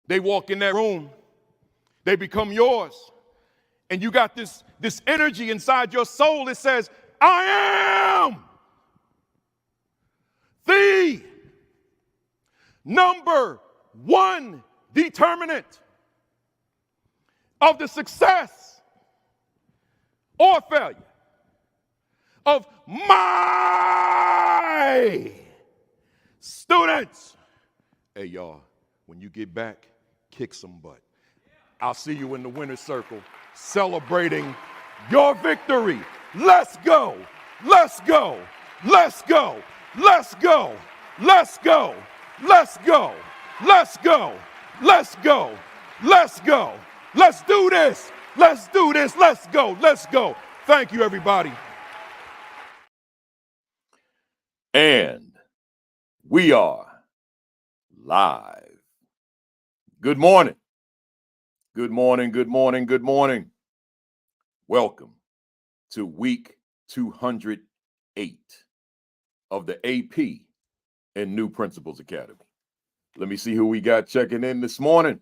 They walk in that room, they become yours. And you got this energy inside your soul that says, I am the number one determinant of the success or failure of my students. Hey, y'all, when you get back, kick some butt. I'll see you in the winner's circle celebrating your victory. Let's go. Let's go. Let's go. Let's go. Let's go. Let's go. Let's go. Let's go. Let's go. Let's do this. Let's do this. Let's go. Let's go. Thank you, everybody. And we are live. Good morning. Good morning. Good morning. Good morning. Welcome to week 208 of the AP and New Principals Academy. Let me see who we got checking in this morning.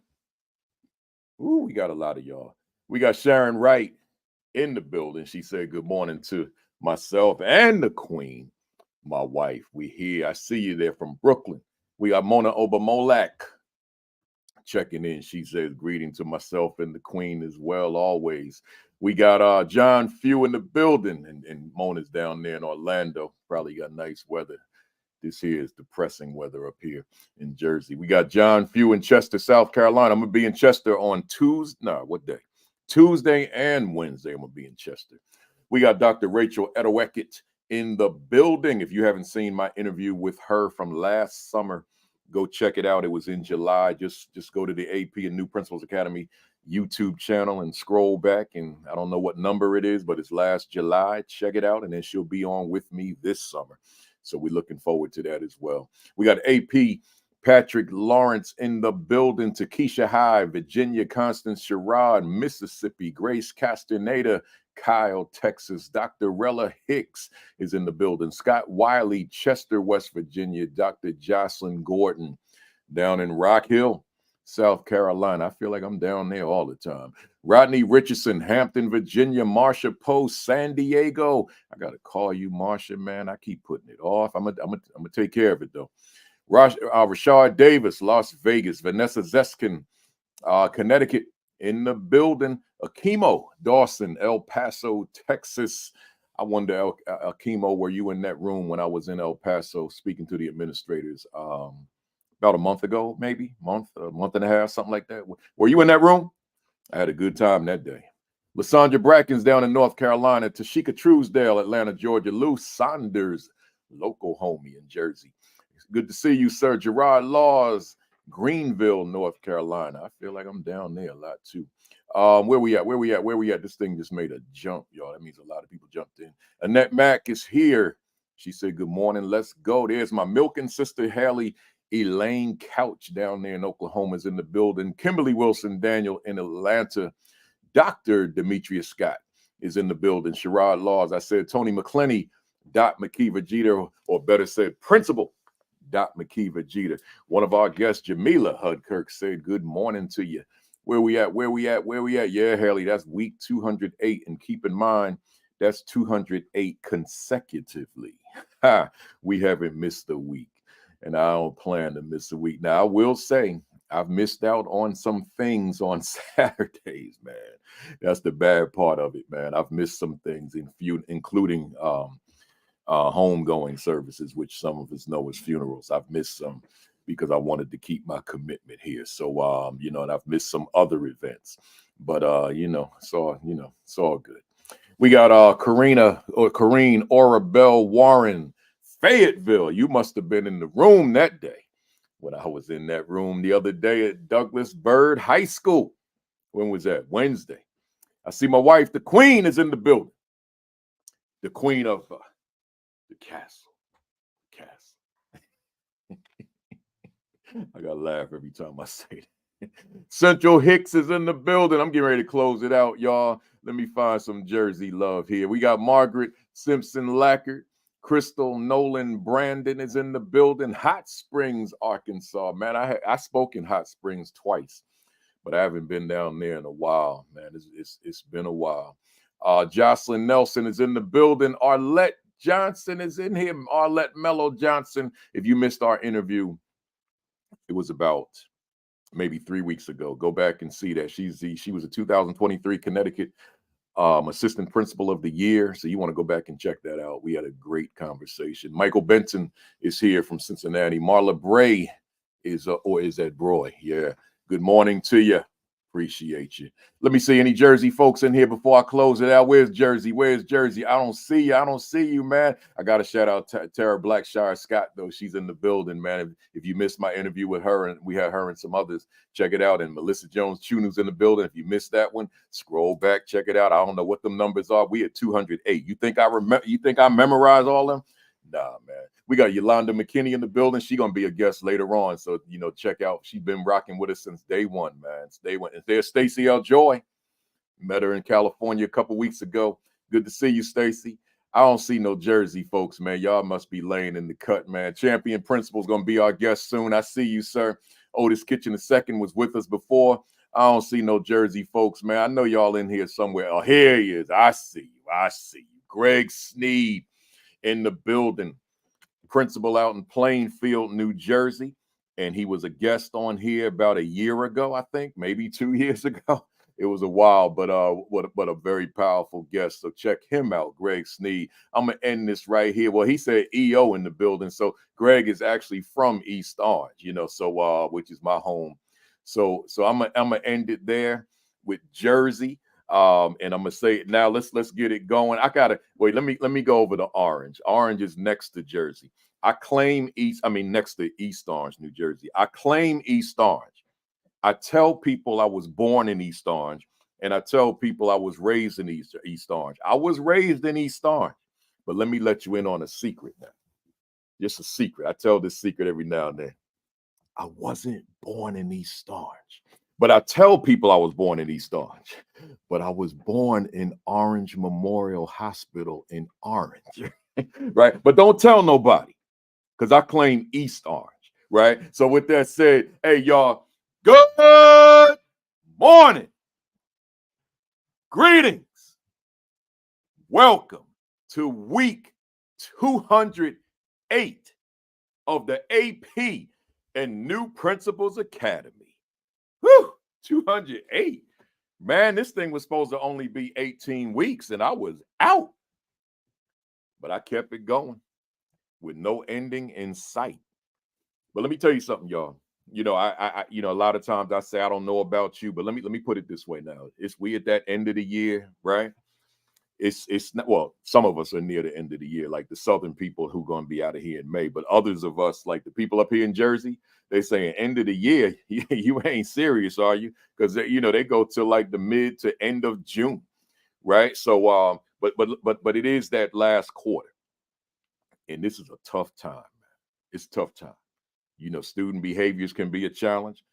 Ooh, we got a lot of y'all. We got Sharon Wright in the building. She said good morning to myself and the queen, my wife. We here. I see you there from Brooklyn. We got Mona Obamolak checking in. She says greeting to myself and the queen as well, always. We got John Few in the building, and Mona's down there in Orlando. Probably got nice weather. This here is depressing weather up here in Jersey. We got John Few in Chester, South Carolina. I'm going to be in Chester on Tuesday. No, what day? Tuesday and Wednesday, I'm going to be in Chester. We got Dr. Rachel Edowekit in the building. If you haven't seen my interview with her from last summer, go check it out. It was in July. Just go to the AP and New Principals Academy YouTube channel and scroll back. And I don't know what number it is, but it's last July. Check it out. And then she'll be on with me this summer. So we're looking forward to that as well. We got AP Patrick Lawrence in the building, Kacy Shahid, Virginia, Constance Sherrod, Mississippi, Grace Castaneda, Kyle, Texas, Dr. Rella Hicks is in the building, Scott Wiley, Chester, West Virginia, Dr. Jocelyn Gordon down in Rock Hill, South Carolina. I feel like I'm down there all the time. Rodney Richardson, Hampton, Virginia, Marsha Post, San Diego. I got to call you, Marsha, man. I keep putting it off. I'm gonna take care of it, though. Rashard Davis, Las Vegas, Vanessa Zeskin, Connecticut in the building, Akimo Dawson, El Paso, Texas. I wonder, Akimo, were you in that room when I was in El Paso speaking to the administrators about a month ago, maybe a month and a half, something like that? Were you in that room? I had a good time that day. Lysandra Brackens down in North Carolina, Tashika Truesdale, Atlanta, Georgia, Lou Saunders, local homie in Jersey. Good to see you, sir. Gerard Laws, Greenville, North Carolina. I feel like I'm down there a lot too. Where we at? This thing just made a jump, y'all. That means a lot of people jumped in. Annette Mack is here. She said, good morning. Let's go. There's my milking sister, Haley Elaine Couch down there in Oklahoma is in the building. Kimberly Wilson Daniel in Atlanta. Dr. Demetrius Scott is in the building. Sherrod Laws. I said Tony McClenny, Dot McKeever Jeter, or better said, Principal Dot McKeever Jeter. One of our guests, Jamilah Hud-Kirk, said good morning to you. Where we at? Yeah, Haley, that's week 208. And keep in mind, that's 208 consecutively. We haven't missed a week. And I don't plan to miss a week. Now, I will say I've missed out on some things on Saturdays, man. That's the bad part of it, man. I've missed some things, including homegoing services, which some of us know as funerals. I've missed some because I wanted to keep my commitment here. So, and I've missed some other events. But, it's all good. We got Karine Orabelle Warren, Fayetteville. You must have been in the room that day when I was in that room the other day at Douglas Byrd High School. When was that? Wednesday. I see my wife, the queen, is in the building. The queen of the castle. I gotta laugh every time I say that. Central Hicks is in the building. I'm getting ready to close it out, y'all. Let me find some Jersey love here. We got Margaret Simpson Lackard, Crystal Nolan Brandon is in the building. Hot Springs, Arkansas. Man, I spoke in Hot Springs twice, but I haven't been down there in a while, man. It's been a while. Jocelyn Nelson is in the building. Arlette Johnson is in here. Arlette Mello Johnson. If you missed our interview, it was about maybe 3 weeks ago. Go back and see that. She was a 2023 Connecticut Assistant Principal of the Year. So you want to go back and check that out. We had a great conversation. Michael Benton is here from Cincinnati. Marla Bray is that Broy? Yeah. Good morning to you. Appreciate you. Let me see any Jersey folks in here before I close it out. Where's Jersey? Where's Jersey? I don't see you. I don't see you, man. I got to shout out Tara Blackshire Scott, though. She's in the building, man. If you missed my interview with her, and we had her and some others, check it out. And Melissa Jones Chunu's in the building. If you missed that one, scroll back, check it out. I don't know what them numbers are. We at 208. You think I remember? You think I memorize all them? Nah, man. We got Yolanda McKinney in the building. She's going to be a guest later on. So, check out. She's been rocking with us since day one, man. Day one. And there's Stacy L. Joy. Met her in California a couple weeks ago. Good to see you, Stacy. I don't see no Jersey folks, man. Y'all must be laying in the cut, man. Champion Principal's going to be our guest soon. I see you, sir. Otis Kitchen II was with us before. I don't see no Jersey folks, man. I know y'all in here somewhere. Oh, here he is. I see you. I see you. Greg Sneed in the building. Principal out in Plainfield, New Jersey, and he was a guest on here about a year ago, I think, maybe 2 years ago. It was a while, but what a very powerful guest. So check him out, Greg Sneed. I'm gonna end this right here. Well, he said EO in the building, so Greg is actually from East Orange, so which is my home. So I'm gonna end it there with Jersey. And I'm gonna say now let's get it going. I gotta wait. Let me go over to Orange. Orange is next to Jersey. Next to East Orange, New Jersey. I claim East Orange. I tell people I was born in East Orange, and I tell people I was raised in East Orange. I was raised in East Orange, but let me let you in on a secret now. Just a secret. I tell this secret every now and then. I wasn't born in East Orange. But I tell people I was born in East Orange, but I was born in Orange Memorial Hospital in Orange, right? But don't tell nobody, because I claim East Orange, right? So with that said, hey, y'all, good morning. Greetings. Welcome to week 208 of the AP and New Principals Academy. Whew, 208. Man, this thing was supposed to only be 18 weeks, and I was out. But I kept it going with no ending in sight. But let me tell you something, y'all. I a lot of times I say I don't know about you, but let me put it this way now. We at that end of the year, right? It's not, well, some of us are near the end of the year, like the Southern people who going to be out of here in May, but others of us, like the people up here in Jersey, they saying end of the year, you ain't serious, are you? Because they go to like the mid to end of June, right? So but it is that last quarter, and this is a tough time, man. It's a tough time. Student behaviors can be a challenge.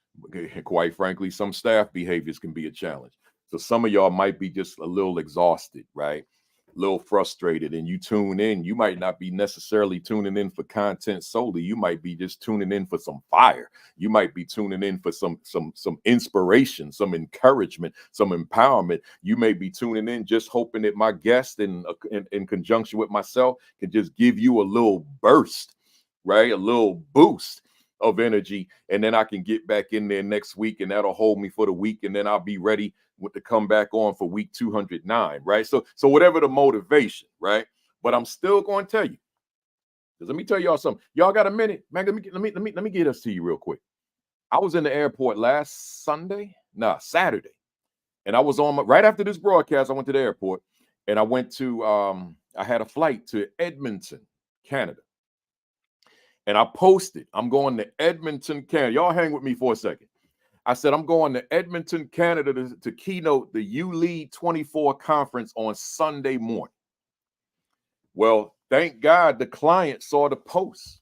Quite frankly, some staff behaviors can be a challenge. So some of y'all might be just a little exhausted, right? A little frustrated, and you tune in. You might not be necessarily tuning in for content solely. You might be just tuning in for some fire. You might be tuning in for some inspiration, some encouragement, some empowerment. You may be tuning in just hoping that my guest in conjunction with myself can just give you a little burst, right? A little boost of energy, and then I can get back in there next week, and that'll hold me for the week, and then I'll be ready to come back on for week 209, right? So whatever the motivation, right? But I'm still going to tell you, because let me tell y'all something. Y'all got a minute, man? Let me get us to you real quick. I was in the airport Saturday, and I was right after this broadcast. I went to the airport, and I went to I had a flight to Edmonton, Canada. And I posted, I'm going to Edmonton, Canada. Y'all hang with me for a second. I said, I'm going to Edmonton, Canada to keynote the You Lead 24 conference on Sunday morning. Well, thank God the client saw the post.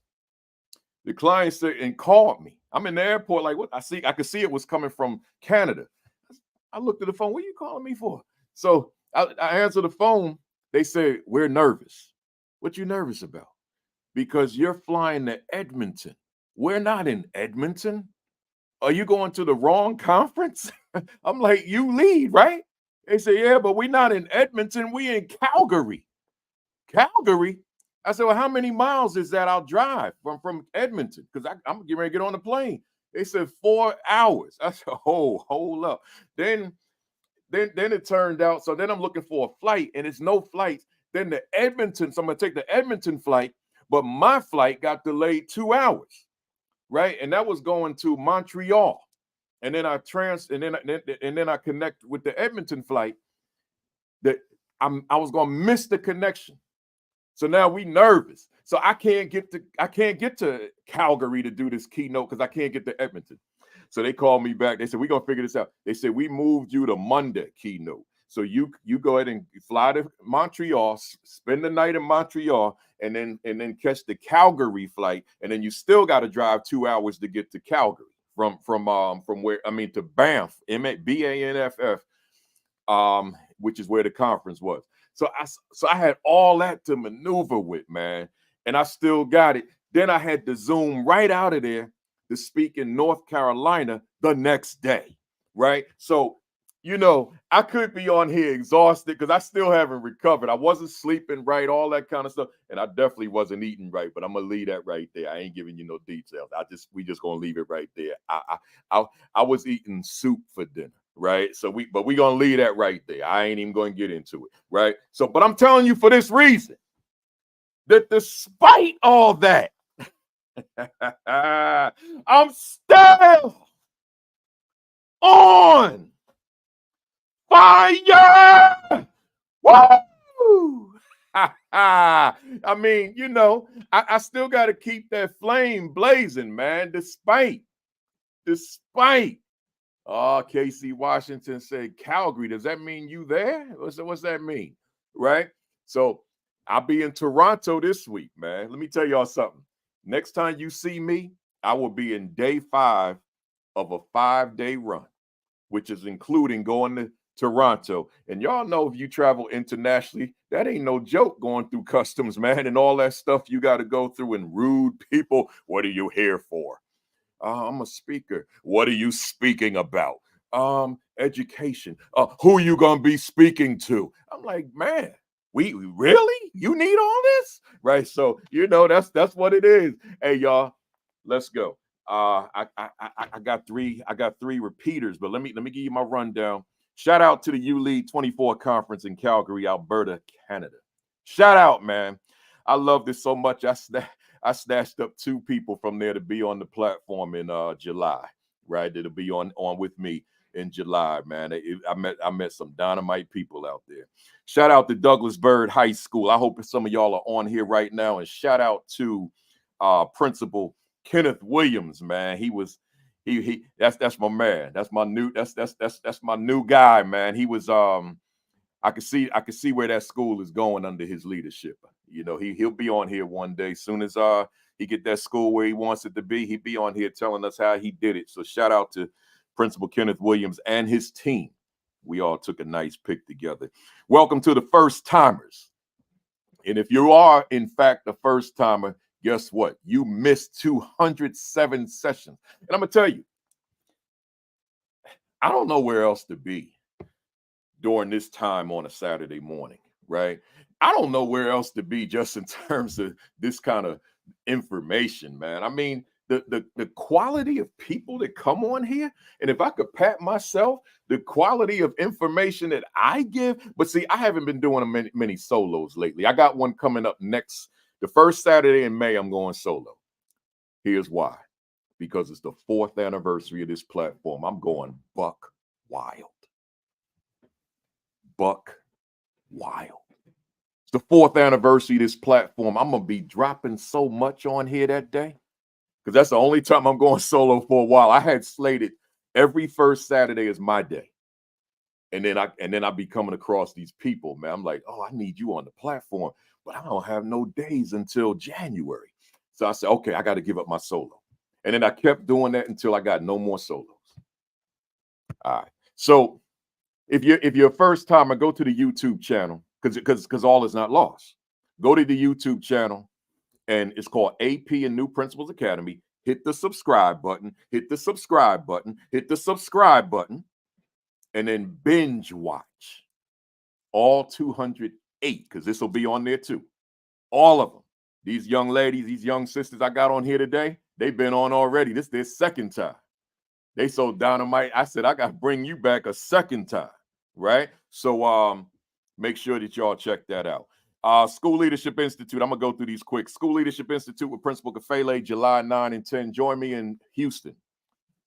The client said and called me. I'm in the airport like, what? I could see it was coming from Canada. I looked at the phone. What are you calling me for? So I answered the phone. They said, we're nervous. What you nervous about? Because you're flying to Edmonton. We're not in Edmonton. Are you going to the wrong conference? I'm like, you lead, right? They say, yeah, but we're not in Edmonton. We in Calgary. Calgary? I said, well, how many miles is that I'll drive from Edmonton? Because I'm getting ready to get on the plane. They said 4 hours. I said, oh, hold up. Then it turned out, so then I'm looking for a flight, and it's no flights. Then the Edmonton, so I'm going to take the Edmonton flight, but my flight got delayed 2 hours, right? And that was going to Montreal. And then I connect with the Edmonton flight that I was going to miss the connection. So now we nervous. So I can't get to Calgary to do this keynote because I can't get to Edmonton. So they called me back. They said, we're going to figure this out. They said, we moved you to Monday keynote. So you go ahead and fly to Montreal, spend the night in Montreal, and then catch the Calgary flight. And then you still got to drive 2 hours to get to Calgary from where, to Banff, BANFF, which is where the conference was. So I had all that to maneuver with, man. And I still got it. Then I had to zoom right out of there to speak in North Carolina the next day, right? So, I could be on here exhausted because I still haven't recovered. I wasn't sleeping right, all that kind of stuff. And I definitely wasn't eating right, but I'm going to leave that right there. I ain't giving you no details. We just going to leave it right there. I was eating soup for dinner, right? So we going to leave that right there. I ain't even going to get into it, right? So, but I'm telling you for this reason, that despite all that, I'm still on fire. Woo! I still got to keep that flame blazing, man, despite. Kacy Washington said, Calgary, does that mean you there? What's that mean? Right? So I'll be in Toronto this week, man. Let me tell y'all something. Next time you see me, I will be in day 5 of a 5-day run, which is including going to Toronto. And y'all know if you travel internationally, that ain't no joke going through customs, man, and all that stuff you got to go through, and rude people. What are you here for? I'm a speaker. What are you speaking about? Education. Who are you gonna be speaking to? I'm like, man, we really? You need all this? Right. So that's what it is. Hey, y'all, let's go. I got three repeaters, but let me give you my rundown. Shout out to the U Lead 24 conference in Calgary, Alberta, Canada. Shout out, man. I love this so much. I snatched up 2 people from there to be on the platform in July, right? That'll be on with me in July, man. I met some dynamite people out there. Shout out to Douglas Byrd High School. I hope some of y'all are on here right now. And shout out to Principal Kenneth Williams, man. That's my man. That's my new guy, man. He was I could see where that school is going under his leadership. He'll be on here one day. Soon as he get that school where he wants it to be, he'll be on here telling us how he did it. So shout out to Principal Kenneth Williams and his team. We all took a nice pic together. Welcome to the first timers. And if you are in fact a first timer, guess what? You missed 207 sessions. And I'm gonna tell you, I don't know where else to be during this time on a Saturday morning, right? I don't know where else to be just in terms of this kind of information, man. I mean, the quality of people that come on here, and if I could pat myself, the quality of information that I give. But see, I haven't been doing many solos lately. I got one coming up the first Saturday in May. I'm going solo. Here's why. Because it's the 4th anniversary of this platform. I'm going buck wild. Buck wild. It's the 4th anniversary of this platform. I'm going to be dropping so much on here that day because that's the only time I'm going solo for a while. I had slated every first Saturday as my day. And then I be coming across these people, man. I'm like, oh, I need you on the platform, but I don't have no days until January. So I said, okay, I got to give up my solo. And then I kept doing that until I got no more solos. All right. So if you're a first timer, go to the YouTube channel because all is not lost. Go to the YouTube channel, and it's called AP and New Principals Academy. Hit the subscribe button, hit the subscribe button, hit the subscribe button, and then binge watch all 208, because this will be on there too. All of them. These young ladies, these young sisters I got on here today, they've been on already. This is their second time. They so dynamite. I said, I got to bring you back a second time, right? So make sure that y'all check that out. School Leadership Institute. I'm going to go through these quick. School Leadership Institute with Principal Kafele, July 9 and 10. Join me in Houston,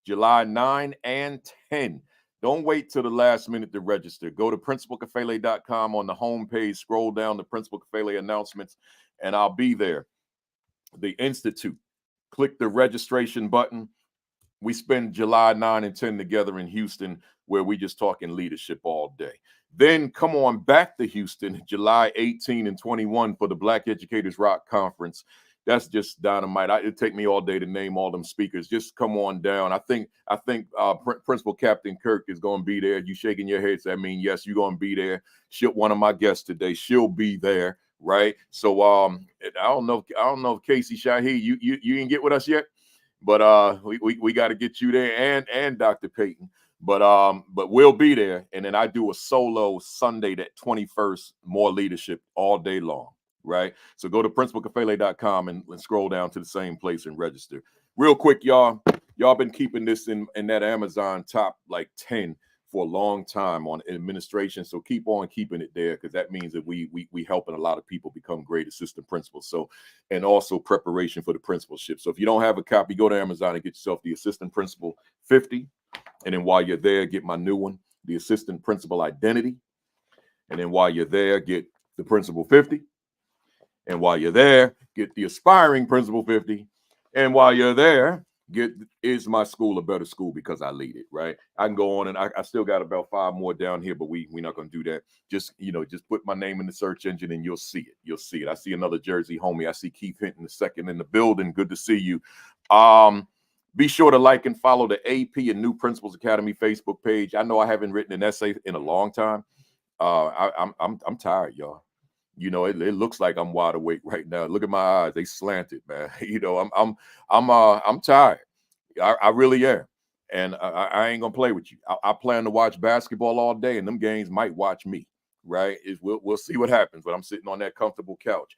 July 9 and 10. Don't wait till the last minute to register. Go to principalkafele.com on the homepage. Scroll down to Principal Kafele announcements, and I'll be there. The Institute. Click the registration button. We spend July 9 and 10 together in Houston, where we just talking leadership all day. Then come on back to Houston, July 18 and 21 for the Black Educators Rock Conference. That's just dynamite. It'd take me all day to name all them speakers. Just come on down. I think Principal Captain Kirk is going to be there. You shaking your head, so I mean, yes, you're going to be there. One of my guests today, she'll be there, right? So I don't know if Kacy Shahid, you didn't get with us yet, but we got to get you there, and Dr. Payton. But we'll be there. And then I do a solo Sunday, that 21st, more leadership all day long. Right. So go to principalkafele.com and scroll down to the same place and register. Real quick, y'all been keeping this in that Amazon top like 10 for a long time on administration. So keep on keeping it there, because that means that we helping a lot of people become great assistant principals. So, and also preparation for the principalship. So if you don't have a copy, go to Amazon and get yourself the Assistant Principal 50. And then while you're there, get my new one, the Assistant Principal Identity. And then while you're there, get the Principal 50. And while you're there, get the Aspiring Principal 50. And while you're there, get Is My School a Better School Because I Lead It, right? I can go on, and I still got about 5 more down here, but we're not going to do that. Just put my name in the search engine and you'll see it. You'll see it. I see another Jersey homie. I see Keith Hinton II in the building. Good to see you. Be sure to like and follow the AP and New Principals Academy Facebook page. I know I haven't written an essay in a long time. I'm tired, y'all. It looks like I'm wide awake right now. Look at my eyes; they slanted, man. I'm tired. I really am, and I ain't gonna play with you. I plan to watch basketball all day, and them games might watch me. Right? We'll see what happens. But I'm sitting on that comfortable couch,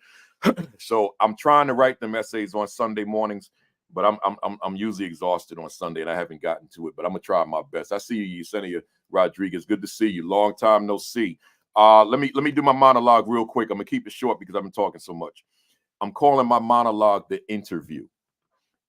so I'm trying to write them essays on Sunday mornings. But I'm usually exhausted on Sunday, and I haven't gotten to it. But I'm gonna try my best. I see you, Yesenia Rodriguez. Good to see you. Long time no see. Let me do my monologue real quick. I'm gonna keep it short because I've been talking so much. I'm calling my monologue the interview.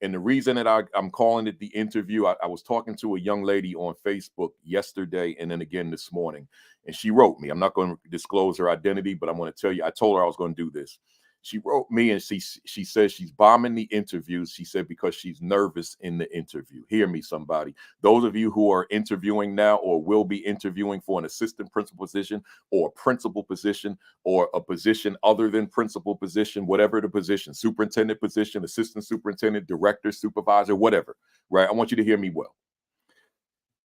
And the reason that I'm calling it the interview, I was talking to a young lady on Facebook yesterday and then again this morning. And she wrote me. I'm not going to disclose her identity, but I'm going to tell you, I told her I was going to do this. She wrote me and she says she's bombing the interviews. She said because she's nervous in the interview. Hear me, somebody. Those of you who are interviewing now or will be interviewing for an assistant principal position or a principal position or a position other than principal position, whatever the position, superintendent position, assistant superintendent, director, supervisor, whatever, right? I want you to hear me well.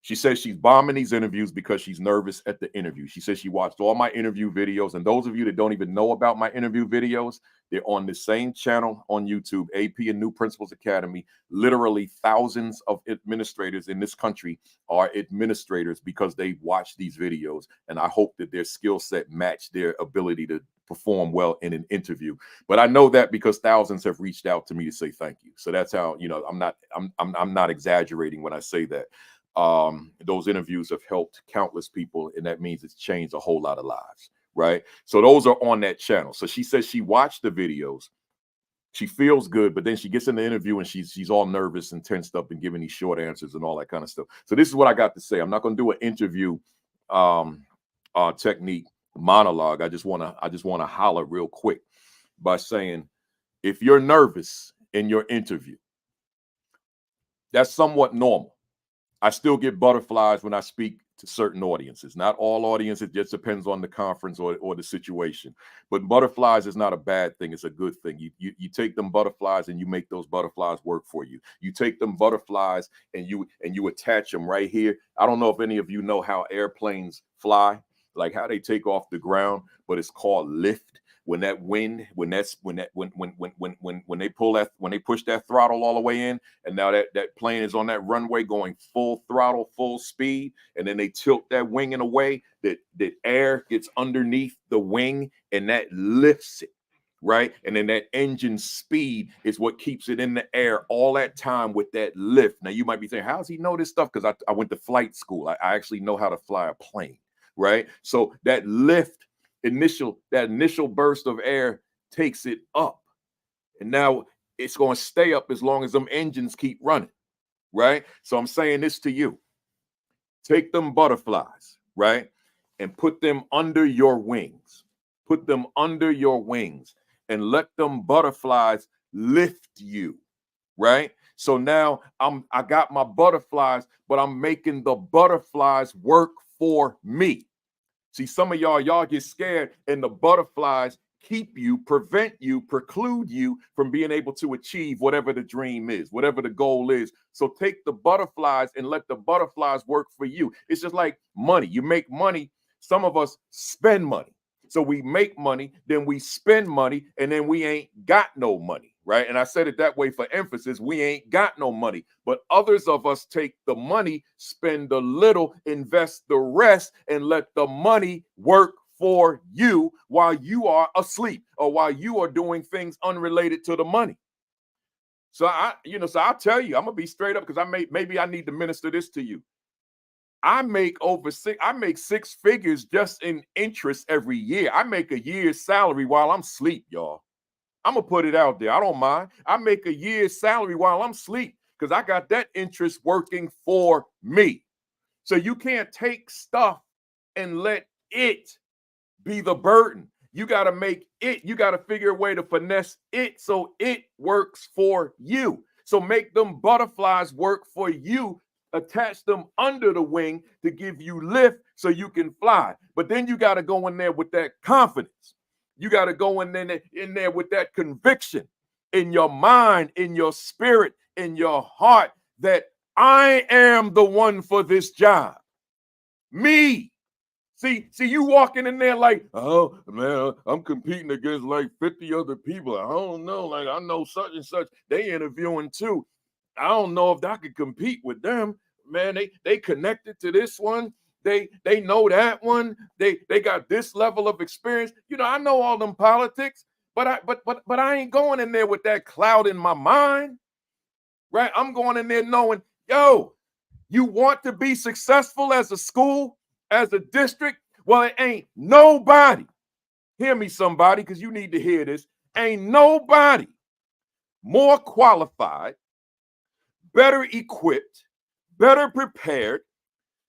She says she's bombing these interviews because she's nervous at the interview. She says she watched all my interview videos. And those of you that don't even know about my interview videos, they're on the same channel on YouTube, AP and New Principals Academy. Literally thousands of administrators in this country are administrators because they watch these videos. And I hope that their skill set match their ability to perform well in an interview. But I know that because thousands have reached out to me to say thank you. So that's how, I'm not exaggerating when I say that. Those interviews have helped countless people, and that means it's changed a whole lot of lives, right? So those are on that channel. So she says she watched the videos, she feels good, but then she gets in the interview and she's all nervous and tensed up and giving these short answers and all that kind of stuff. So this is what I got to say. I'm not going to do an interview technique monologue. I just want to holler real quick by saying, if you're nervous in your interview, that's somewhat normal. I still get butterflies when I speak to certain audiences. Not all audiences, it just depends on the conference or the situation. But butterflies is not a bad thing. It's a good thing. You take them butterflies and you make those butterflies work for you. You take them butterflies and you attach them right here. I don't know if any of you know how airplanes fly, like how they take off the ground, but it's called lift. when that wind, when they push that throttle all the way in, and now that plane is on that runway going full throttle, full speed, and then they tilt that wing in a way that air gets underneath the wing and that lifts it. Right. And then that engine speed is what keeps it in the air all that time with that lift. Now, you might be saying, how does he know this stuff? Because I went to flight school. I actually know how to fly a plane. Right. So that lift, that initial burst of air takes it up. And now it's going to stay up as long as them engines keep running. Right. So I'm saying this to you. Take them butterflies. Right. And put them under your wings. Put them under your wings. And let them butterflies lift you, right? So now I got my butterflies, but I'm making the butterflies work for me. See, some of y'all get scared, and the butterflies keep you, prevent you, preclude you from being able to achieve whatever the dream is, whatever the goal is. So take the butterflies and let the butterflies work for you. It's just like money. You make money. Some of us spend money. So we make money, then we spend money, and then we ain't got no money, right? And I said it that way for emphasis. We ain't got no money. But others of us take the money, spend a little, invest the rest, and let the money work for you while you are asleep or while you are doing things unrelated to the money. So I'll tell you, I'm gonna be straight up, because maybe I need to minister this to you. I make six figures just in interest every year. I make a year's salary while I'm asleep, y'all. I'm gonna put it out there. I don't mind. I make a year's salary while I'm asleep because I got that interest working for me. So you can't take stuff and let it be the burden. You got to make it, you got to figure a way to finesse it so it works for you. So make them butterflies work for you. Attach them under the wing to give you lift so you can fly. But then you got to go in there with that confidence. You got to go in there with that conviction in your mind, in your spirit, in your heart that I am the one for this job. Me. See, you walking in there like, oh man, I'm competing against like 50 other people. I don't know, like I know such and such. They interviewing too. I don't know if I could compete with them. Man, they connected to this one. They know that one. They got this level of experience. You know, I know all them politics, but I ain't going in there with that cloud in my mind. Right? I'm going in there knowing, yo, you want to be successful as a school, as a district? Well, it ain't nobody. Hear me, somebody, because you need to hear this. Ain't nobody more qualified, better equipped, better prepared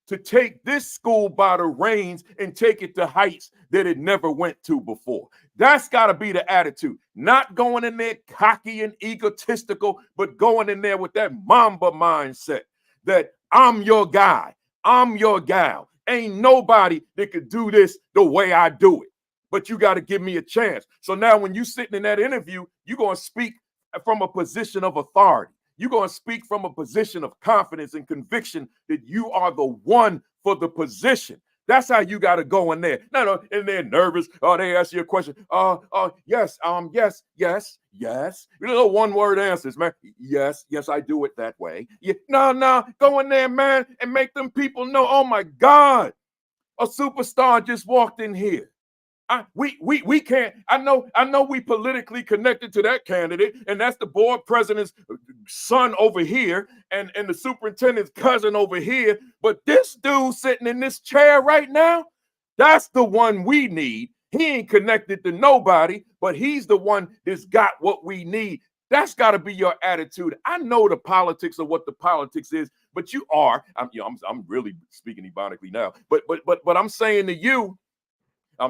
to take this school by the reins and take it to heights that it never went to before. That's got to be the attitude. Not going in there cocky and egotistical, but going in there with that Mamba mindset that I'm your guy, I'm your gal. Ain't nobody that could do this the way I do it, but you got to give me a chance. So now when you sitting in that interview, you're going to speak from a position of authority. You're going to speak from a position of confidence and conviction that you are the one for the position. That's how you got to go in there. No, and they're nervous. Oh, they ask you a question. Yes. You know, one-word answers, man. Yes, I do it that way. Yeah, no, go in there, man, and make them people know. Oh my God, a superstar just walked in here. We can't. I know we politically connected to that candidate, and that's the board president's son over here, and the superintendent's cousin over here. But this dude sitting in this chair right now, that's the one we need. He ain't connected to nobody, but he's the one that's got what we need. That's got to be your attitude. I know the politics of what the politics is, but you are. I'm really speaking ebonically now, but I'm saying to you.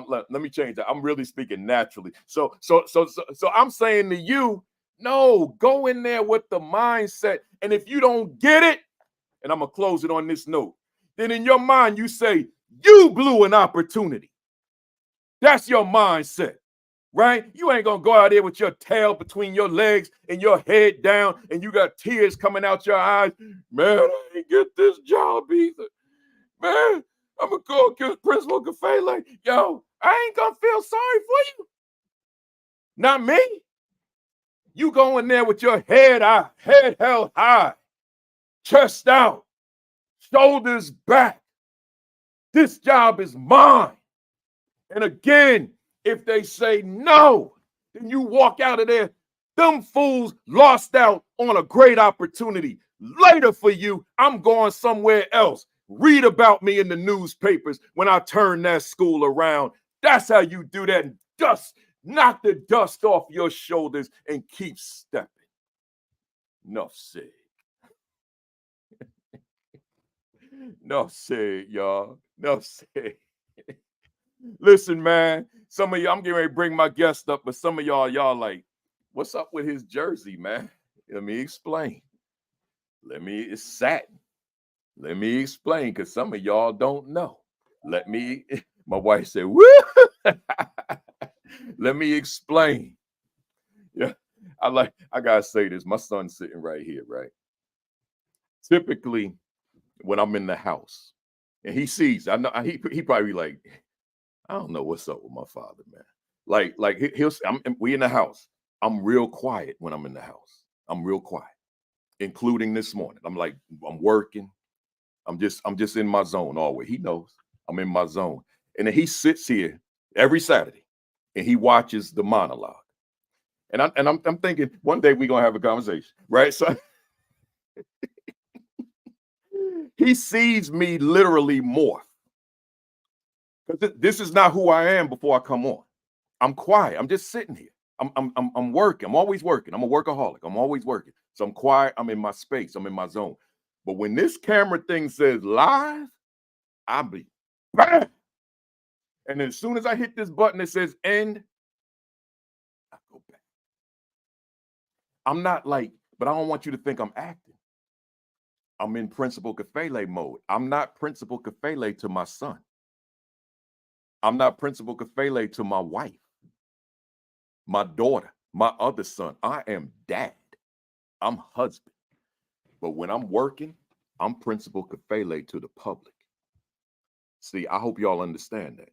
Let me change that. I'm really speaking naturally. So I'm saying to you, no, go in there with the mindset. And if you don't get it, and I'm going to close it on this note, then in your mind, you say, you blew an opportunity. That's your mindset, right? You ain't going to go out there with your tail between your legs and your head down, and you got tears coming out your eyes. Man, I didn't get this job either. Man, I'm going to go against Principal Kafele. Yo, I ain't going to feel sorry for you. Not me. You go in there with your head held high, chest out, shoulders back. This job is mine. And again, if they say no, then you walk out of there. Them fools lost out on a great opportunity. Later for you, I'm going somewhere else. Read about me in the newspapers when I turn that school around. That's how you do that. Knock the dust off your shoulders and keep stepping. Enough said. Enough said, y'all. Enough said. Listen, man, some of you, I'm getting ready to bring my guest up, but some of y'all like, what's up with his jersey, man? Let me explain. It's satin. Let me explain, because some of y'all don't know. My wife said, woo! Let me explain. Yeah, I gotta say this. My son's sitting right here, right? Typically, when I'm in the house and he sees, I know he probably like, I don't know what's up with my father, man. We in the house. I'm real quiet when I'm in the house. I'm real quiet, including this morning. I'm working. I'm just in my zone always. He knows I'm in my zone. And then he sits here every Saturday and he watches the monologue. And I'm thinking one day we're gonna have a conversation, right? So he sees me literally morph. Because this is not who I am before I come on. I'm quiet. I'm just sitting here. I'm working. I'm always working. I'm a workaholic. I'm always working. So I'm quiet. I'm in my space. I'm in my zone. But when this camera thing says live, I'll be bam. And then as soon as I hit this button that says end, I go back. I'm not but I don't want you to think I'm acting. I'm in Principal Kafele mode. I'm not Principal Kafele to my son. I'm not Principal Kafele to my wife, my daughter, my other son. I am dad. I'm husband. But when I'm working, I'm Principal Kafele to the public. See, I hope y'all understand that.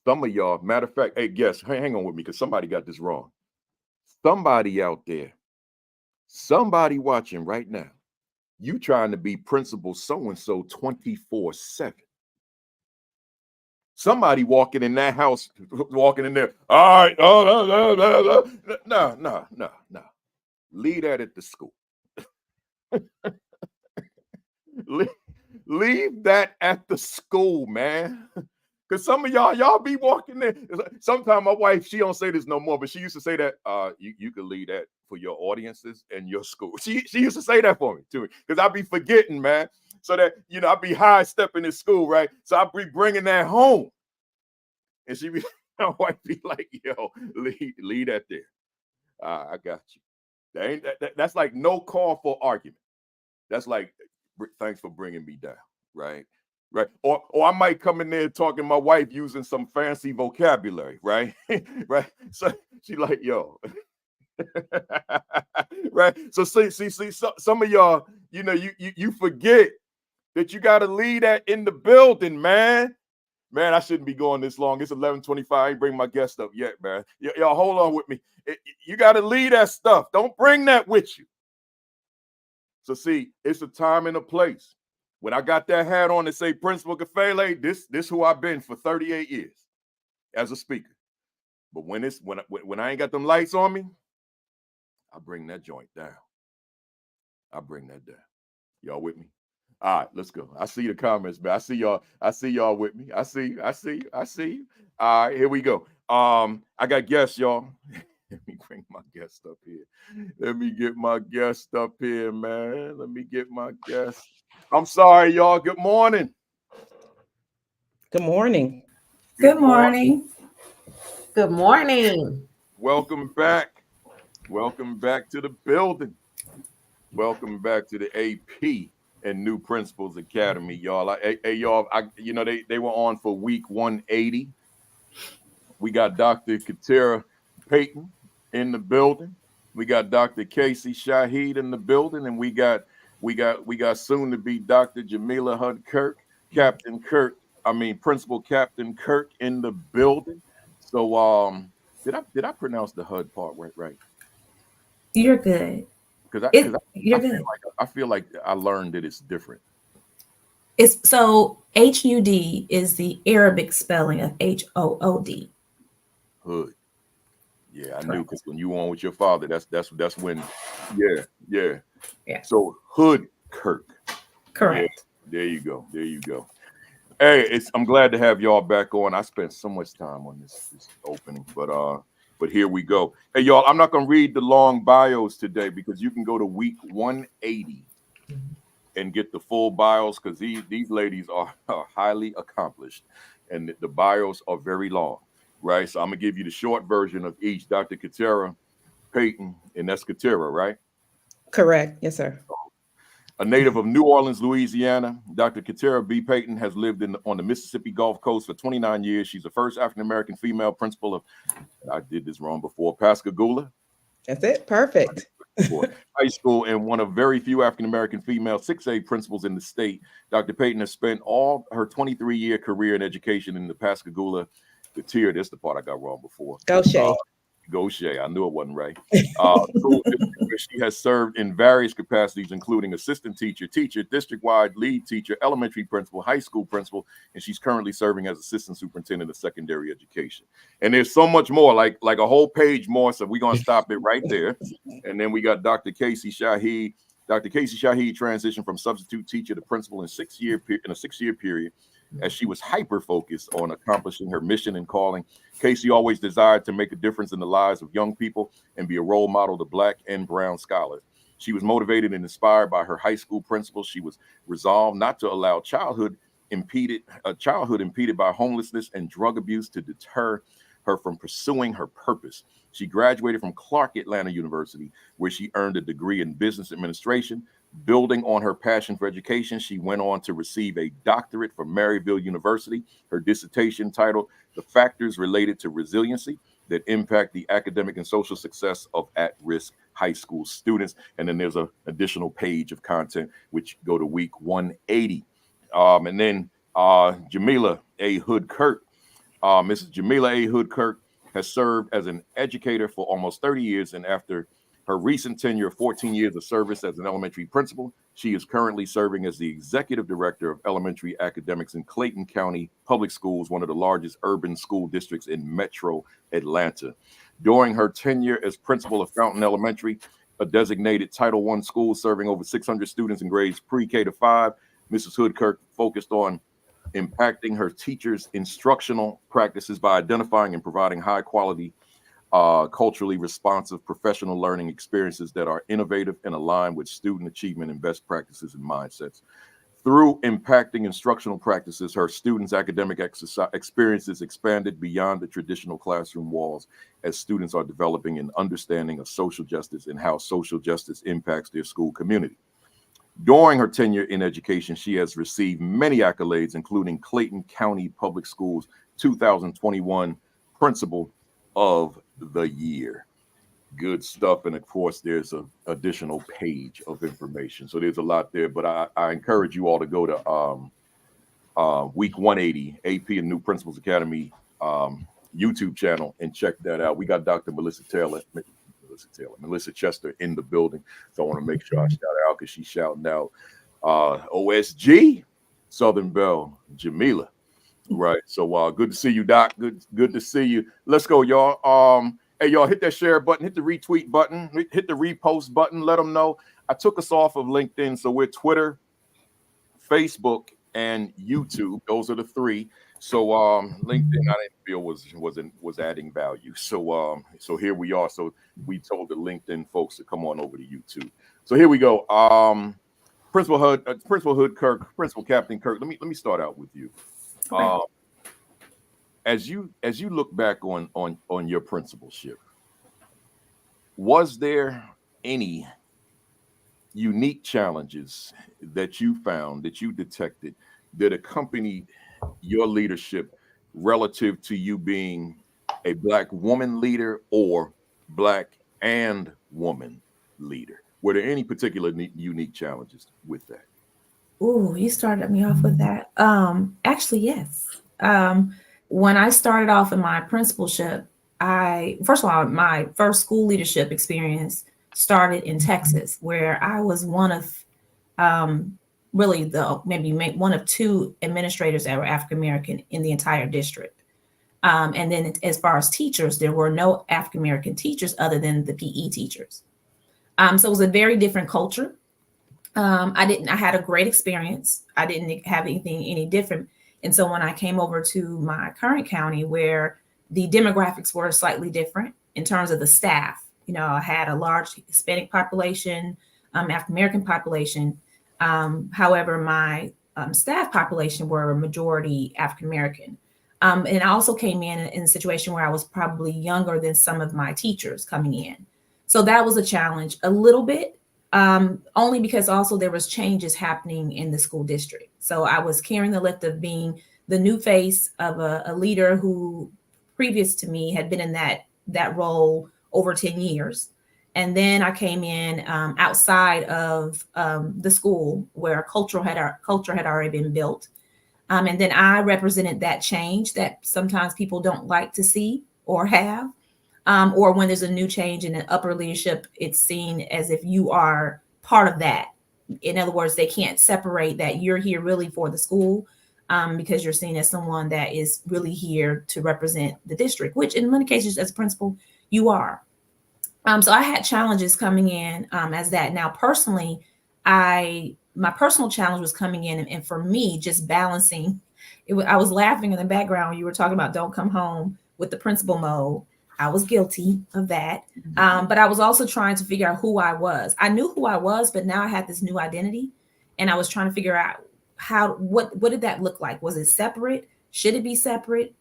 Some of y'all, matter of fact, hey, guess, hang on with me because somebody got this wrong. Somebody out there, somebody watching right now, you trying to be Principal so-and-so 24/7. Somebody walking in that house, walking in there, all right, no. Leave that at the school. Leave that at the school, man. Because some of y'all be walking there. Sometimes my wife, she don't say this no more, but she used to say that you could leave that for your audiences and your school. She used to say that for me too, because I be forgetting, man. So that I be high stepping in school, right? So I be bringing that home, and my wife be like, "Yo, leave that there." I got you. That's like no call for argument. That's like, thanks for bringing me down, right? Right. Or I might come in there talking to my wife using some fancy vocabulary, right? Right. So she like, yo. Right. So see, some of y'all, you forget that you got to leave that in the building, man. Man, I shouldn't be going this long. It's 11:25. I ain't bring my guest up yet, man. Y'all hold on with me. You got to leave that stuff. Don't bring that with you. So see, it's a time and a place. When I got that hat on and say Principal Kafele, this who I've been for 38 years as a speaker. But when I ain't got them lights on me, I bring that joint down. I bring that down. Y'all with me? All right, let's go. I see the comments, man. I see y'all with me. I see you. All right, here we go. I got guests, y'all. Let me bring my guest up here. Let me get my guest up here, man. Let me get my guest. I'm sorry, y'all. Good morning. Good morning. Good morning. Good morning. Welcome back. Welcome back to the building. Welcome back to the AP and New Principals Academy, y'all. Y'all, they were on for week 180. We got Dr. Caterria Payton in the building. We got Dr. Kacy Shahid in the building, and we got soon to be Dr. Jamilah Hud-Kirk, Principal Captain Kirk in the building. So Did I pronounce the HUD part right? You're good. Because You're good. I feel like I learned that it's different. It's so HUD is the Arabic spelling of HOOD. HUD. Yeah, I knew Correct. because when you on with your father, that's when. Yeah. Yeah. So Hud-Kirk. Yeah, Correct. there you go. Hey, I'm glad to have y'all back on. I spent so much time on this opening, but here we go. Hey, y'all, I'm not gonna read the long bios today because you can go to week 180 and get the full bios because these ladies are highly accomplished and the bios are very long, right? So I'm gonna give you the short version of each. Dr. Caterria Payton, and that's Caterria, right? Correct. Yes, sir. A native of New Orleans, Louisiana, Dr. Caterria B. Payton has lived on the Mississippi Gulf Coast for 29 years. She's the first African-American female principal of, I did this wrong before, Pascagoula That's it. Perfect. High School, and one of very few African-American female 6A principals in the state. Dr. Payton has spent all her 23-year career in education in the Pascagoula, the tier, that's the part I got wrong before. Go Shay. Go Shay. I knew it wasn't right. Where she has served in various capacities, including assistant teacher, district-wide lead teacher, elementary principal, high school principal, and she's currently serving as assistant superintendent of secondary education. And there's so much more, like a whole page more. So we're gonna stop it right there. And then we got Dr. Kacy Shahid. Dr. Kacy Shahid transitioned from substitute teacher to principal in a 6-year period, as she was hyper-focused on accomplishing her mission and calling. Kacy always desired to make a difference in the lives of young people and be a role model to Black and brown scholars. She was motivated and inspired by her high school principal. She was resolved not to allow childhood impeded by homelessness and drug abuse to deter her from pursuing her purpose. She graduated from Clark Atlanta University, where she earned a degree in business administration. Building on her passion for education, she went on to receive a doctorate from Maryville University. Her dissertation titled "The Factors Related to Resiliency That Impact the Academic and Social Success of At-Risk High School Students." And then there's an additional page of content, which go to week 180. And then Jamilah Hud-Kirk. Mrs. Jamilah Hud-Kirk has served as an educator for almost 30 years, and after her recent tenure of 14 years of service as an elementary principal, she is currently serving as the executive director of elementary academics in Clayton County Public Schools, one of the largest urban school districts in metro Atlanta. During her tenure as principal of Fountain Elementary, a designated Title I school serving over 600 students in grades pre-K to 5, Mrs. Hud-Kirk focused on impacting her teachers' instructional practices by identifying and providing high-quality, culturally responsive professional learning experiences that are innovative and aligned with student achievement and best practices and mindsets. Through impacting instructional practices, her students' academic experiences expanded beyond the traditional classroom walls as students are developing an understanding of social justice and how social justice impacts their school community. During her tenure in education, she has received many accolades, including Clayton County Public Schools 2021 Principal of the Year. Good stuff. And of course, there's an additional page of information. So there's a lot there, but I encourage you all to go to week 180, AP and New Principals Academy YouTube channel and check that out. We got Dr. Melissa Chester in the building. So I want to make sure I shout her out because she's shouting out OSG, Southern Belle, Jamilah. Right. So good to see you, Doc. Good to see you. Let's go, y'all. Hey, y'all, hit that share button, hit the retweet button, hit the repost button. Let them know. I took us off of LinkedIn, so we're Twitter, Facebook, and YouTube. Those are the three. So LinkedIn, I didn't feel was adding value. So here we are. So we told the LinkedIn folks to come on over to YouTube. So here we go. Principal Hud-Kirk, Principal Captain Kirk. Let me start out with you. Okay. As you look back on your principalship, was there any unique challenges that you found, that you detected, that accompanied your leadership relative to you being a Black woman leader or Black and woman leader? Were there any particular unique challenges with that? Ooh, you started me off with that. Actually, yes. When I started off in my principalship, first of all, my first school leadership experience started in Texas, where I was one of really maybe one of two administrators that were African American in the entire district. And then as far as teachers, there were no African American teachers other than the PE teachers. So it was a very different culture. I had a great experience. I didn't have anything any different. And so when I came over to my current county, where the demographics were slightly different in terms of the staff, I had a large Hispanic population, African American population. However, my staff population were a majority African American. And I also came in a situation where I was probably younger than some of my teachers coming in. So that was a challenge a little bit, only because also there was changes happening in the school district. So I was carrying the lift of being the new face of a leader who previous to me had been in that role over 10 years. And then I came in outside of the school where culture had already been built. And then I represented that change that sometimes people don't like to see or have. Or when there's a new change in an upper leadership, it's seen as if you are part of that. In other words, they can't separate that you're here really for the school because you're seen as someone that is really here to represent the district, which in many cases as a principal, you are. So I had challenges coming in as that. Now, personally, my personal challenge was coming in and for me, just balancing. I was laughing in the background when you were talking about don't come home with the principal mode. I was guilty of that. But I was also trying to figure out who I was. I knew who I was, but now I had this new identity. And I was trying to figure out what did that look like? Was it separate? Should it be separate?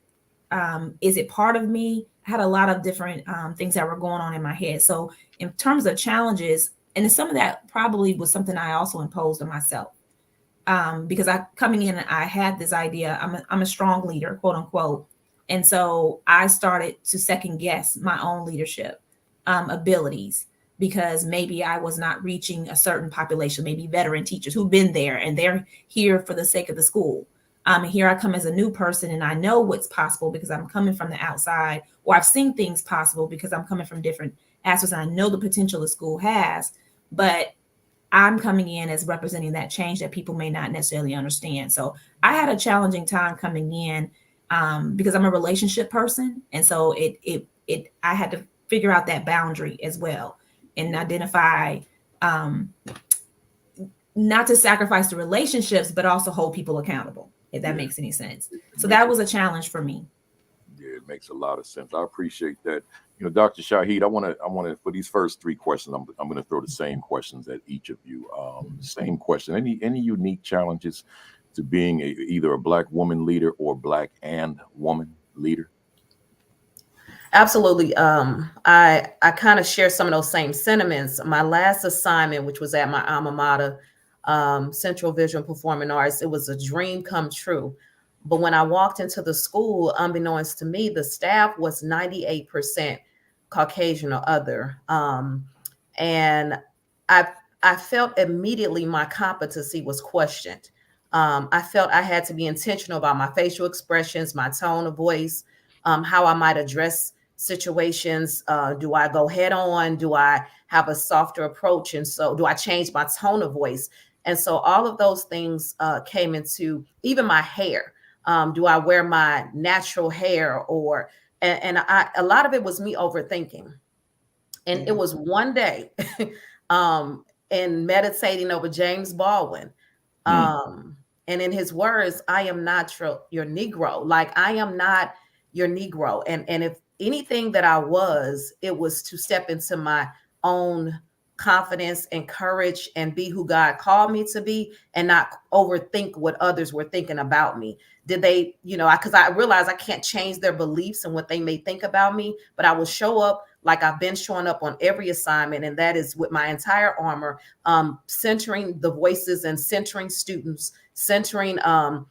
Is it part of me? I had a lot of different things that were going on in my head. So in terms of challenges, and some of that probably was something I also imposed on myself. Because coming in, I had this idea, I'm a strong leader, quote unquote. And so I started to second guess my own leadership abilities because maybe I was not reaching a certain population, maybe veteran teachers who've been there and they're here for the sake of the school. And here I come as a new person and I know what's possible because I'm coming from the outside, or I've seen things possible because I'm coming from different aspects and I know the potential the school has, but I'm coming in as representing that change that people may not necessarily understand. So I had a challenging time coming in because I'm a relationship person. And so I had to figure out that boundary as well and identify not to sacrifice the relationships, but also hold people accountable, if that makes any sense. So that was a challenge for me. Yeah, it makes a lot of sense. I appreciate that. Dr. Shahid, I want to for these first three questions, I'm going to throw the same questions at each of you. Same question. Any unique challenges to being either a Black woman leader or Black and woman leader? Absolutely. I kind of share some of those same sentiments. My last assignment, which was at my alma mater, Central Visual Performing Arts, it was a dream come true. But when I walked into the school, unbeknownst to me, the staff was 98% Caucasian or other. And I felt immediately my competency was questioned. I felt I had to be intentional about my facial expressions, my tone of voice, how I might address situations. Do I go head on? Do I have a softer approach? And so do I change my tone of voice? And so all of those things came into even my hair. Do I wear my natural hair and a lot of it was me overthinking. And it was one day in meditating over James Baldwin. And in his words, I am not your Negro. Like I am not your Negro. And if anything that I was, it was to step into my own confidence and courage and be who God called me to be and not overthink what others were thinking about me. Did they, because I realized I can't change their beliefs and what they may think about me, but I will show up like I've been showing up on every assignment. And that is with my entire armor, centering the voices and centering students, centering, and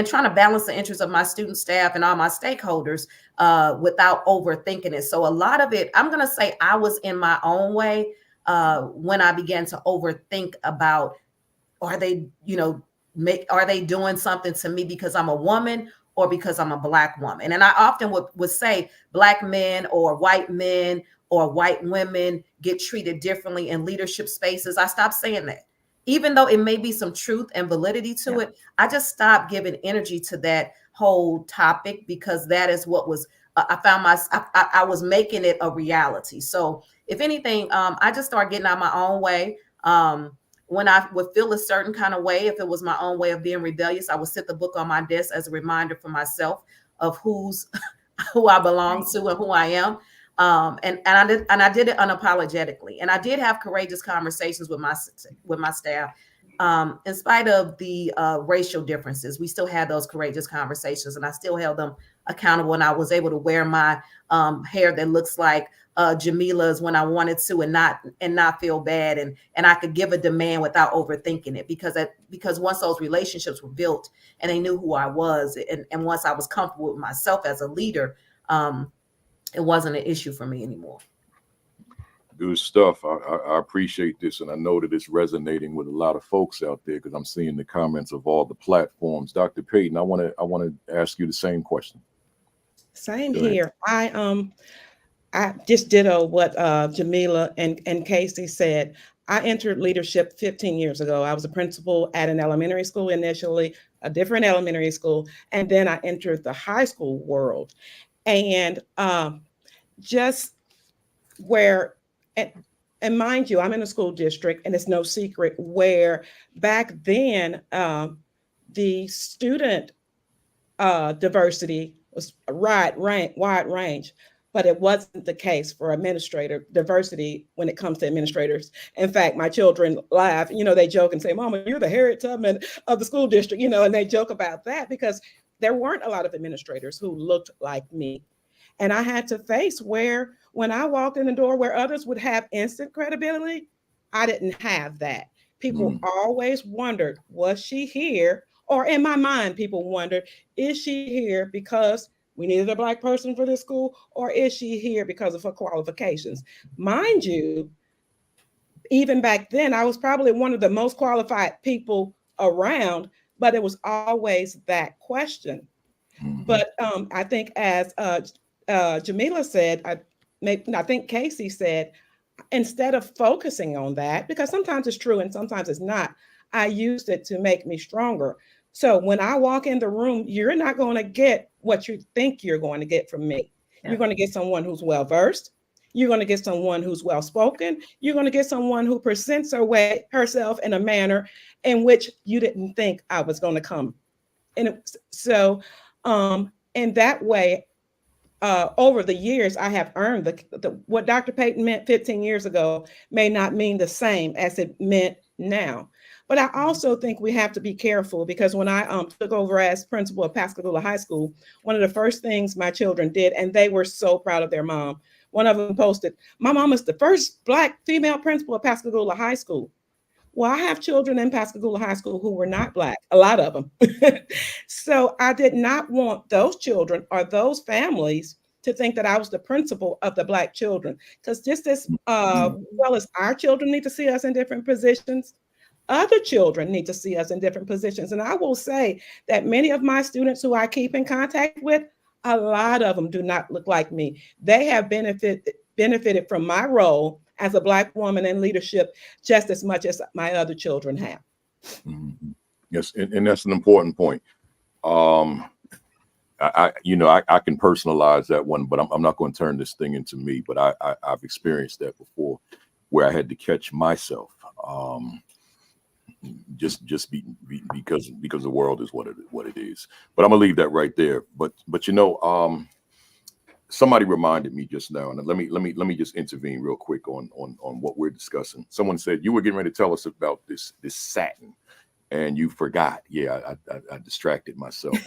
trying to balance the interests of my student staff and all my stakeholders without overthinking it. So a lot of it, I'm going to say I was in my own way when I began to overthink about, are they doing something to me because I'm a woman, or because I'm a Black woman. And I often would say Black men or white women get treated differently in leadership spaces. I stopped saying that. Even though it may be some truth and validity to it, I just stopped giving energy to that whole topic, because that is what was, I was making it a reality. So if anything, I just started getting out my own way. When I would feel a certain kind of way, if it was my own way of being rebellious, I would sit the book on my desk as a reminder for myself of who I belong to and who I am. And I did it unapologetically. And I did have courageous conversations with my staff. In spite of the racial differences, we still had those courageous conversations, and I still held them accountable. And I was able to wear my hair that looks like Jamilah's when I wanted to, and not feel bad, and I could give a demand without overthinking it, because once those relationships were built and they knew who I was, and once I was comfortable with myself as a leader, it wasn't an issue for me anymore. Good stuff. I appreciate this, and I know that it's resonating with a lot of folks out there, because I'm seeing the comments of all the platforms. Dr. Payton, I want to ask you the same question. Same here. I just ditto what Jamilah and Kacy said. I entered leadership 15 years ago. I was a principal at an elementary school initially, a different elementary school, and then I entered the high school world. And just where, and mind you, I'm in a school district, and it's no secret where back then the student diversity was wide range, but it wasn't the case for administrator diversity when it comes to administrators. In fact, my children laugh, they joke and say, "Mama, you're the Harriet Tubman of the school district," and they joke about that, because there weren't a lot of administrators who looked like me. And I had to face where, when I walked in the door where others would have instant credibility, I didn't have that. People always wondered, was she here? Or in my mind, people wondered, is she here because we needed a Black person for this school? Or is she here because of her qualifications? Mind you, even back then, I was probably one of the most qualified people around, but it was always that question. But I think, as Jamilah said, I think Kacy said, instead of focusing on that, because sometimes it's true and sometimes it's not, I used it to make me stronger. So when I walk in the room, you're not going to get what you think you're going to get from me. Yeah. You're going to get someone who's well-versed. You're going to get someone who's well-spoken. You're going to get someone who presents herself in a manner in which you didn't think I was going to come. And so in that way, over the years, I have earned what Dr. Payton meant 15 years ago may not mean the same as it meant now. But I also think we have to be careful, because when I took over as principal of Pascagoula High School, one of the first things my children did, and they were so proud of their mom, one of them posted, "My mom is the first Black female principal of Pascagoula High School." Well, I have children in Pascagoula High School who were not Black, a lot of them. So I did not want those children or those families to think that I was the principal of the Black children, because just as well as our children need to see us in different positions, other children need to see us in different positions. And I will say that many of my students who I keep in contact with, a lot of them do not look like me. They have benefited from my role as a Black woman in leadership just as much as my other children have. Yes, and that's an important point. I can personalize that one, but I'm not going to turn this thing into me. But I've experienced that before, where I had to catch myself, just because the world is what it is. But I'm gonna leave that right there. But somebody reminded me just now, and let me just intervene real quick on what we're discussing. Someone said you were getting ready to tell us about this satin, and you forgot. Yeah, I distracted myself.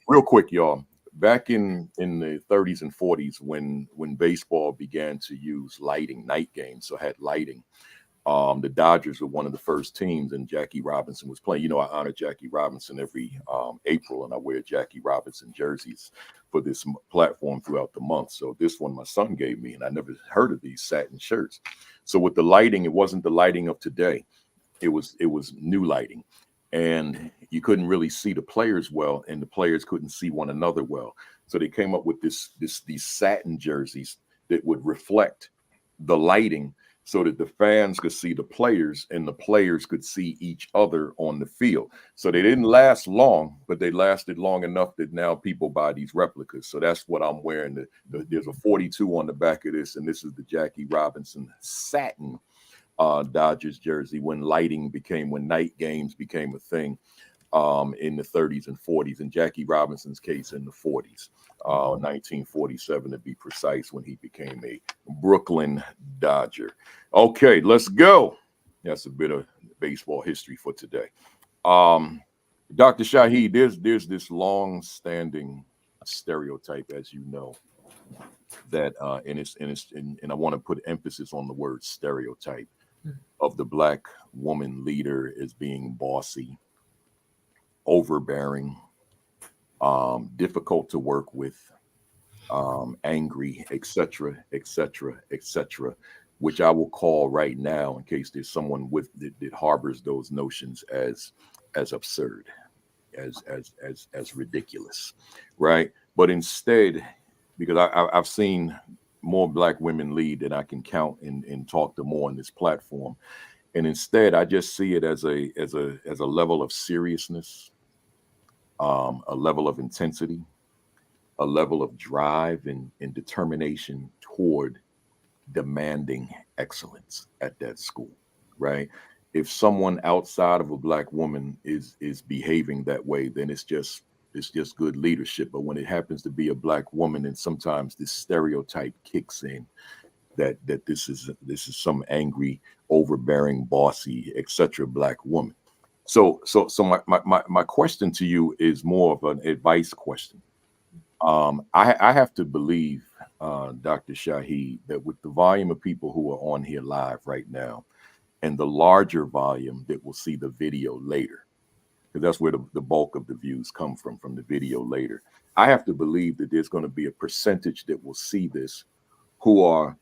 Real quick, y'all. Back in the 30s and 40s, when baseball began to use lighting, night games, so had lighting. The Dodgers were one of the first teams, and Jackie Robinson was playing. I honor Jackie Robinson every April, and I wear Jackie Robinson jerseys for this platform throughout the month. So this one my son gave me, and I never heard of these satin shirts. So with the lighting, it wasn't the lighting of today. It was new lighting. and you couldn't really see the players well, and the players couldn't see one another well. So they came up with these satin jerseys that would reflect the lighting so that the fans could see the players and the players could see each other on the field. So they didn't last long, but they lasted long enough that now people buy these replicas. So that's what I'm wearing. There's a 42 on the back of this, and this is the Jackie Robinson satin Dodgers jersey when night games became a thing in the 30s and 40s. In Jackie Robinson's case, in the 40s, 1947 to be precise, when he became a Brooklyn Dodger. Okay, let's go. That's a bit of baseball history for today. Dr. Shahid, there's this long-standing stereotype, as you know, that and I want to put emphasis on the word stereotype, of the Black woman leader as being bossy, overbearing, difficult to work with, angry, etc., etc., etc., which I will call right now, in case there's someone that harbors those notions, as absurd, as ridiculous, right? But instead, because I've seen more Black women lead than I can count and talk to more on this platform, and instead I just see it as a level of seriousness, a level of intensity, a level of drive and determination toward demanding excellence at that school, right? If someone outside of a Black woman is behaving that way, then it's just good leadership. But when it happens to be a Black woman, and sometimes this stereotype kicks in that this is some angry, overbearing, bossy, etc. Black woman. So my question to you is more of an advice question. I have to believe, Dr. Shahid, that with the volume of people who are on here live right now, and the larger volume that will see the video later, because that's where the bulk of the views come from the video later, I have to believe that there's going to be a percentage that will see this who are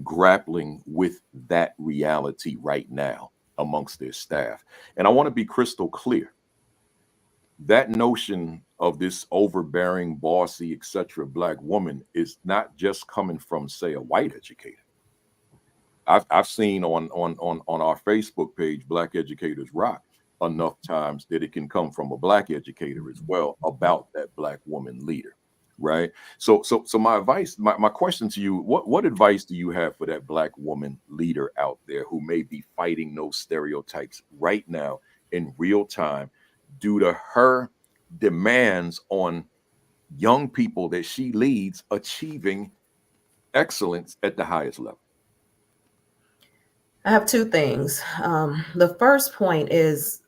grappling with that reality right now amongst their staff. And I want to be crystal clear. That notion of this overbearing, bossy, etc. Black woman is not just coming from, say, a white educator. I've seen on our Facebook page, Black Educators Rock, enough times that it can come from a Black educator as well about that Black woman leader, right? So my advice, my question to you, what advice do you have for that Black woman leader out there who may be fighting those stereotypes right now in real time due to her demands on young people that she leads achieving excellence at the highest level? I have two things. The first point is,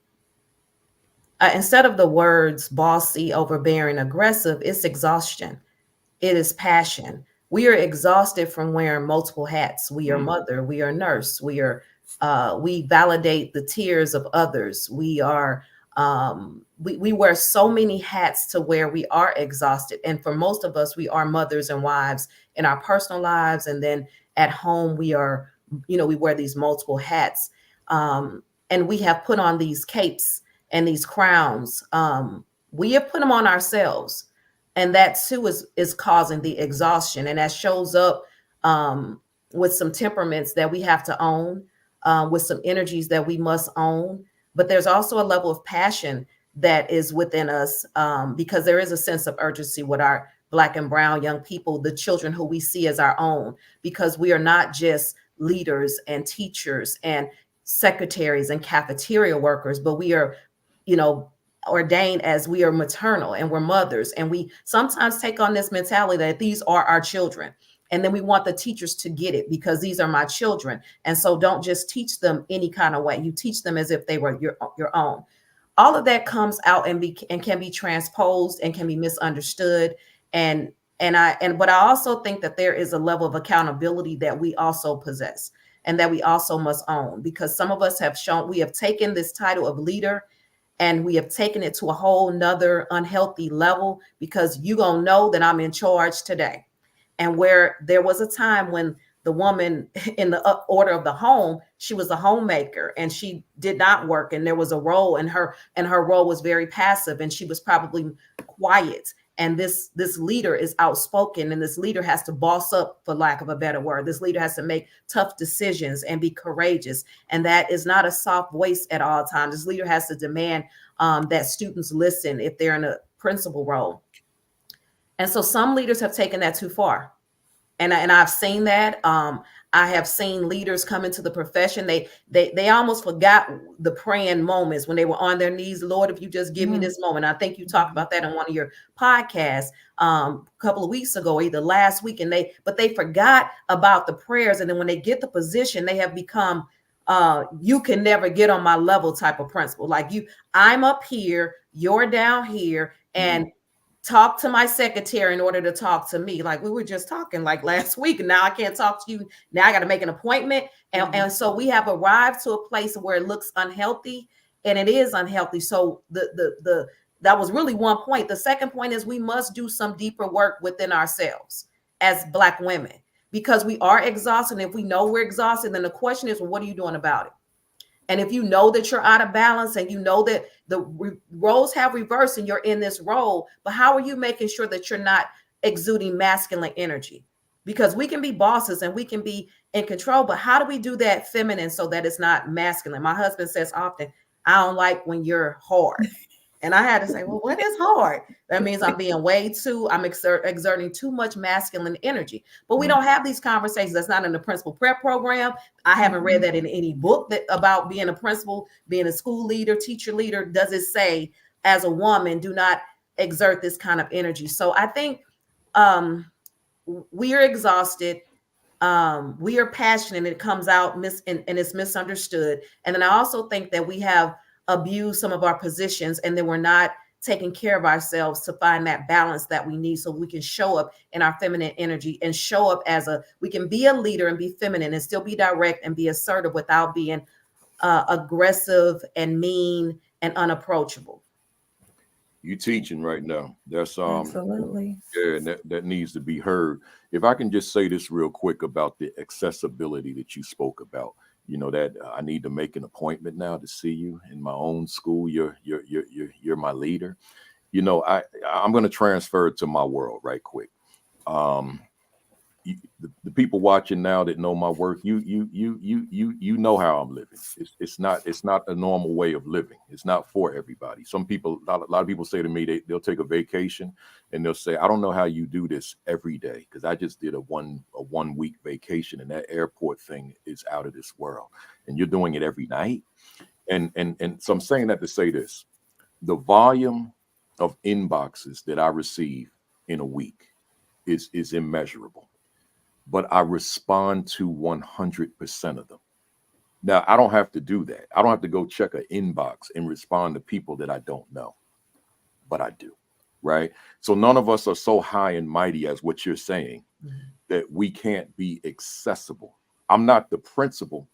instead of the words bossy, overbearing, aggressive, it's exhaustion. It is passion. We are exhausted from wearing multiple hats. We are mother, we are nurse, we validate the tears of others. We wear so many hats to where we are exhausted. And for most of us, we are mothers and wives in our personal lives. And then at home, we wear these multiple hats. And we have put on these capes and these crowns. We have put them on ourselves. And that too is causing the exhaustion. And that shows up with some temperaments that we have to own, with some energies that we must own. But there's also a level of passion that is within us, because there is a sense of urgency with our Black and brown young people, the children who we see as our own, because we are not just leaders and teachers and secretaries and cafeteria workers, but we are, ordained as we are maternal and we're mothers. And we sometimes take on this mentality that these are our children. And then we want the teachers to get it because these are my children. And so don't just teach them any kind of way. You teach them as if they were your own. All of that comes out and can be transposed and can be misunderstood. But I also think that there is a level of accountability that we also possess and that we also must own, because some of us we have taken this title of leader and we have taken it to a whole nother unhealthy level, because you gonna know that I'm in charge today. And where there was a time when the woman in the order of the home, she was a homemaker and she did not work. And there was a role in her, and her role was very passive, and she was probably quiet. And this leader is outspoken, and this leader has to boss up, for lack of a better word. This leader has to make tough decisions and be courageous. And that is not a soft voice at all times. This leader has to demand that students listen if they're in a principal role. And so some leaders have taken that too far. And I've seen that. I have seen leaders come into the profession. They almost forgot the praying moments when they were on their knees. Lord, if you just give me this moment. I think you talked about that on one of your podcasts a couple of weeks ago, either last week. But they forgot about the prayers. And then when they get the position, they have become you can never get on my level type of principle. Like I'm up here, you're down here, and talk to my secretary in order to talk to me. Like we were just talking like last week, and now I can't talk to you. Now I got to make an appointment. And so we have arrived to a place where it looks unhealthy, and it is unhealthy. So that was really one point. The second point is we must do some deeper work within ourselves as Black women, because we are exhausted. And if we know we're exhausted, then the question is, well, what are you doing about it? And if you know that you're out of balance, and you know that the roles have reversed and you're in this role, but how are you making sure that you're not exuding masculine energy? Because we can be bosses and we can be in control, but how do we do that feminine so that it's not masculine? My husband says often, I don't like when you're hard. And I had to say, well, what is hard? That means I'm being I'm exerting too much masculine energy. But we don't have these conversations. That's not in the principal prep program. I haven't read that in any book about being a principal, being a school leader, teacher leader. Does it say, as a woman, do not exert this kind of energy? So I think we are exhausted. We are passionate, and it comes out and it's misunderstood. And then I also think that we have abuse some of our positions, and then we're not taking care of ourselves to find that balance that we need, so we can show up in our feminine energy and show up we can be a leader and be feminine and still be direct and be assertive without being aggressive and mean and unapproachable. You teaching right now. That's absolutely. Yeah, and that needs to be heard. If I can just say this real quick about the accessibility that you spoke about. You know, that I need to make an appointment now to see you in my own school. You're my leader. You know, I'm going to transfer it to my world right quick. The people watching now that know my work, you know how I'm living. It's not a normal way of living. It's not for everybody. Some people, a lot of people say to me, they'll take a vacation and they'll say, I don't know how you do this every day, because I just did a one week vacation, and that airport thing is out of this world, and you're doing it every night. And so I'm saying that to say this: the volume of inboxes that I receive in a week is immeasurable. But I respond to 100% of them. Now, I don't have to do that. I don't have to go check an inbox and respond to people that I don't know, but I do, right? So none of us are so high and mighty as what you're saying that we can't be accessible. I'm not the principal,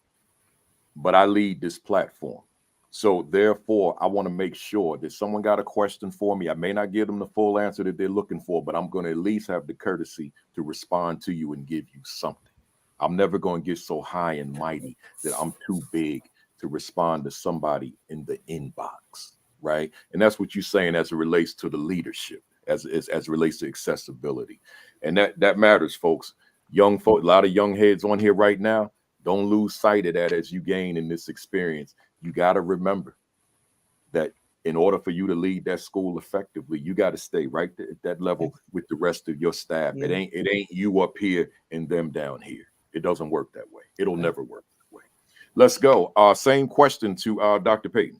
but I lead this platform. So therefore, I want to make sure that someone got a question for me. I may not give them the full answer that they're looking for, but I'm going to at least have the courtesy to respond to you and give you something. I'm never going to get so high and mighty that I'm too big to respond to somebody in the inbox, right? And that's what you're saying as it relates to the leadership, as it relates to accessibility. And that matters, folks. Young folk, a lot of young heads on here right now. Don't lose sight of that as you gain in this experience. You got to remember that in order for you to lead that school effectively, you got to stay right at that level with the rest of your staff. Yeah. It ain't you up here and them down here. It doesn't work that way. It'll never work that way. Let's go. Same question to Dr. Payton.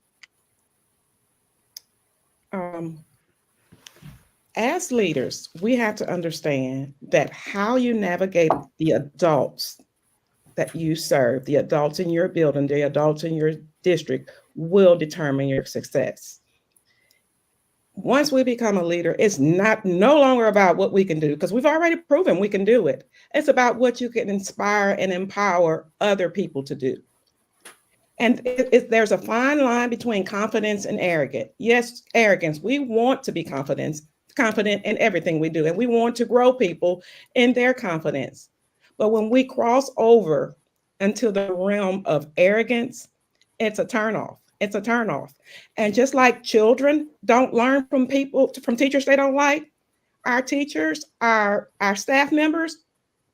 As leaders, we have to understand that how you navigate the adults that you serve, the adults in your building, the adults in your district, will determine your success. Once we become a leader, it's no longer about what we can do, because we've already proven we can do it. It's about what you can inspire and empower other people to do. And there's a fine line between confidence and arrogance. Yes, arrogance. We want to be confident in everything we do, and we want to grow people in their confidence. But when we cross over into the realm of arrogance, it's a turnoff. It's a turnoff. And just like children don't learn from teachers they don't like, our teachers, our staff members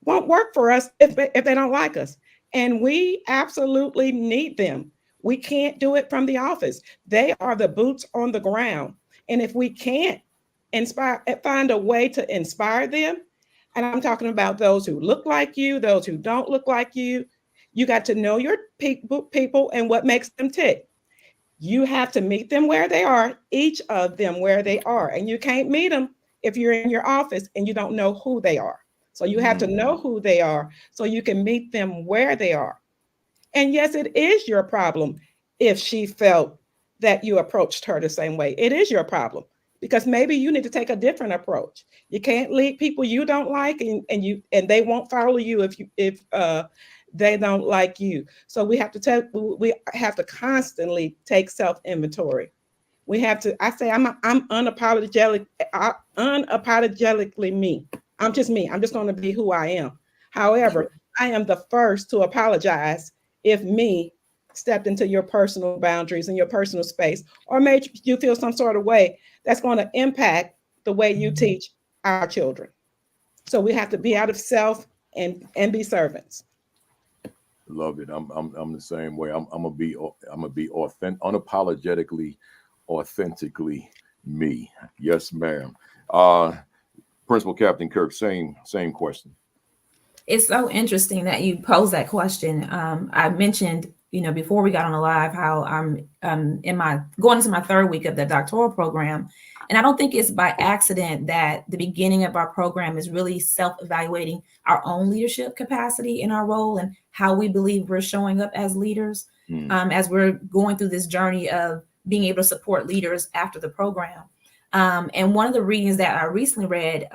won't work for us if they don't like us. And we absolutely need them. We can't do it from the office. They are the boots on the ground. And if we can't find a way to inspire them, and I'm talking about those who look like you, those who don't look like you, you got to know your people and what makes them tick. You have to meet them where they are, each of them where they are. And you can't meet them if you're in your office and you don't know who they are. So you have to know who they are so you can meet them where they are. And yes, it is your problem if she felt that you approached her the same way. It is your problem because maybe you need to take a different approach. You can't lead people you don't like and they won't follow you if they don't like you. So we have to constantly take self-inventory. We have to, I say, I'm unapologetically me. I'm just me. I'm just going to be who I am. However, I am the first to apologize if me stepped into your personal boundaries and your personal space or made you feel some sort of way that's going to impact the way you teach our children. So we have to be out of self and be servants. Love it. I'm the same way. I'm gonna be authentic, unapologetically, authentically me. Yes, ma'am. Principal Captain Kirk, same question. It's so interesting that you pose that question. I mentioned, before we got on the live, how I'm going into my third week of the doctoral program. And I don't think it's by accident that the beginning of our program is really self-evaluating our own leadership capacity in our role and how we believe we're showing up as leaders as we're going through this journey of being able to support leaders after the program. And one of the readings that I recently read,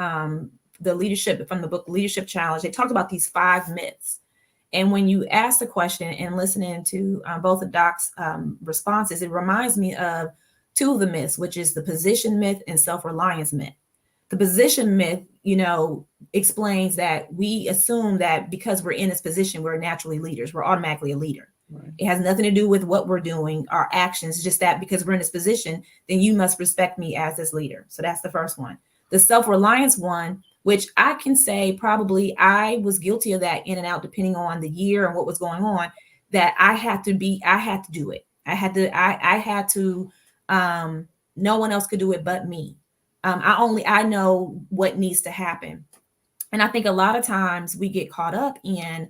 the leadership from the book Leadership Challenge, they talked about these 5 myths. And when you ask the question and listening to both of Doc's responses, it reminds me of 2 of the myths, which is the position myth and self-reliance myth. The position myth, explains that we assume that because we're in this position, we're naturally leaders. We're automatically a leader. Right. It has nothing to do with what we're doing, our actions, just that because we're in this position, then you must respect me as this leader. So that's the first one. The self-reliance one, which I can say probably I was guilty of that in and out, depending on the year and what was going on, that I had to do it. I had to, no one else could do it but me. I know what needs to happen. And I think a lot of times we get caught up in,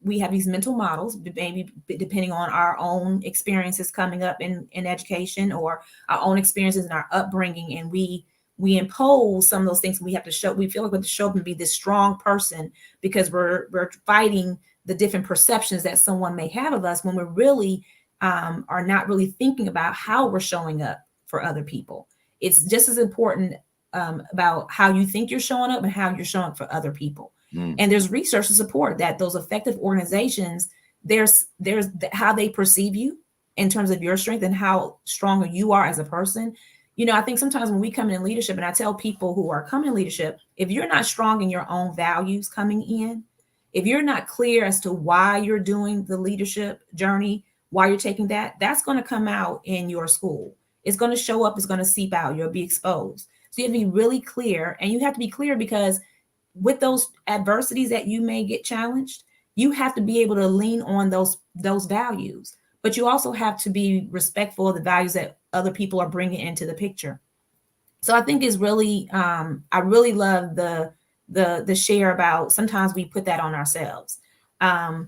we have these mental models, maybe depending on our own experiences coming up in education or our own experiences in our upbringing. And we impose some of those things. We feel like we have to show up and be this strong person because we're fighting the different perceptions that someone may have of us when we really are not really thinking about how we're showing up for other people. It's just as important about how you think you're showing up and how you're showing up for other people. And there's research to support that those effective organizations, there's how they perceive you in terms of your strength and how strong you are as a person. I think sometimes when we come in leadership, and I tell people who are coming in leadership, if you're not strong in your own values coming in, if you're not clear as to why you're doing the leadership journey, why you're taking that's going to come out in your school. It's going to show up, it's going to seep out, you'll be exposed. So you have to be really clear, and you have to be clear because with those adversities that you may get challenged, you have to be able to lean on those values, but you also have to be respectful of the values that other people are bringing into the picture. So I think it's really, I really love the share about sometimes we put that on ourselves. I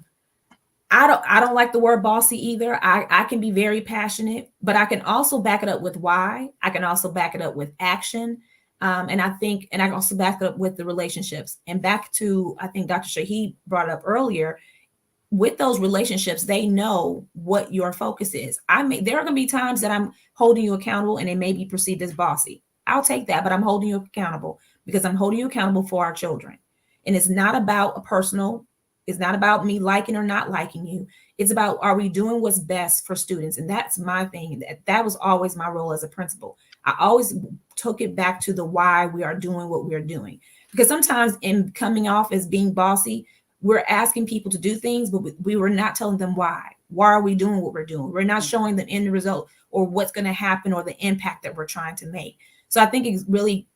don't like the word bossy either. I can be very passionate, but I can also back it up with why. I can also back it up with action. And I can also back it up with the relationships. And back to, I think Dr. Shahid brought up earlier, with those relationships, they know what your focus is. There are going to be times that I'm holding you accountable and it may be perceived as bossy. I'll take that, but I'm holding you accountable because I'm holding you accountable for our children. And it's not about it's not about me liking or not liking you. It's about, are we doing what's best for students? And that's my thing. That was always my role as a principal. I always took it back to the why we are doing what we are doing. Because sometimes in coming off as being bossy, we're asking people to do things, but we were not telling them why. Why are we doing what we're doing? We're not showing them end result or what's going to happen or the impact that we're trying to make. So I think it really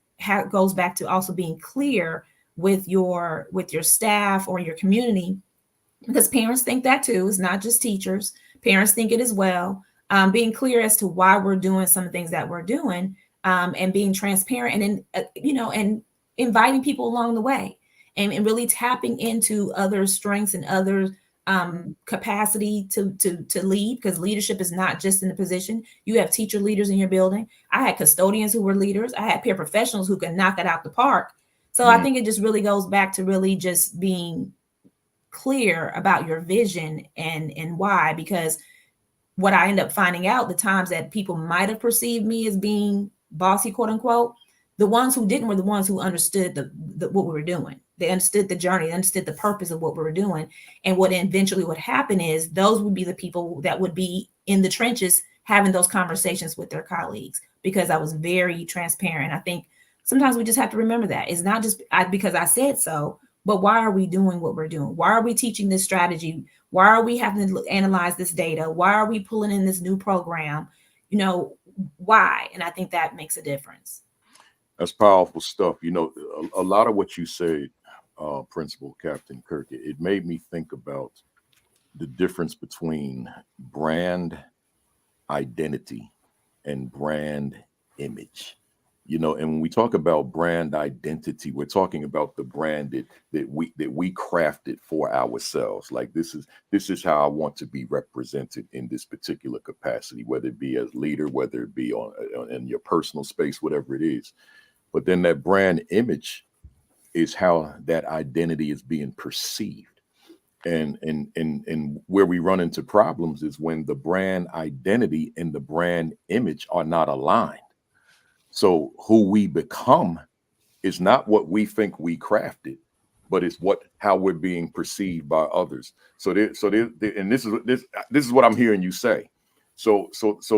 goes back to also being clear with your staff or your community, because parents think that too. It's not just teachers. Parents think it as well. Being clear as to why we're doing some of the things that we're doing, and being transparent, and then and inviting people along the way, and really tapping into other strengths and other capacity to lead, because leadership is not just in the position. You have teacher leaders in your building. I had custodians who were leaders. I had paraprofessionals who can knock it out the park. So I think it just really goes back to really just being clear about your vision and why, because what I end up finding out, the times that people might have perceived me as being bossy, quote unquote, the ones who didn't were the ones who understood the what we were doing. They understood the journey, they understood the purpose of what we were doing. And what eventually would happen is those would be the people that would be in the trenches having those conversations with their colleagues, because I was very transparent. I think sometimes we just have to remember that it's not just because I said so, but why are we doing what we're doing? Why are we teaching this strategy? Why are we having to analyze this data? Why are we pulling in this new program? Why? And I think that makes a difference. That's powerful stuff. A lot of what you said, Principal Captain Kirk, it made me think about the difference between brand identity and brand image. And when we talk about brand identity, we're talking about the brand that we crafted for ourselves. Like this is how I want to be represented in this particular capacity, whether it be as leader, whether it be in your personal space, whatever it is. But then that brand image is how that identity is being perceived. And where we run into problems is when the brand identity and the brand image are not aligned. So who we become is not what we think we crafted, but it's how we're being perceived by others. And this is what I'm hearing you say. So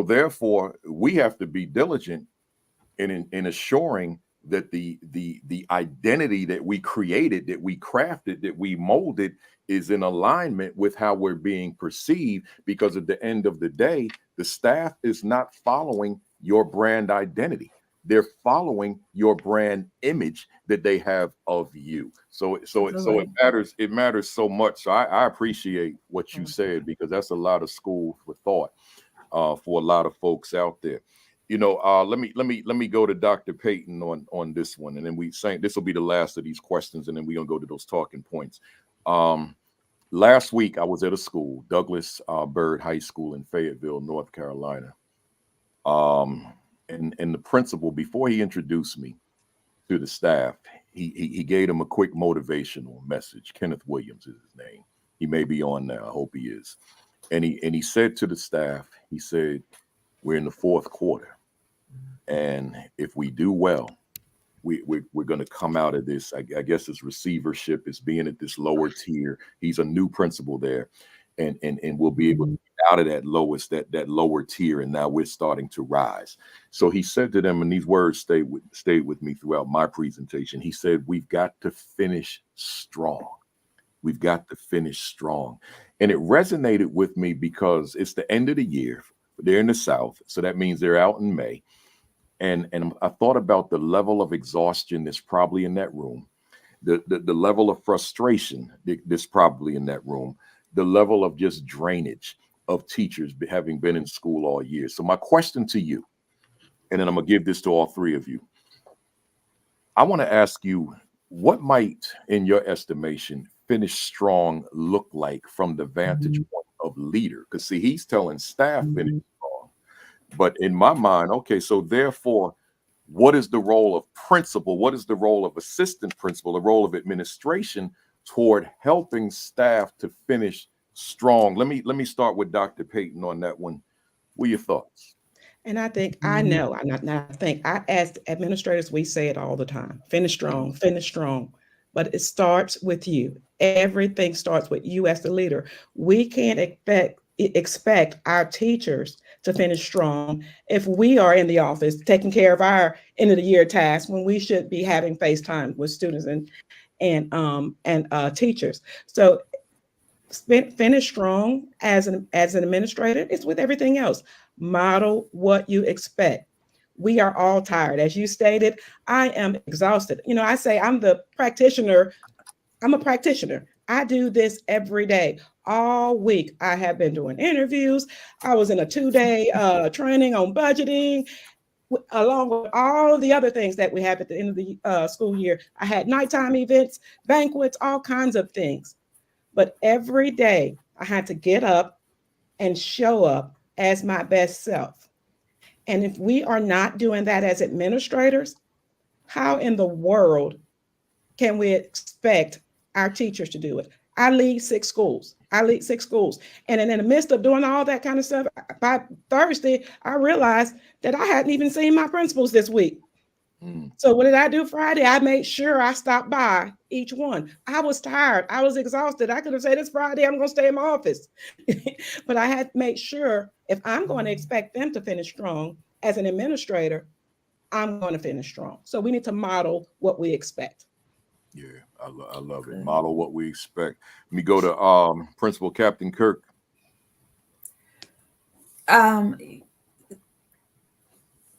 therefore we have to be diligent in assuring that the identity that we created, that we crafted, that we molded is in alignment with how we're being perceived, because at the end of the day, the staff is not following your brand identity. They're following your brand image that they have of you. So it matters so much. So I appreciate what you said, because that's a lot of school for thought for a lot of folks out there. Let me go to Dr. Payton on this one, and then this will be the last of these questions, and then we're gonna go to those talking points. Last week I was at a school, Douglas Byrd High School in Fayetteville, North Carolina. And the principal, before he introduced me to the staff, he gave them a quick motivational message. Kenneth Williams is his name. He may be on now. I hope he is. And he said to the staff, he said, we're in the fourth quarter. And if we do well, we're going to come out of this. I guess it's receivership, it's being at this lower tier. He's a new principal there. And we'll be able to get out of that lower tier. And now we're starting to rise. So he said to them, and these words stayed with me throughout my presentation. He said, we've got to finish strong. We've got to finish strong. And it resonated with me because it's the end of the year. They're in the South. So that means they're out in May. And I thought about the level of exhaustion that's probably in that room, the level of frustration that's probably in that room, the level of just drainage of teachers having been in school all year. So my question to you, and then I'm going to give this to all three of you. I want to ask you, what might, in your estimation, finish strong look like from the vantage point of leader? Because see, he's telling staff finish strong. But in my mind, okay, so therefore, what is the role of principal? What is the role of assistant principal, the role of administration toward helping staff to finish strong? Let me start with Dr. Payton on that one. What are your thoughts? And I think I ask administrators, we say it all the time, finish strong, but it starts with you. Everything starts with you as the leader. We can't expect our teachers to finish strong if we are in the office taking care of our end of the year tasks when we should be having FaceTime with students and teachers. So finish strong as an administrator. It's with everything else. Model what you expect. We are all tired. As you stated, I am exhausted. I say I'm the practitioner. I'm a practitioner. I do this every day. All week, I have been doing interviews. I was in a 2-day training on budgeting, along with all the other things that we have at the end of the school year. I had nighttime events, banquets, all kinds of things. But every day I had to get up and show up as my best self. And if we are not doing that as administrators, how in the world can we expect our teachers to do it? I lead 6 schools. And in the midst of doing all that kind of stuff, by Thursday, I realized that I hadn't even seen my principals this week. So what did I do Friday? I made sure I stopped by each one. I was tired. I was exhausted. I could have said, it's Friday, I'm going to stay in my office. But I had to make sure if I'm going to expect them to finish strong as an administrator, I'm going to finish strong. So we need to model what we expect. Yeah, I love it. Model what we expect. Let me go to Principal Captain Kirk.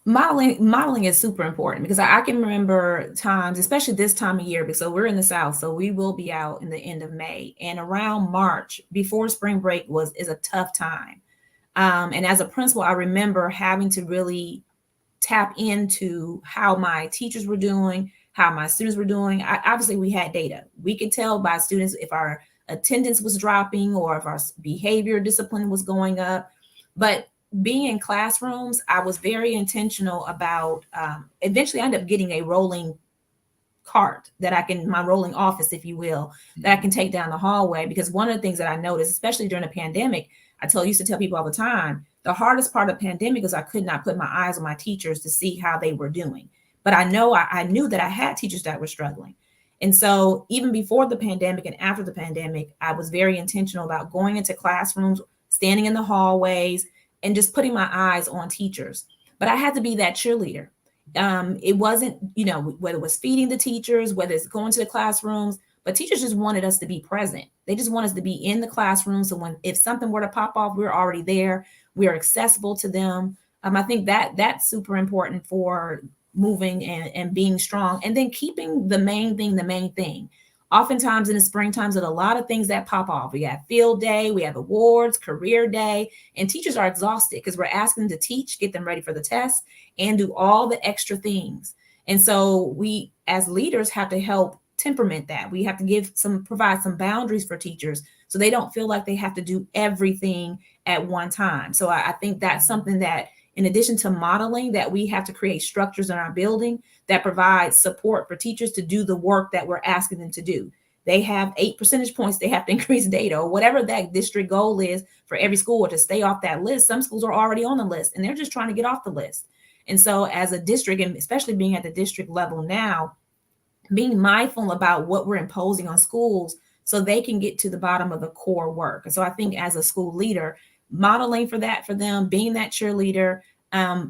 Modeling is super important, because I can remember times, especially this time of year, because we're in the South, so we will be out in the end of May, and around March before spring break is a tough time. And as a principal, I remember having to really tap into how my teachers were doing, how my students were doing. Obviously, we had data. We could tell by students if our attendance was dropping or if our behavior discipline was going up. But being in classrooms, I was very intentional about, eventually I ended up getting a rolling cart my rolling office, if you will, that I can take down the hallway. Because one of the things that I noticed, especially during the pandemic, used to tell people all the time, the hardest part of the pandemic is I could not put my eyes on my teachers to see how they were doing. But I knew that I had teachers that were struggling. And so even before the pandemic and after the pandemic, I was very intentional about going into classrooms, standing in the hallways, and just putting my eyes on teachers. But I had to be that cheerleader. It wasn't, whether it was feeding the teachers, whether it's going to the classrooms, but teachers just wanted us to be present. They just want us to be in the classroom. So if something were to pop off, we're already there. We're accessible to them. I think that's super important for moving and being strong, and then keeping the main thing. Oftentimes in the springtime, there's a lot of things that pop off. We have field day, we have awards, career day, and teachers are exhausted because we're asking them to teach, get them ready for the test, and do all the extra things. And so we, as leaders, have to help temperament that. We have to provide some boundaries for teachers so they don't feel like they have to do everything at one time. So I think that's something that, in addition to modeling, that we have to create structures in our building that provide support for teachers to do the work that we're asking them to do. They have 8 percentage points they have to increase data, or whatever that district goal is for every school, or to stay off that list. Some schools are already on the list and they're just trying to get off the list. And so as a district, and especially being at the district level now, being mindful about what we're imposing on schools so they can get to the bottom of the core work. And so I think as a school leader, modeling for them, being that cheerleader,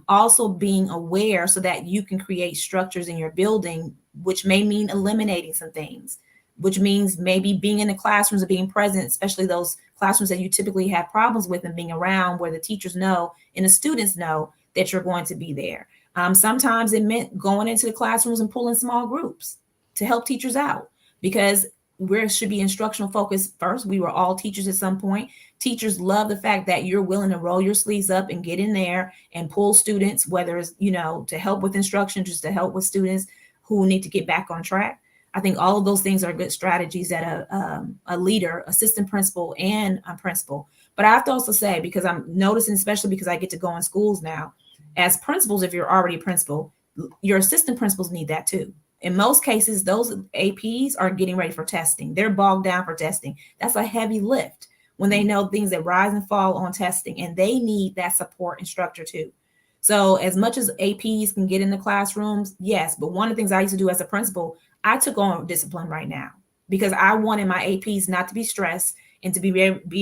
also being aware so that you can create structures in your building, which may mean eliminating some things, which means maybe being in the classrooms and being present, especially those classrooms that you typically have problems with, and being around where the teachers know and the students know that you're going to be there. Sometimes it meant going into the classrooms and pulling small groups to help teachers out, because where it should be instructional focus first. We were all teachers at some point. Teachers love the fact that you're willing to roll your sleeves up and get in there and pull students, whether it's, to help with instruction, just to help with students who need to get back on track. I think all of those things are good strategies that a leader, assistant principal, and a principal. But I have to also say, because I'm noticing, especially because I get to go in schools now, as principals, if you're already a principal, your assistant principals need that too. In most cases, those APs are getting ready for testing. They're bogged down for testing. That's a heavy lift when they know things that rise and fall on testing, and they need that support and structure too. So as much as APs can get in the classrooms, yes, but one of the things I used to do as a principal, I took on discipline right now because I wanted my APs not to be stressed and to be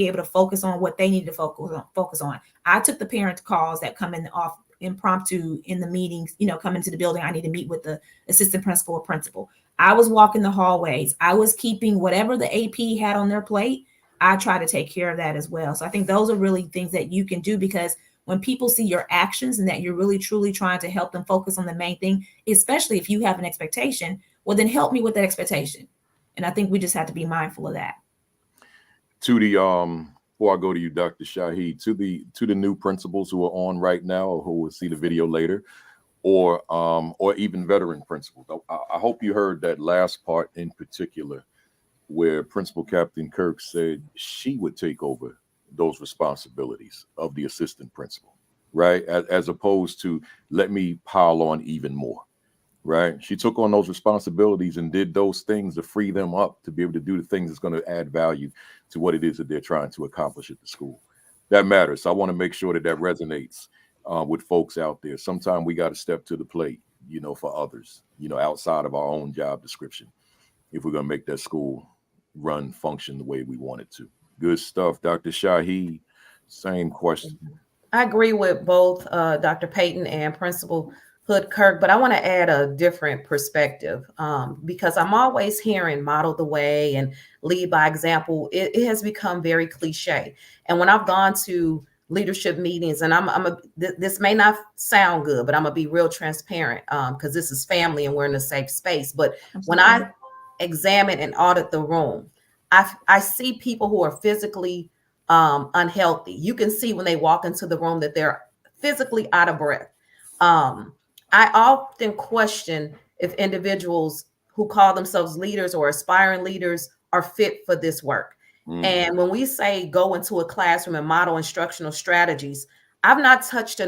able to focus on what they need to focus on. I took the parent calls that come in off impromptu in the meetings, come into the building. I need to meet with the assistant principal or principal. I was walking the hallways. I was keeping whatever the AP had on their plate. I try to take care of that as well. So I think those are really things that you can do, because when people see your actions and that you're really truly trying to help them focus on the main thing, especially if you have an expectation, well, then help me with that expectation. And I think we just have to be mindful of that. To the before I go to you, Dr. Shahid, to the new principals who are on right now or who will see the video later, or even veteran principals, I hope you heard that last part in particular, where Principal Captain Kirk said she would take over those responsibilities of the assistant principal, right? As opposed to let me pile on even more, right? She took on those responsibilities and did those things to free them up to be able to do the things that's going to add value to what it is that they're trying to accomplish at the school. That matters. So I want to make sure that that resonates with folks out there. Sometimes we got to step to the plate, for others, outside of our own job description, if we're going to make that school run, function the way we want it to. Good stuff. Dr. Shahid, same question. I agree with both Dr. Payton and Principal Hud-Kirk, but I want to add a different perspective because I'm always hearing model the way and lead by example. It has become very cliche. And when I've gone to leadership meetings, and this may not sound good, but I'm gonna be real transparent because this is family and we're in a safe space. But when I examine and audit the room, I see people who are physically unhealthy. You can see when they walk into the room that they're physically out of breath. I often question if individuals who call themselves leaders or aspiring leaders are fit for this work. And when we say go into a classroom and model instructional strategies, I've not touched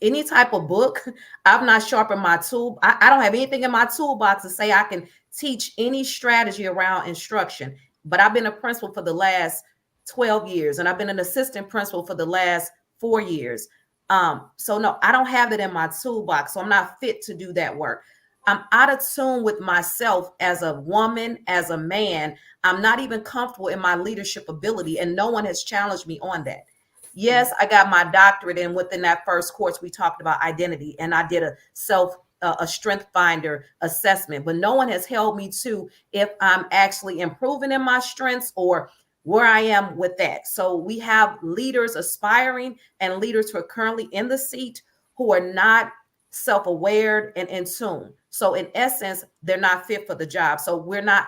any type of book. I've not sharpened my tool. I don't have anything in my toolbox to say I can teach any strategy around instruction. But I've been a principal for the last 12 years, and I've been an assistant principal for the last 4 years. So no, I don't have it in my toolbox. So I'm not fit to do that work. I'm out of tune with myself as a woman, as a man. I'm not even comfortable in my leadership ability, and no one has challenged me on that. Yes, I got my doctorate, and within that first course, we talked about identity, and I did a strength finder assessment, but no one has held me to if I'm actually improving in my strengths or where I am with that. So we have leaders aspiring and leaders who are currently in the seat who are not self-aware and in tune. So in essence, they're not fit for the job. So we're not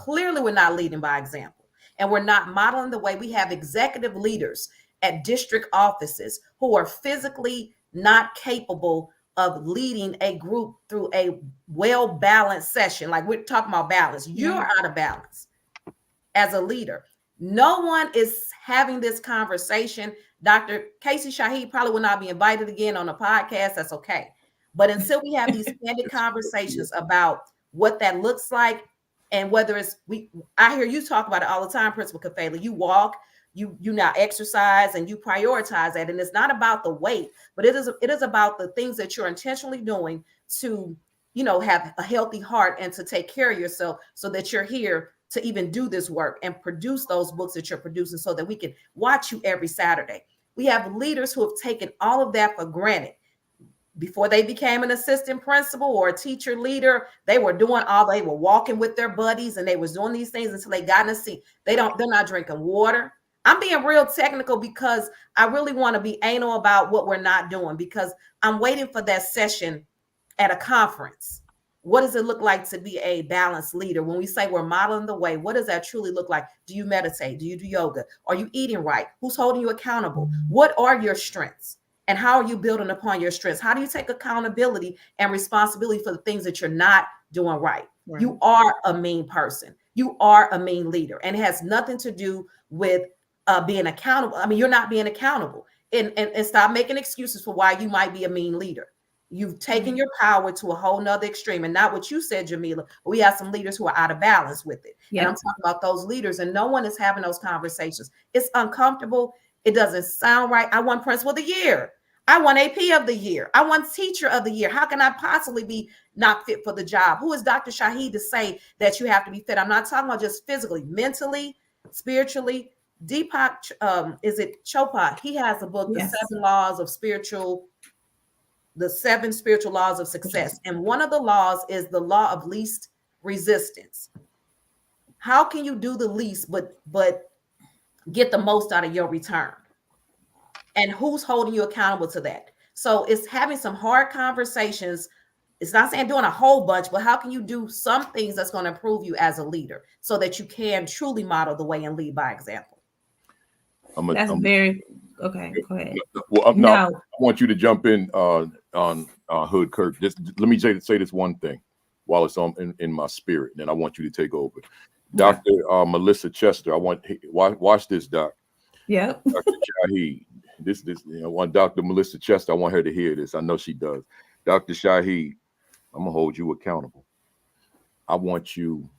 leading by example, and we're not modeling the way. We have executive leaders at district offices who are physically not capable of leading a group through a well-balanced session. Like we're talking about balance. You're out of balance as a leader. No one is having this conversation. Dr. Kacy Shahid probably will not be invited again on a podcast. That's okay. But until we have these candid conversations about what that looks like, and whether I hear you talk about it all the time, Principal Kafele. You walk, you now exercise, and you prioritize that. And it's not about the weight, but it is about the things that you're intentionally doing to, have a healthy heart and to take care of yourself so that you're here to even do this work and produce those books that you're producing so that we can watch you every Saturday. We have leaders who have taken all of that for granted. Before they became an assistant principal or a teacher leader, they were walking with their buddies and they was doing these things until they got in a seat. They're not drinking water. I'm being real technical because I really want to be anal about what we're not doing, because I'm waiting for that session at a conference. What does it look like to be a balanced leader? When we say we're modeling the way, what does that truly look like? Do you meditate? Do you do yoga? Are you eating right? Who's holding you accountable? What are your strengths? And how are you building upon your strengths? How do you take accountability and responsibility for the things that you're not doing right? You are a mean person. You are a mean leader. And it has nothing to do with being accountable. I mean, you're not being accountable. And stop making excuses for why you might be a mean leader. You've taken your power to a whole nother extreme. And not what you said, Jamilah. We have some leaders who are out of balance with it. Yep. And I'm talking about those leaders, and no one is having those conversations. It's uncomfortable. It doesn't sound right. I won Principal of the Year. I won AP of the Year. I won Teacher of the Year. How can I possibly be not fit for the job? Who is Dr. Shahid to say that you have to be fit? I'm not talking about just physically, mentally, spiritually. Deepak, is it Chopra? He has a book, The 7 Laws of Spiritual the 7 spiritual laws of success. And one of the laws is the law of least resistance. How can you do the least but get the most out of your return? And who's holding you accountable to that? So it's having some hard conversations. It's not saying doing a whole bunch, but how can you do some things that's going to improve you as a leader so that you can truly model the way and lead by example? Very okay. Go ahead. Well, no, I want you to jump in on Hood-Kirk. Just let me say this one thing while it's in my spirit, and then I want you to take over. Dr. Melissa Chester, I want watch this, Doc. Yeah. Dr. Shahid. This I want Dr. Melissa Chester. I want her to hear this. I know she does. Dr. Shahid, I'm gonna hold you accountable. I want you,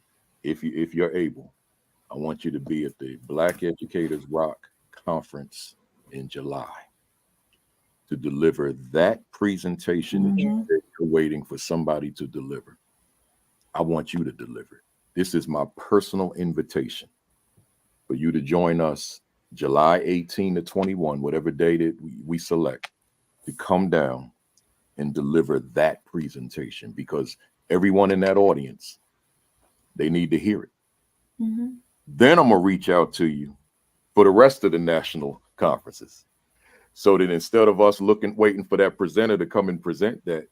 if you're able, I want you to be at the Black Educators Rock Conference in July to deliver that presentation that you're waiting for somebody to deliver. I want you to deliver. This is my personal invitation for you to join us July 18 to 21, whatever day that we select, to come down and deliver that presentation, because everyone in that audience, they need to hear it. Then I'm gonna reach out to you for the rest of the national conferences, so that instead of us waiting for that presenter to come and present that,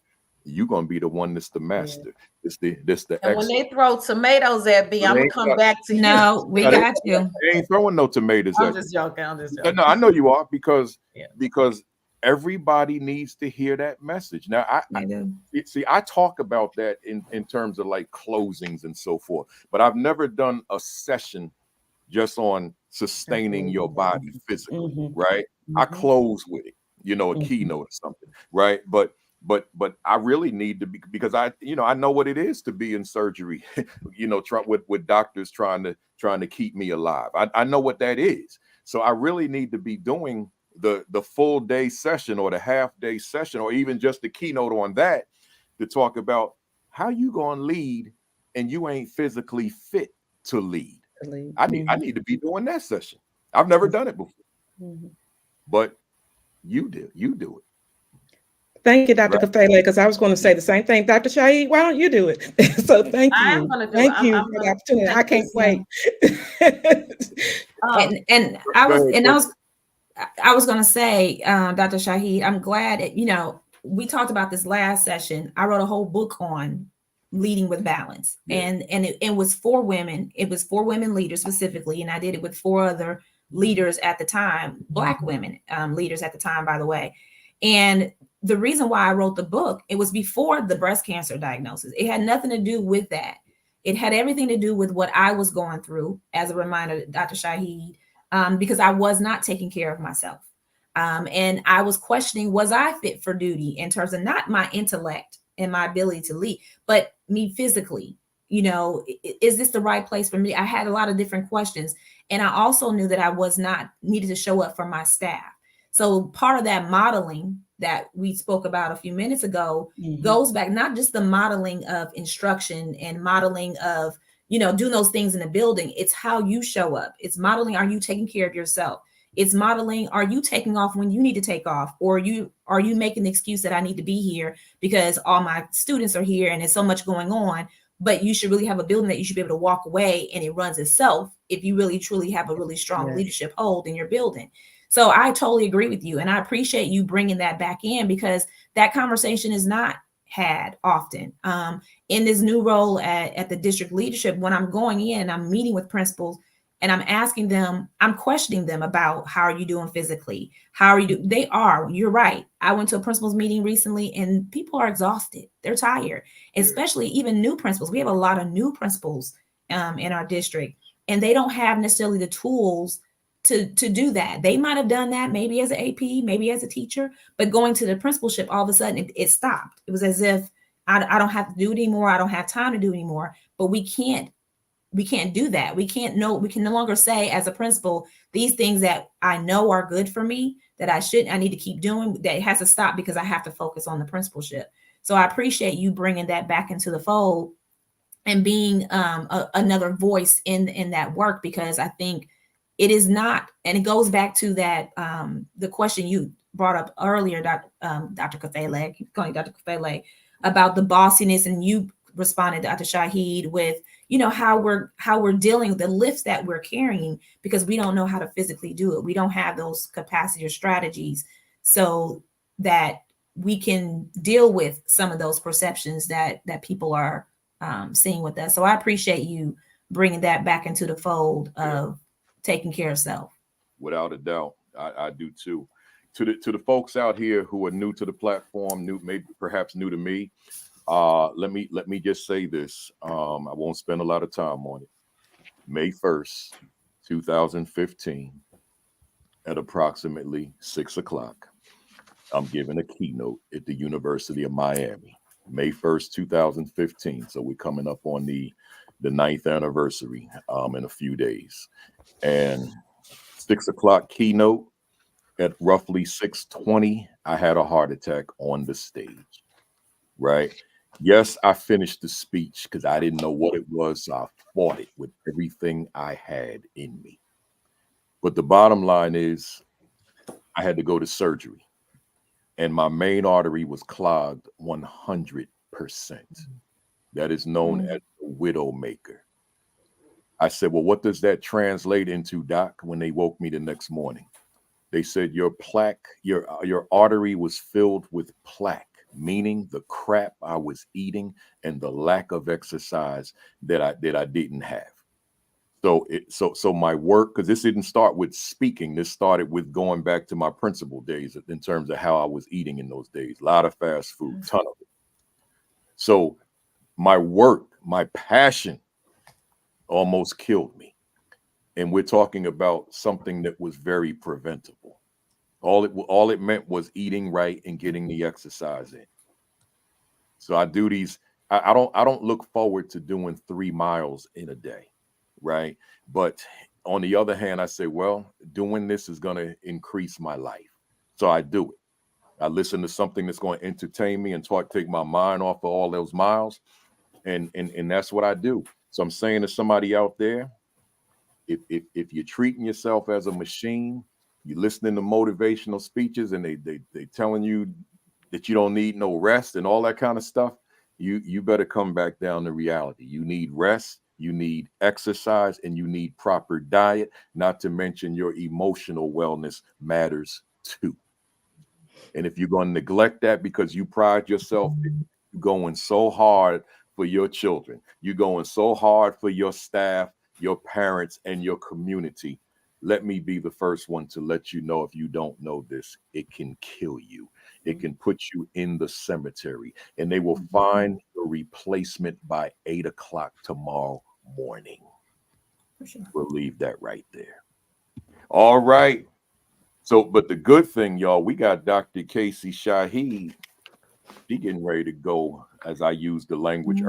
you're gonna be the one that's the master. This the and when they throw tomatoes at me, I'm gonna come back to you. No, we got you. They ain't throwing no tomatoes at me. I'm just joking. No, I know you are, because everybody needs to hear that message. Now, I talk about that in terms of like closings and so forth, but I've never done a session just on sustaining your body physically, right? I close with it, a keynote or something, right? But I really need to be, because I know what it is to be in surgery, with doctors trying to keep me alive. I know what that is. So I really need to be doing the full day session or the half day session, or even just the keynote on that, to talk about how you gonna lead and you ain't physically fit to lead. I need to be doing that session. I've never done it before, but you do it. Thank you, Dr. Kafele, because I was going to say the same thing. Dr. Shahid, why don't you do it? So thank you. I'm going to do thank you for the opportunity. I can't wait. And I was going to say, Dr. Shahid, I'm glad that, we talked about this last session. I wrote a whole book on leading with balance, and it was for women. It was for women leaders specifically, and I did it with 4 other leaders at the time, Black women leaders at the time, by the way. And the reason why I wrote the book, it was before the breast cancer diagnosis. It had nothing to do with that. It had everything to do with what I was going through, as a reminder, Dr. Shahid, because I was not taking care of myself. And I was questioning, was I fit for duty, in terms of not my intellect and my ability to lead, but me physically. Is this the right place for me? I had a lot of different questions. And I also knew that I was not needed to show up for my staff. So part of that modeling that we spoke about a few minutes ago goes back, not just the modeling of instruction and modeling of, doing those things in the building. It's how you show up. It's modeling, are you taking care of yourself? It's modeling, are you taking off when you need to take off? Or are you making the excuse that I need to be here because all my students are here and there's so much going on, but you should really have a building that you should be able to walk away and it runs itself if you really truly have a really strong leadership hold in your building. So I totally agree with you. And I appreciate you bringing that back in, because that conversation is not had often. In this new role at the district leadership, when I'm going in, I'm meeting with principals and I'm asking them, I'm questioning them about, how are you doing physically? How are you doing? They are, you're right. I went to a principals meeting recently and people are exhausted. They're tired, especially even new principals. We have a lot of new principals in our district, and they don't have necessarily the tools to do that. They might have done that maybe as an AP, maybe as a teacher, but going to the principalship, all of a sudden it stopped. It was as if I don't have to do it anymore. I don't have time to do it anymore. But we can't do that. We can no longer say as a principal, these things that I know are good for me, that I need to keep doing, that it has to stop because I have to focus on the principalship. So I appreciate you bringing that back into the fold and being another voice in that work, because I think it is not, and it goes back to that, the question brought up earlier, Dr. Kafele, keep going, Dr. Kafele, about the bossiness, and you responded, Dr. Shahid, with, you know, how we're dealing with the lifts that we're carrying because we don't know how to physically do it. We don't have those capacity or strategies so that we can deal with some of those perceptions that people are seeing with us. So I appreciate you bringing that back into the fold of taking care of self. Without a doubt, I do too. To the folks out here who are new to the platform, maybe perhaps new to me, let me just say this. I won't spend a lot of time on it. May 1st, 2015, at approximately 6 o'clock, I'm giving a keynote at the University of Miami. May 1st, 2015. So we're coming up on the 9th anniversary in a few days. And 6 o'clock keynote, at roughly 6:20, I had a heart attack on the stage, right? Yes, I finished the speech because I didn't know what it was. So I fought it with everything I had in me. But the bottom line is I had to go to surgery, and my main artery was clogged 100%. That is known as the widowmaker. I said, well, what does that translate into, Doc? When they woke me the next morning, they said your plaque, your artery was filled with plaque, meaning the crap I was eating and the lack of exercise that I didn't have. So my work, because this didn't start with speaking, this started with going back to my principal days in terms of how I was eating in those days. A lot of fast food, ton of it. So my work, my passion almost killed me. And we're talking about something that was very preventable. All it meant was eating right and getting the exercise in. So I do these. I don't look forward to doing 3 miles in a day, right? But on the other hand, I say, well, doing this is going to increase my life, so I do it. I listen to something that's going to entertain me and take my mind off of all those miles, and that's what I do. So I'm saying to somebody out there, if you're treating yourself as a machine, you're listening to motivational speeches and they telling you that you don't need no rest and all that kind of stuff, you better come back down to reality. You need rest, you need exercise, and you need proper diet, not to mention your emotional wellness matters too. And if you're going to neglect that because you pride yourself going so hard for your children, you're going so hard for your staff, your parents, and your community, let me be the first one to let you know, if you don't know this, it can kill you. It can put you in the cemetery, and they will find a replacement by 8 o'clock tomorrow morning. For sure. We'll leave that right there. All right. So, but the good thing, y'all, we got Dr. Kacy Shahid. She getting ready to go, as I use the language,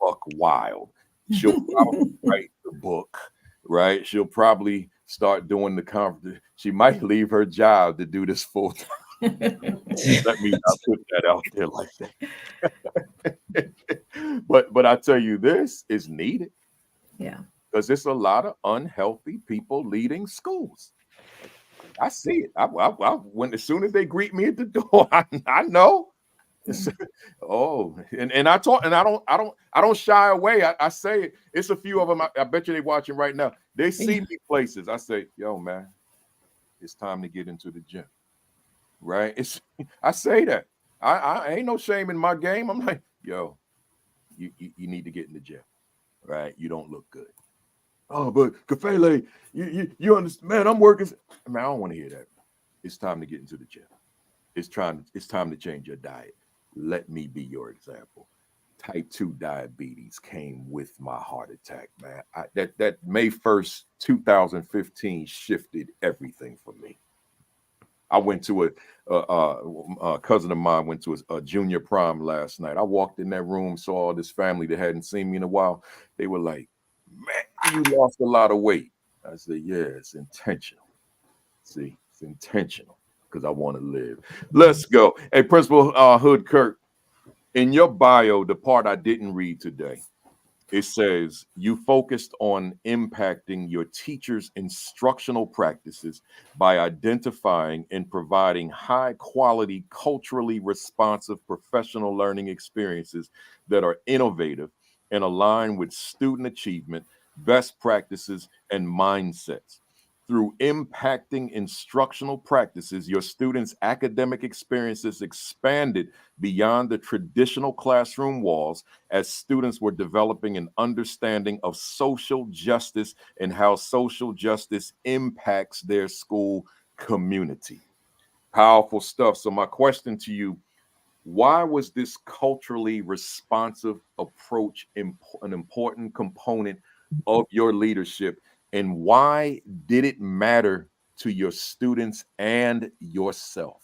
buck wild. She'll probably write the book, right? She'll probably start doing the conference. She might leave her job to do this full time. Let me not put that out there like that. But I tell you, this is needed. Yeah. Because there's a lot of unhealthy people leading schools. I see it. I when as soon as they greet me at the door, I know. Oh, and I talk, and I don't shy away. I say it. It's a few of them. I bet you they're watching right now. They see me places. I say, yo, man, it's time to get into the gym. Right? I say that. I ain't no shame in my game. I'm like, yo, you need to get in the gym. Right? You don't look good. Oh, but Kafele, you understand, man, I'm working. I mean, I don't want to hear that. It's time to get into the gym. It's time to change your diet. Let me be your example. Type 2 diabetes came with my heart attack, man. That May 1st, 2015 shifted everything for me. I went to a cousin of mine went to a junior prom last night. I walked in that room, saw all this family that hadn't seen me in a while. They were like, man, you lost a lot of weight. I said, yeah, it's intentional. See, it's intentional because I want to live. Let's go. Hey, Principal Hud-Kirk, in your bio, the part I didn't read today, It says you focused on impacting your teachers' instructional practices by identifying and providing high quality, culturally responsive professional learning experiences that are innovative and align with student achievement, best practices, and mindsets. Through impacting instructional practices, your students' academic experiences expanded beyond the traditional classroom walls as students were developing an understanding of social justice and how social justice impacts their school community. Powerful stuff. So, my question to you, why was this culturally responsive approach an important component of your leadership? And why did it matter to your students and yourself?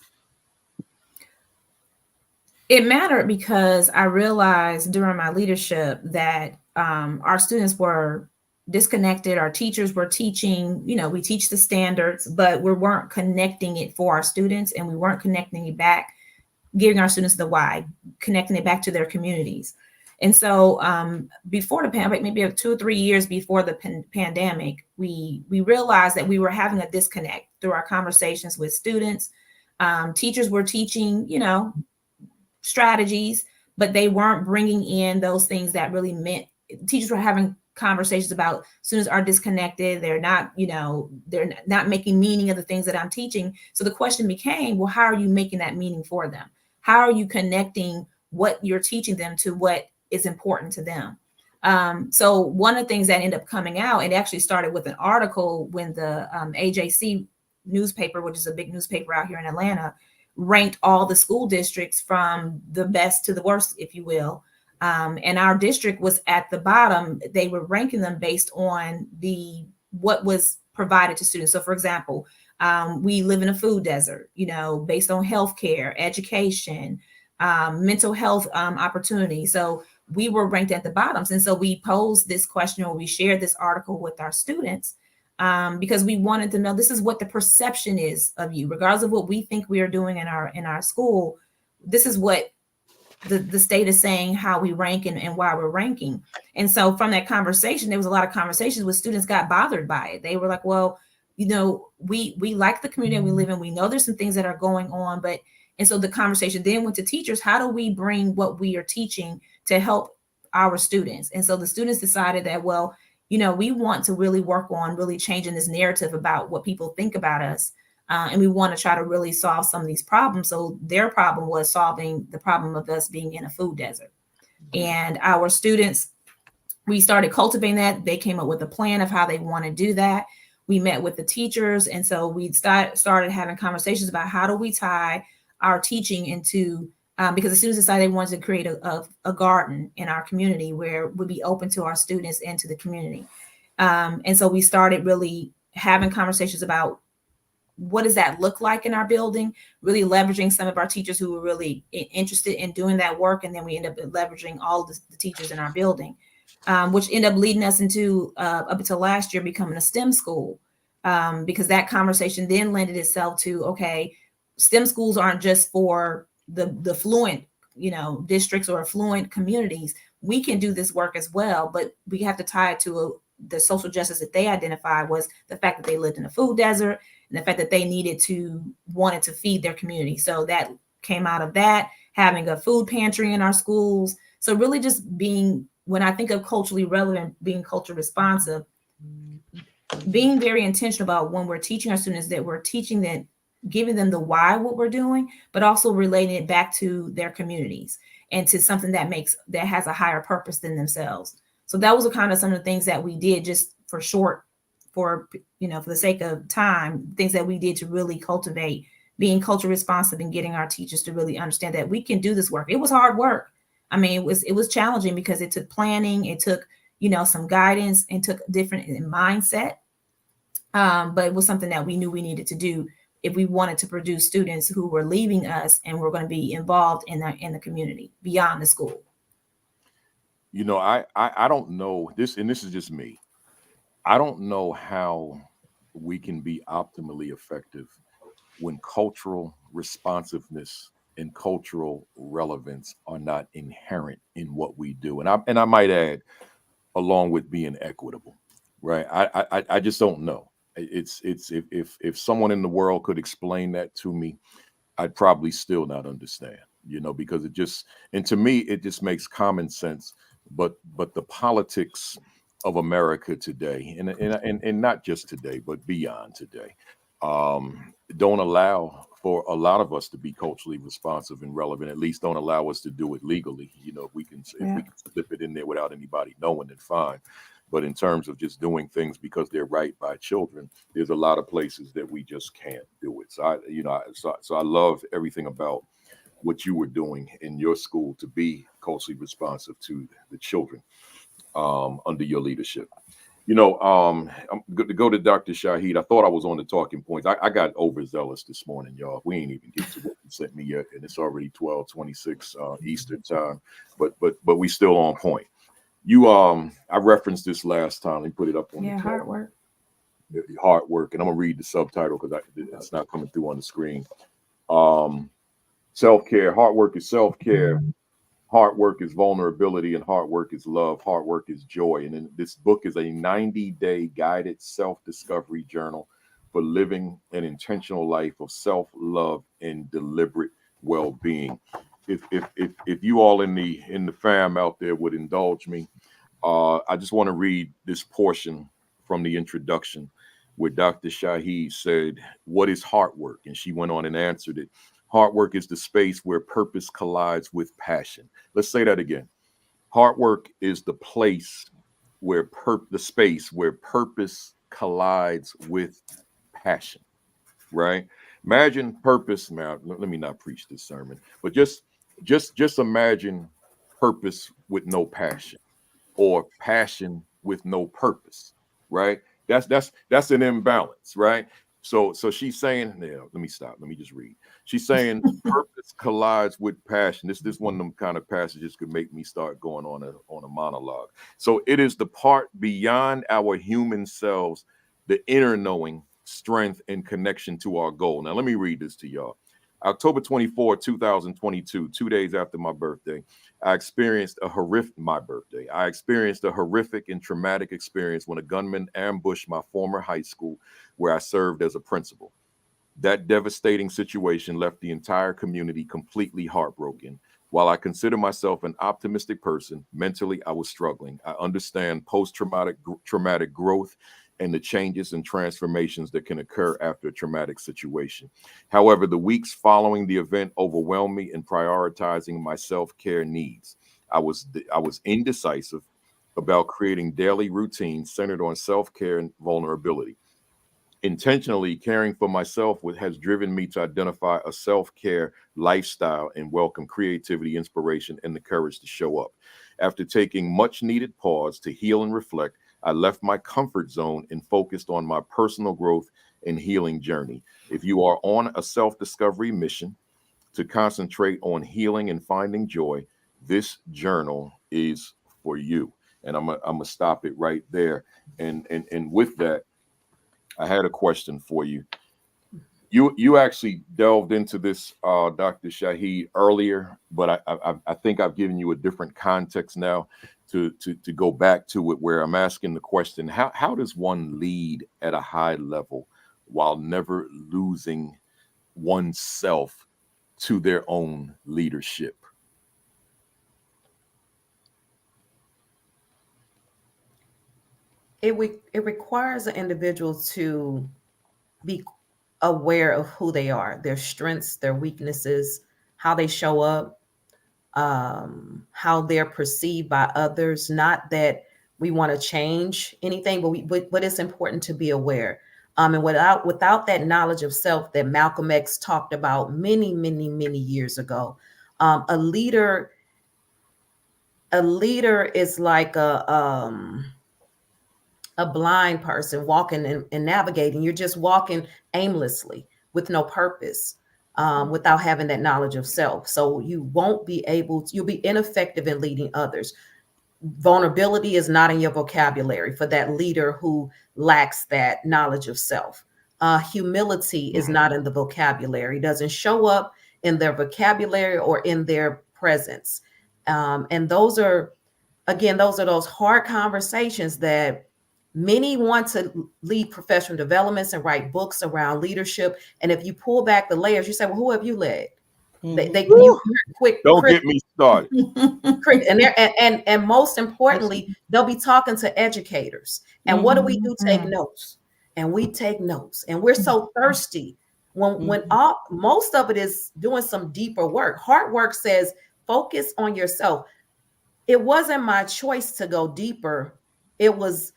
It mattered because I realized during my leadership that our students were disconnected. Our teachers were teaching, we teach the standards, but we weren't connecting it for our students, and we weren't connecting it back, giving our students the why, connecting it back to their communities. And so before the pandemic, maybe 2 or 3 years before the pandemic, we realized that we were having a disconnect through our conversations with students. Teachers were teaching, strategies, but they weren't bringing in those things that really meant. Teachers were having conversations about students are disconnected. They're not, they're not making meaning of the things that I'm teaching. So the question became, well, how are you making that meaning for them? How are you connecting what you're teaching them to what is important to them? So one of the things that ended up coming out, it actually started with an article when the AJC newspaper, which is a big newspaper out here in Atlanta, ranked all the school districts from the best to the worst, if you will. And our district was at the bottom. They were ranking them based on what was provided to students. So for example, we live in a food desert, based on healthcare, education, mental health opportunity. So we were ranked at the bottoms. And so we posed this question, or we shared this article with our students, because we wanted to know, this is what the perception is of you, regardless of what we think we are doing in our school. This is what the state is saying, how we rank and why we're ranking. And so from that conversation, there was a lot of conversations where students got bothered by it. They were like, well, we like the community we live in. We know there's some things that are going on, and so the conversation then went to teachers. How do we bring what we are teaching to help our students? And so the students decided that, well, we want to really work on really changing this narrative about what people think about us. And we want to try to really solve some of these problems. So their problem was solving the problem of us being in a food desert. And our students, we started cultivating that. They came up with a plan of how they want to do that. We met with the teachers. And so we started having conversations about how do we tie our teaching into, because the students decided they wanted to create a garden in our community where would be open to our students and to the community. And so we started really having conversations about what does that look like in our building, really leveraging some of our teachers who were really interested in doing that work. And then we end up leveraging all of the teachers in our building, which ended up leading us into up until last year becoming a STEM school, because that conversation then lended itself to, okay, STEM schools aren't just for the fluent, districts or affluent communities. We can do this work as well, but we have to tie it to the social justice that they identified was the fact that they lived in a food desert and the fact that they wanted to feed their community. So that came out of that, having a food pantry in our schools. So really just being, when I think of culturally relevant, being culture responsive, being very intentional about when we're teaching our students, that we're teaching them, giving them the why, what we're doing, but also relating it back to their communities and to something that has a higher purpose than themselves. So that was kind of some of the things that we did, just for the sake of time, things that we did to really cultivate being culture responsive and getting our teachers to really understand that we can do this work. It was hard work. I mean, it was challenging because it took planning, it took, some guidance, and took different mindset. But it was something that we knew we needed to do if we wanted to produce students who were leaving us and were going to be involved in the community beyond the school. I don't know this, and this is just me. I don't know how we can be optimally effective when cultural responsiveness and cultural relevance are not inherent in what we do. And I might add, along with being equitable, right? I just don't know. It's if someone in the world could explain that to me, I'd probably still not understand, because it just, and to me, it just makes common sense. But the politics of America today, and not just today, but beyond today, don't allow for a lot of us to be culturally responsive and relevant. At least don't allow us to do it legally. If we can slip it in there without anybody knowing, then fine. But in terms of just doing things because they're right by children, there's a lot of places that we just can't do it. So I love everything about what you were doing in your school to be culturally responsive to the children under your leadership. I'm good to go to Dr. Shahid. I thought I was on the talking points. I got overzealous this morning, y'all. We ain't even get to what you sent me yet, and it's already 12:26 Eastern time. But we still on point. I referenced this last time. Let me put it up on the hard work. Hard work, and I'm gonna read the subtitle because it's not coming through on the screen. Self-care. Hard work is self-care. Hard work is vulnerability, and hard work is love. Hard work is joy. And then this book is a 90-day guided self-discovery journal for living an intentional life of self-love and deliberate well-being. If you all in the fam out there would indulge me, I just want to read this portion from the introduction where Dr. Shahid said, "What is hard work?" And she went on and answered it. Hard work is the space where purpose collides with passion. Let's say that again. Hard work is the place where the space where purpose collides with passion, right? Imagine purpose. Now, let me not preach this sermon, but just imagine purpose with no passion, or passion with no purpose, right? That's an imbalance, right? So she's saying, let me stop. Let me just read. She's saying purpose collides with passion. This one of them kind of passages could make me start going on a monologue. So it is the part beyond our human selves, the inner knowing, strength, and connection to our goal. Now let me read this to y'all. October 24, 2022, 2 days after my birthday, I experienced a horrific and traumatic experience when a gunman ambushed my former high school where I served as a principal. That devastating situation left the entire community completely heartbroken. While I consider myself an optimistic person, mentally I was struggling. I understand post-traumatic growth and the changes and transformations that can occur after a traumatic situation. However, the weeks following the event overwhelmed me in prioritizing my self-care needs. I was indecisive about creating daily routines centered on self-care and vulnerability. Intentionally caring for myself has driven me to identify a self-care lifestyle and welcome creativity, inspiration, and the courage to show up. After taking much needed pause to heal and reflect, I left my comfort zone and focused on my personal growth and healing journey. If you are on a self-discovery mission to concentrate on healing and finding joy, this journal is for you. And I'm gonna stop it right there. And with that, I had a question for you. You actually delved into this, Dr. Shahid, earlier, but I think I've given you a different context now to go back to it, where I'm asking the question: how does one lead at a high level while never losing oneself to their own leadership? It requires an individual to be aware of who they are, their strengths, their weaknesses, how they show up, how they're perceived by others. Not that we want to change anything, but it's important to be aware. And without that knowledge of self that Malcolm X talked about many, many, many years ago, a leader is like a blind person walking and navigating. You're just walking aimlessly with no purpose, without having that knowledge of self. So you'll be ineffective in leading others. Vulnerability is not in your vocabulary for that leader who lacks that knowledge of self. Humility is not in the vocabulary, doesn't show up in their vocabulary or in their presence. And those are again, those are those hard conversations that many want to lead professional developments and write books around leadership. And if you pull back the layers, you say, well, who have you led? You quick. Don't get me started. And most importantly, they'll be talking to educators. And what do we do? Take notes. And we take notes. And we're so thirsty when most of it is doing some deeper work. Hard work says focus on yourself. It wasn't my choice to go deeper. It was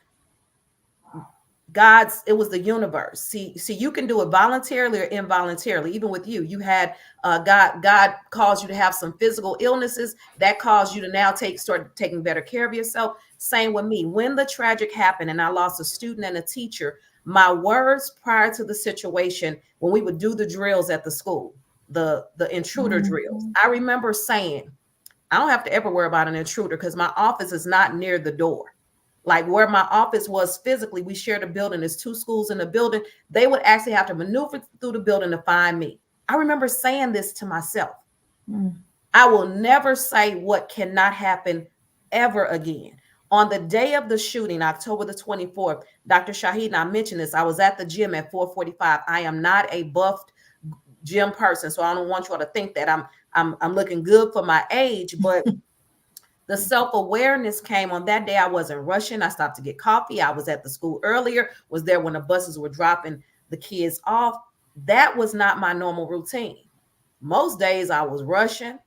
it was the universe. See, you can do it voluntarily or involuntarily. Even with you had God caused you to have some physical illnesses that caused you to now start taking better care of yourself. Same with me. When the tragic happened and I lost a student and a teacher, my words prior to the situation, when we would do the drills at the school, the intruder drills, I remember saying, I don't have to ever worry about an intruder because my office is not near the door. Like where my office was physically, we shared a building. There's 2 schools in the building. They would actually have to maneuver through the building to find me. I remember saying this to myself. I will never say what cannot happen ever again. On the day of the shooting, October the 24th, Dr. Shahid, and I mentioned this, I was at the gym at 4:45. I am not a buffed gym person, so I don't want you all to think that I'm looking good for my age, but the self-awareness came on that day. I wasn't rushing. I stopped to get coffee. I was at the school earlier, was there when the buses were dropping the kids off. That was not my normal routine. Most days I was rushing,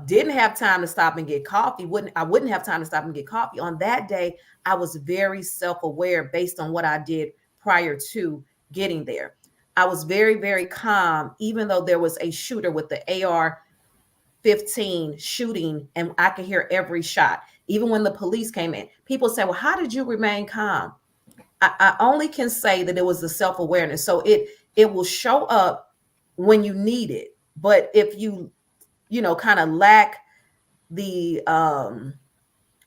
didn't have time to stop and get coffee. I wouldn't have time to stop and get coffee. On that day, I was very self-aware based on what I did prior to getting there. I was very, very calm, even though there was a shooter with the AR-15 shooting, and I could hear every shot. Even when the police came in, people say, well, how did you remain calm? I only can say that it was the self-awareness. So it will show up when you need it. But if you kind of lack the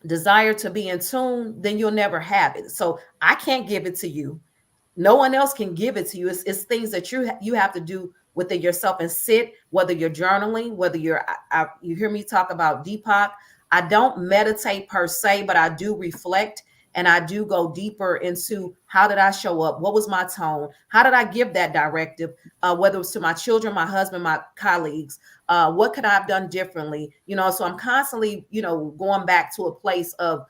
desire to be in tune, then you'll never have it. So I can't give it to you. No one else can give it to you. It's things that you have to do within yourself and sit, whether you're journaling, whether you hear me talk about Deepak. I don't meditate per se, but I do reflect and I do go deeper into how did I show up? What was my tone? How did I give that directive? Whether it was to my children, my husband, my colleagues, what could I have done differently? So I'm constantly, going back to a place of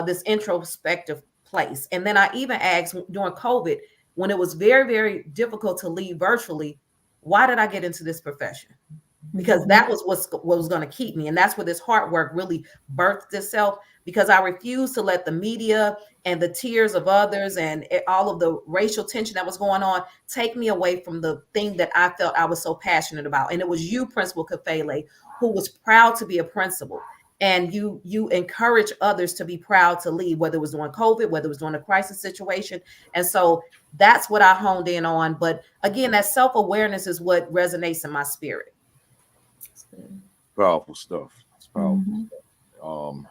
this introspective place. And then I even asked during COVID, when it was very, very difficult to leave virtually, why did I get into this profession? Because that was what was going to keep me. And that's where this hard work really birthed itself, because I refused to let the media and the tears of others and all of the racial tension that was going on take me away from the thing that I felt I was so passionate about. And it was you, Principal Kafele, who was proud to be a principal. And you encourage others to be proud to lead, whether it was during COVID, whether it was during a crisis situation. And so that's what I honed in on. But again, that self-awareness is what resonates in my spirit. Powerful stuff. It's powerful stuff.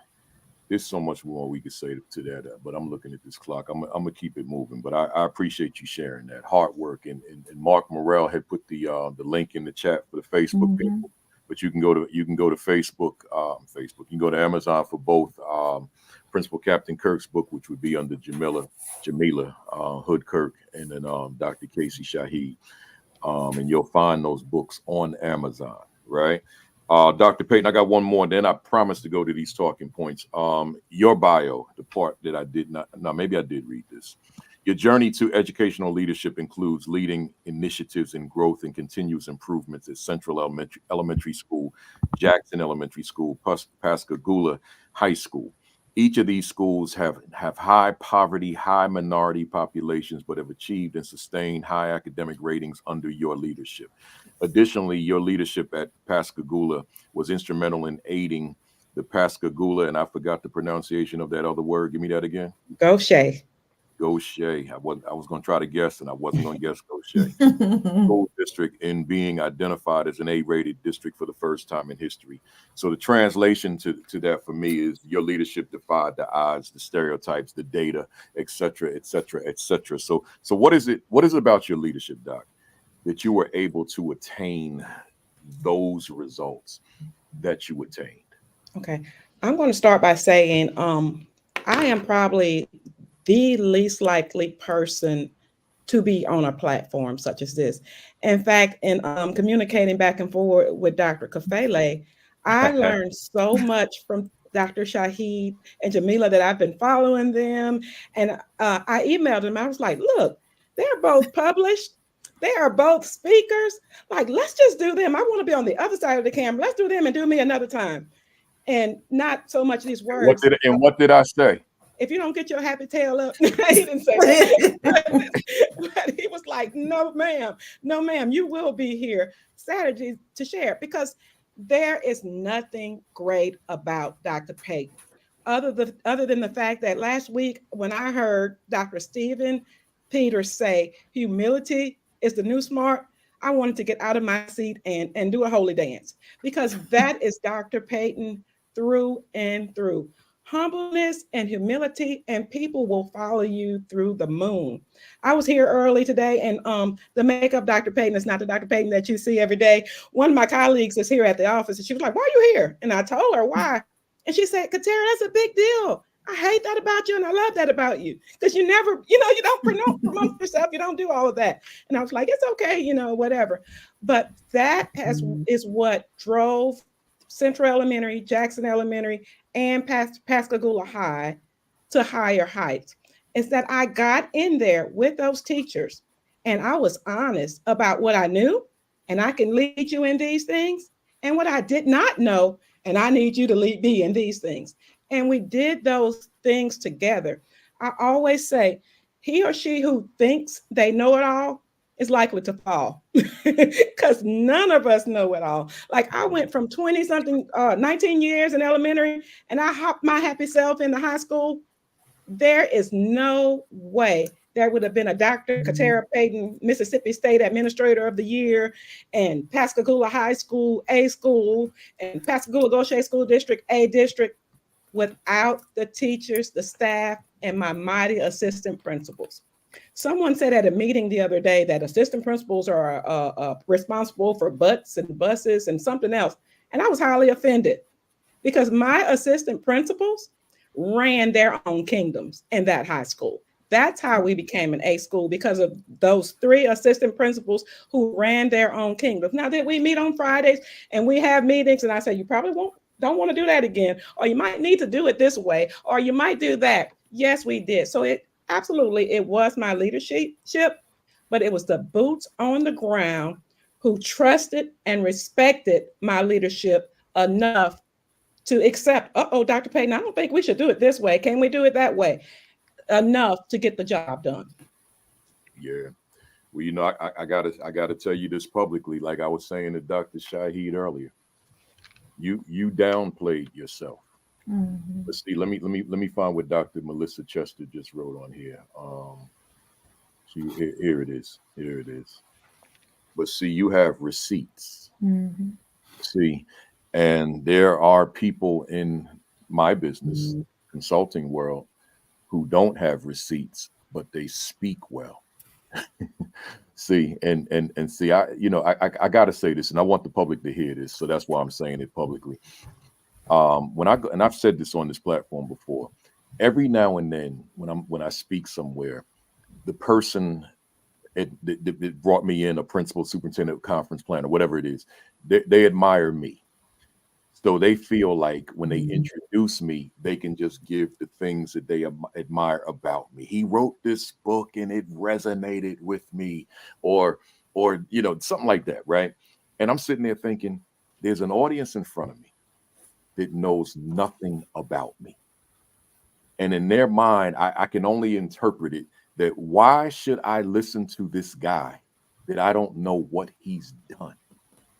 There's so much more we could say to that, but I'm looking at this clock. I'm gonna keep it moving. But I appreciate you sharing that hard work. And Mark Morrell had put the link in the chat for the Facebook people. But you can go to Facebook. You can go to Amazon for both Principal Captain Kirk's book, which would be under Jamilah Hud-Kirk, and then Dr. Kacy Shahid, and you'll find those books on Amazon, right? Dr. Payton, I got one more, and then I promise to go to these talking points. Your bio, the part that I did not, no, maybe I did read this. Your journey to educational leadership includes leading initiatives in growth and continuous improvements at Central Elementary School, Jackson Elementary School, Pascagoula High School. Each of these schools have high poverty, high minority populations, but have achieved and sustained high academic ratings under your leadership. Additionally, your leadership at Pascagoula was instrumental in aiding the Pascagoula, and I forgot the pronunciation of that other word. Give me that again. Gaucher. I was going to try to guess, and I wasn't going to guess Gaucher. School district in being identified as an A-rated district for the first time in history. So the translation to that for me is your leadership defied the odds, the stereotypes, the data, et cetera, et cetera, et cetera. So what is it about your leadership, Doc, that you were able to attain those results that you attained? Okay. I'm going to start by saying I am probably the least likely person to be on a platform such as this. In fact, in communicating back and forth with Dr. Kafele, I learned so much from Dr. Shahid and Jamilah that I've been following them. And I emailed them. I was like, look, they're both published. They are both speakers. Like, let's just do them. I want to be on the other side of the camera. Let's do them and do me another time. And not so much these words. What did I say? If you don't get your happy tail up, he didn't say that. But he was like, no, ma'am, you will be here Saturday to share, because there is nothing great about Dr. Payton. Other than the fact that last week when I heard Dr. Stephen Peters say humility is the new smart, I wanted to get out of my seat and do a holy dance, because that is Dr. Payton through and through. Humbleness and humility, and people will follow you through the moon. I was here early today, and the makeup Dr. Payton is not the Dr. Payton that you see every day. One of my colleagues is here at the office, and she was like, "Why are you here?" And I told her why, and she said, "Caterria, that's a big deal. I hate that about you, and I love that about you, because you never, you don't promote yourself. You don't do all of that." And I was like, "It's okay, whatever." But that is what drove Central Elementary, Jackson Elementary, and Pascagoula High to higher heights. Is that I got in there with those teachers and I was honest about what I knew, and I can lead you in these things, and what I did not know, and I need you to lead me in these things. And we did those things together. I always say, he or she who thinks they know it all is likely to fall, because none of us know it all. Like, I went from 20 something, 19 years in elementary, and I hopped my happy self into high school. There is no way there would have been a Dr. Caterria Payton, Mississippi State Administrator of the Year, and Pascagoula High School, A school, and Pascagoula Gaucher School District, A district, without the teachers, the staff, and my mighty assistant principals. Someone said at a meeting the other day that assistant principals are responsible for butts and buses and something else. And I was highly offended, because my assistant principals ran their own kingdoms in that high school. That's how we became an A school, because of those 3 assistant principals who ran their own kingdoms. Now, did we meet on Fridays and we have meetings, and I say, you probably don't want to do that again, or you might need to do it this way, or you might do that. Yes, we did. So it was my leadership, but it was the boots on the ground who trusted and respected my leadership enough to accept, Dr. Payton, I don't think we should do it this way. Can we do it that way? Enough to get the job done. Yeah. Well, I gotta tell you this publicly, like I was saying to Dr. Shahid earlier. You downplayed yourself. Mm-hmm. But see, let me find what Dr. Melissa Chester just wrote on here. Here it is. But see, you have receipts. Mm-hmm. See, and there are people in my business consulting world who don't have receipts, but they speak well. See, and see, I got to say this, and I want the public to hear this, so that's why I'm saying it publicly. When I go, and I've said this on this platform before, every now and then when I speak somewhere, the person it brought me in, a principal, superintendent, conference planner, whatever it is, they admire me. So they feel like when they introduce me, they can just give the things that they admire about me. He wrote this book and it resonated with me, or something like that, right? And I'm sitting there thinking, there's an audience in front of me that knows nothing about me. And in their mind, I can only interpret it that why should I listen to this guy that I don't know what he's done?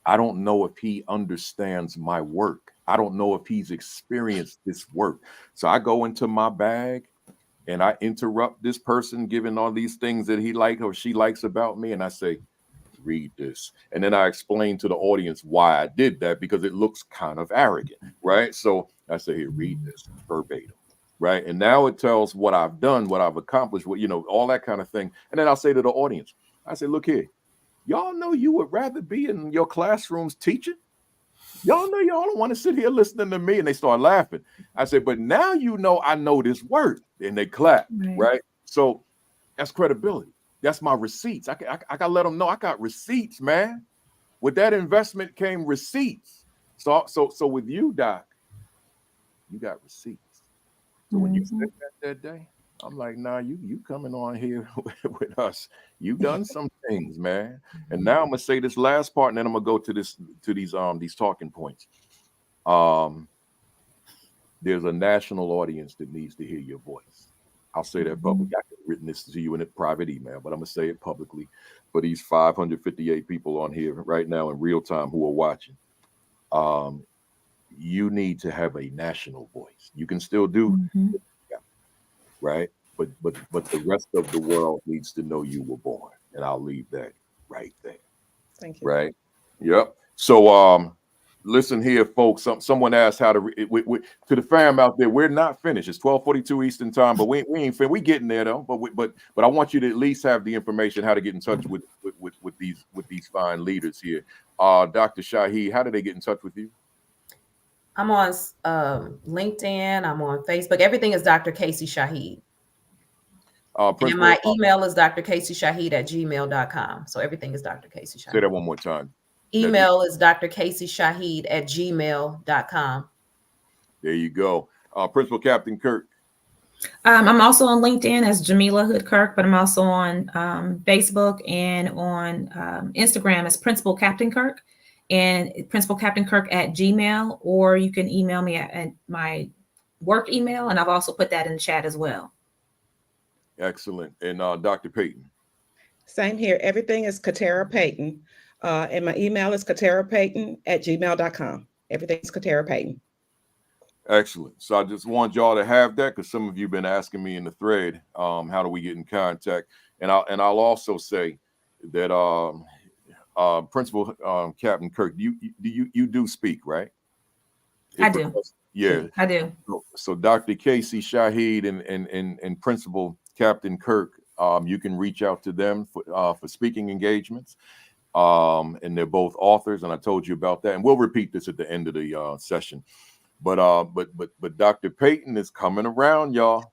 I don't know if he understands my work. I don't know if he's experienced this work. So I go into my bag and I interrupt this person giving all these things that he likes or she likes about me. And I say, read this. And then I explain to the audience why I did that, because it looks kind of arrogant, right? So I say, here, read this verbatim, right? And now it tells what I've done, what I've accomplished, all that kind of thing. And then I'll say to the audience, I say, look here, y'all know you would rather be in your classrooms teaching Y'all know y'all don't want to sit here listening to me. And they start laughing. I said, but now you know I know this word. And they clap, right? So that's credibility. That's my receipts. I got to let them know I got receipts, man. With that investment came receipts. So with you, Doc, you got receipts. So when you said that day, I'm like, nah, you coming on here with us. You done some things, man. And now I'm gonna say this last part, and then I'm gonna go to these talking points. There's a national audience that needs to hear your voice. I'll say that publicly. I could have written this to you in a private email, but I'm gonna say it publicly for these 558 people on here right now in real time who are watching. You need to have a national voice. You can still do, right? But the rest of the world needs to know you were born, and I'll leave that right there. Thank you. Right? Yep. So listen here, folks. Someone asked how to to the fam out there. We're not finished. It's 12:42 Eastern time, but we ain't finished. We getting there though. But I want you to at least have the information how to get in touch with these fine leaders here. Dr. Shahid, how do they get in touch with you? I'm on LinkedIn. I'm on Facebook. Everything is Dr. Kacy Shahid. And my email is drkacyshahid@gmail.com. So everything is Dr. Kacy Shahid. Say that one more time. Email is drkacyshahid@gmail.com. There you go. Principal Captain Kirk. I'm also on LinkedIn as Jamilah Hud-Kirk, but I'm also on Facebook and on Instagram as Principal Captain Kirk, and Principal Captain Kirk @gmail, or you can email me at my work email, and I've also put that in the chat as well. Excellent. And Dr. Payton. Same here. Everything is Caterria Payton. And my email is caterriapayton@gmail.com. Everything is Caterria Payton. Excellent. So I just want y'all to have that, because some of you have been asking me in the thread, how do we get in contact? And I'll also say that Principal Captain Kirk, you do speak, right? I do. Yeah, I do. So Dr. Kacy Shahid and Principal Captain Kirk, you can reach out to them for speaking engagements. And they're both authors, and I told you about that. And we'll repeat this at the end of the session. But Dr. Payton is coming around, y'all,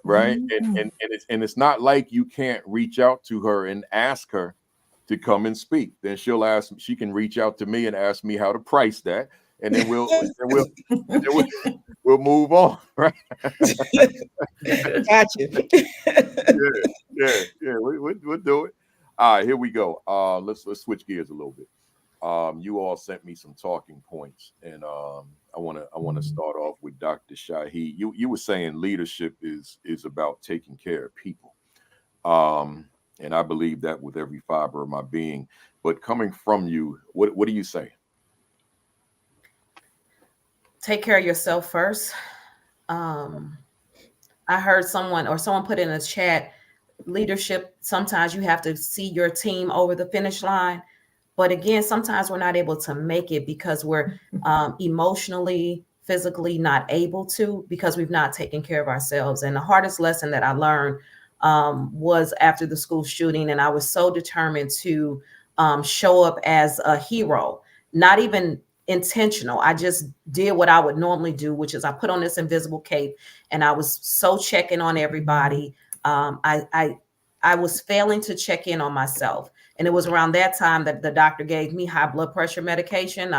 right? And it's not like you can't reach out to her and ask her to come and speak. Then she can reach out to me and ask me how to price that, and then we'll move on, right? Gotcha. Yeah. We'll do it. All right, here we go. Let's switch gears a little bit. You all sent me some talking points, and I want to start off with Dr. Shahid. You were saying leadership is about taking care of people, and I believe that with every fiber of my being. But coming from you, what do you say? Take care of yourself first. I heard someone put in a chat, leadership, sometimes you have to see your team over the finish line. But again, sometimes we're not able to make it because we're emotionally, physically not able to, because we've not taken care of ourselves. And the hardest lesson that I learned was after the school shooting. And I was so determined to show up as a hero, not even intentional. I just did what I would normally do, which is I put on this invisible cape, and I was so checking on everybody. I was failing to check in on myself. And it was around that time that the doctor gave me high blood pressure medication,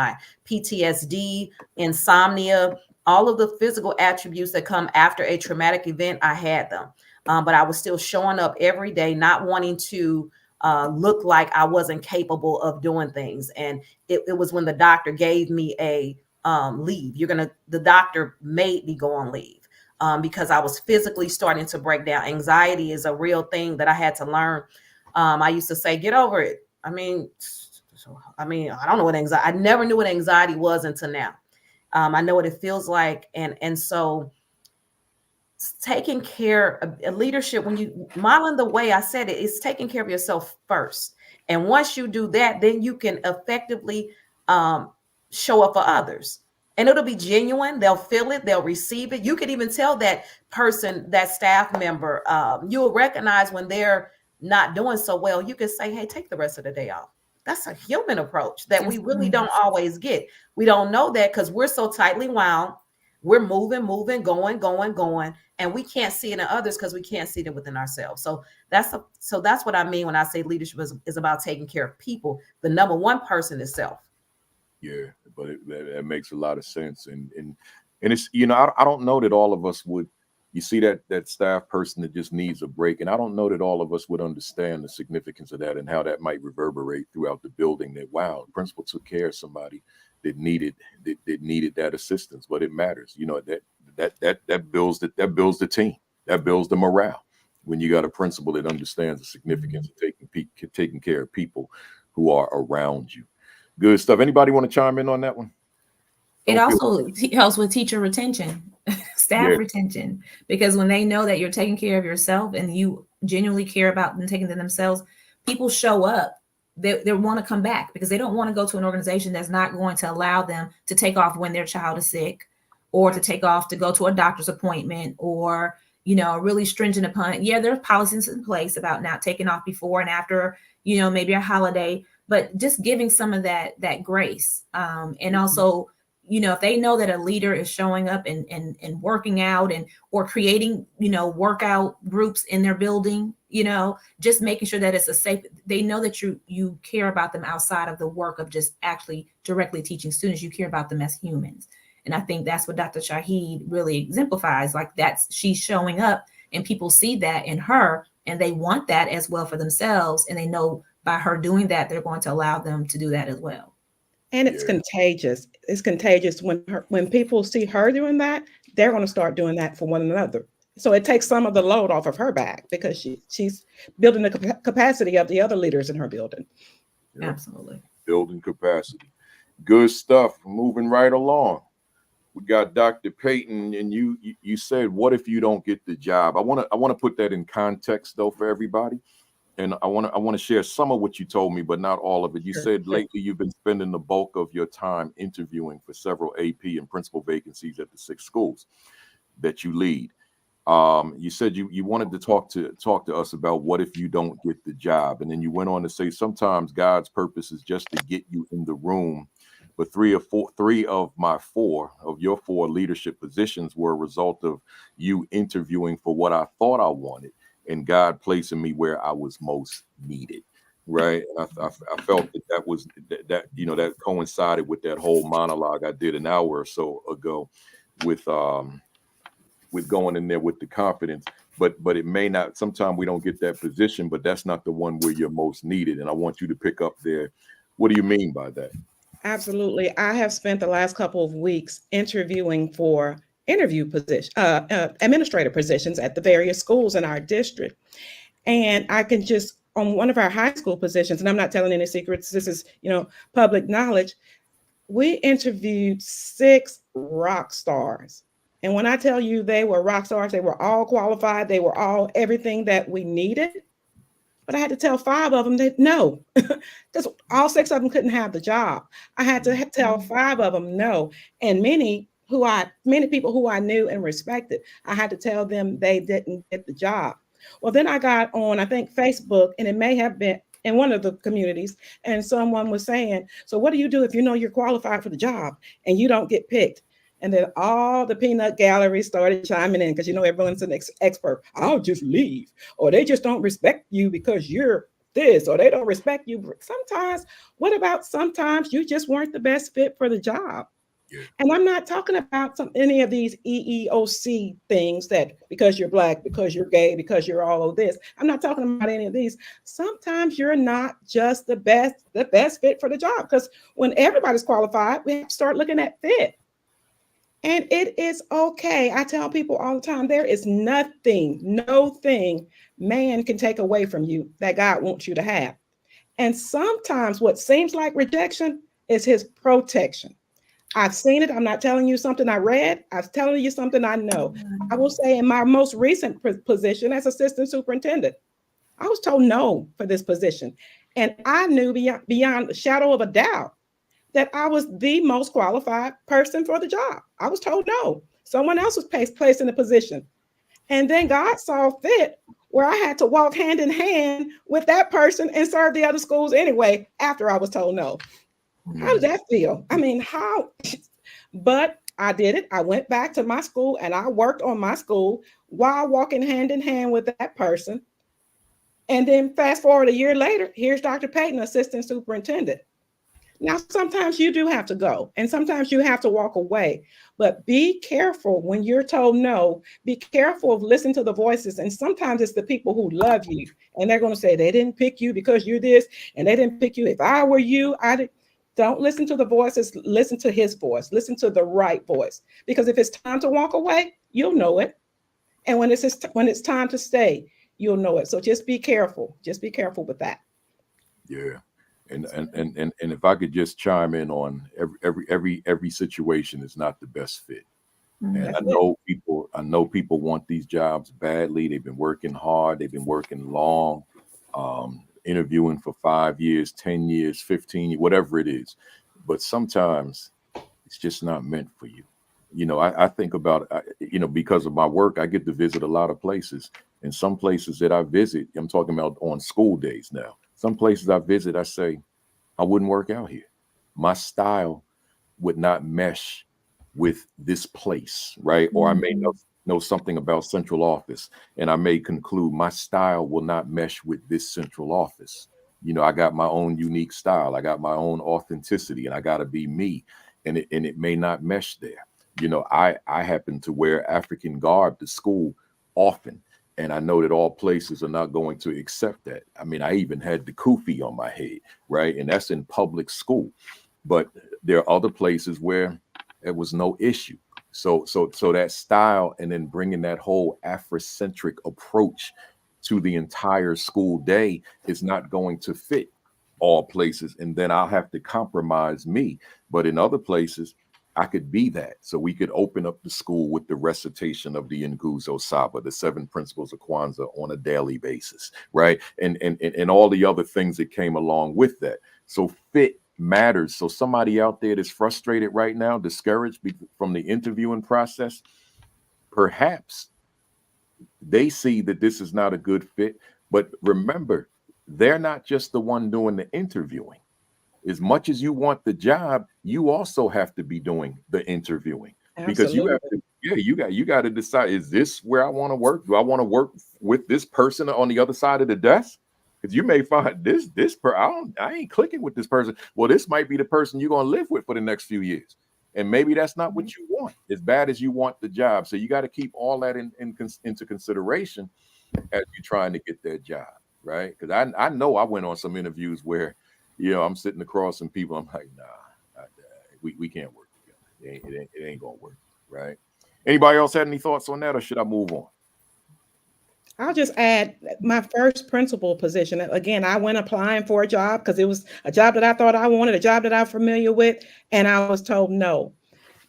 PTSD, insomnia, all of the physical attributes that come after a traumatic event. I had them, but I was still showing up every day, not wanting to look like I wasn't capable of doing things. And it was when the doctor gave me a leave. The doctor made me go on leave. Because I was physically starting to break down. Anxiety is a real thing that I had to learn. I used to say, get over it. I don't know what anxiety, I never knew what anxiety was until now. I know what it feels like. And so taking care of leadership, when you modeling the way I said it, it's taking care of yourself first. And once you do that, then you can effectively show up for others. And it'll be genuine. They'll feel it. They'll receive it. You can even tell that person, that staff member, you'll recognize when they're not doing so well. You can say, hey, take the rest of the day off. That's a human approach that we really don't always get. We don't know that because we're so tightly wound. We're moving, going, and we can't see it in others because we can't see it within ourselves. So that's what I mean when I say leadership is about taking care of people. The number one person is self. Yeah, but that makes a lot of sense, and it's, you know, I don't know that all of us would. You see that staff person that just needs a break, and I don't know that all of us would understand the significance of that and how that might reverberate throughout the building. That, wow, the principal took care of somebody that needed that assistance, but it matters. You know, that builds the team, that builds the morale. When you got a principal that understands the significance of taking care of people who are around you. Good stuff. Anybody want to chime in on that one? It also helps with teacher retention, staff retention, because when they know that you're taking care of yourself and you genuinely care about them taking to themselves, people show up. They want to come back because they don't want to go to an organization that's not going to allow them to take off when their child is sick, or to take off to go to a doctor's appointment, or, you know, really stringent upon. Yeah, there's policies in place about not taking off before and after, you know, maybe a holiday, but just giving some of that grace. And also, you know, if they know that a leader is showing up and working out or creating, you know, workout groups in their building, you know, just making sure that it's a safe, they know that you care about them outside of the work of just actually directly teaching students. You care about them as humans. And I think that's what Dr. Shahid really exemplifies. Like, she's showing up and people see that in her and they want that as well for themselves. And they know by her doing that, they're going to allow them to do that as well. And it's contagious. It's contagious when people see her doing that, they're going to start doing that for one another. So it takes some of the load off of her back because she's building the capacity of the other leaders in her building. Yeah. Absolutely. Building capacity. Good stuff. Moving right along. We got Dr. Payton, and you said, what if you don't get the job? I want to put that in context though for everybody. And I want to share some of what you told me, but not all of it. You said lately you've been spending the bulk of your time interviewing for several AP and principal vacancies at the 6 schools that you lead. You said you wanted to talk to us about what if you don't get the job, and then you went on to say sometimes God's purpose is just to get you in the room. But three of your 4 leadership positions were a result of you interviewing for what I thought I wanted, and God placing me where I was most needed, right? And I felt that was you know, that coincided with that whole monologue I did an hour or so ago with going in there with the confidence. But it may not. Sometimes we don't get that position, but that's not the one where you're most needed. And I want you to pick up there. What do you mean by that? Absolutely. I have spent the last couple of weeks interviewing for administrator positions at the various schools in our district. And I can just, on one of our high school positions, and I'm not telling any secrets, this is, you know, public knowledge, we interviewed 6 rock stars. And when I tell you they were rock stars, they were all qualified, they were all everything that we needed. But I had to tell 5 of them that no, because all 6 of them couldn't have the job. I had to tell 5 of them no. And many people who I knew and respected, I had to tell them they didn't get the job. Well, then I got on, I think, Facebook, and it may have been in one of the communities, and someone was saying, so what do you do if you know you're qualified for the job and you don't get picked? And then all the peanut gallery started chiming in because, you know, everyone's an expert. I'll just leave. Or they just don't respect you because you're this, or they don't respect you. Sometimes you just weren't the best fit for the job? Yeah. And I'm not talking about any of these EEOC things that because you're Black, because you're gay, because you're all of this. I'm not talking about any of these. Sometimes you're not just the best fit for the job, because when everybody's qualified, we have to start looking at fit. And it is okay. I tell people all the time, there is no thing man can take away from you that God wants you to have. And sometimes what seems like rejection is his protection. I've seen it. I'm not telling you something I read. I'm telling you something I know. I will say in my most recent position as assistant superintendent, I was told no for this position. And I knew beyond the shadow of a doubt that I was the most qualified person for the job. I was told no. Someone else was placed in the position. And then God saw fit where I had to walk hand in hand with that person and serve the other schools anyway, after I was told no. How did that feel? I mean, how? But I did it. I went back to my school and I worked on my school while walking hand in hand with that person. And then fast forward a year later, here's Dr. Payton, assistant superintendent. Now, sometimes you do have to go and sometimes you have to walk away, but be careful when you're told no. Be careful of listening to the voices. And sometimes it's the people who love you and they're going to say they didn't pick you because you're this and they didn't pick you. If I were you, don't listen to the voices. Listen to his voice. Listen to the right voice. Because if it's time to walk away, you'll know it. And when it's time to stay, you'll know it. So just be careful. Just be careful with that. Yeah. And if I could just chime in on every situation is not the best fit. And I know people want these jobs badly. They've been working hard. They've been working long, interviewing for 5 years, 10 years, 15 years, whatever it is. But sometimes it's just not meant for you. You know, I think about, because of my work, I get to visit a lot of places. And some places that I visit, I'm talking about on school days now. Some places I visit, I say, I wouldn't work out here. My style would not mesh with this place, right? Or I may know something about central office, and I may conclude my style will not mesh with this central office. You know, I got my own unique style. I got my own authenticity, and I got to be me. And it may not mesh there. You know, I happen to wear African garb to school often. And I know that all places are not going to accept that. I mean, I even had the kufi on my head, right? And that's in public school. But there are other places where it was no issue. So that style, and then bringing that whole Afrocentric approach to the entire school day is not going to fit all places. And then I'll have to compromise me. But in other places, I could be that. So we could open up the school with the recitation of the Nguzo Saba, the 7 principles of Kwanzaa on a daily basis, right? And all the other things that came along with that. So fit matters. So somebody out there that's frustrated right now, discouraged from the interviewing process, perhaps they see that this is not a good fit. But remember, they're not just the one doing the interviewing. As much as you want the job, you also have to be doing the interviewing. Absolutely. Because you have to, you got to decide, is this where I want to work? Do I want to work with this person on the other side of the desk? Because you may find I ain't clicking with this person. Well, this might be the person you're going to live with for the next few years. And maybe that's not what you want, as bad as you want the job. So you got to keep all that into consideration as you're trying to get that job, right? Because I know I went on some interviews where, I'm sitting across some people. I'm like, nah, we can't work together. It ain't gonna work, right? Anybody else had any thoughts on that, or should I move on? I'll just add my first principal position. Again, I went applying for a job because it was a job that I thought I wanted, a job that I'm familiar with, and I was told no.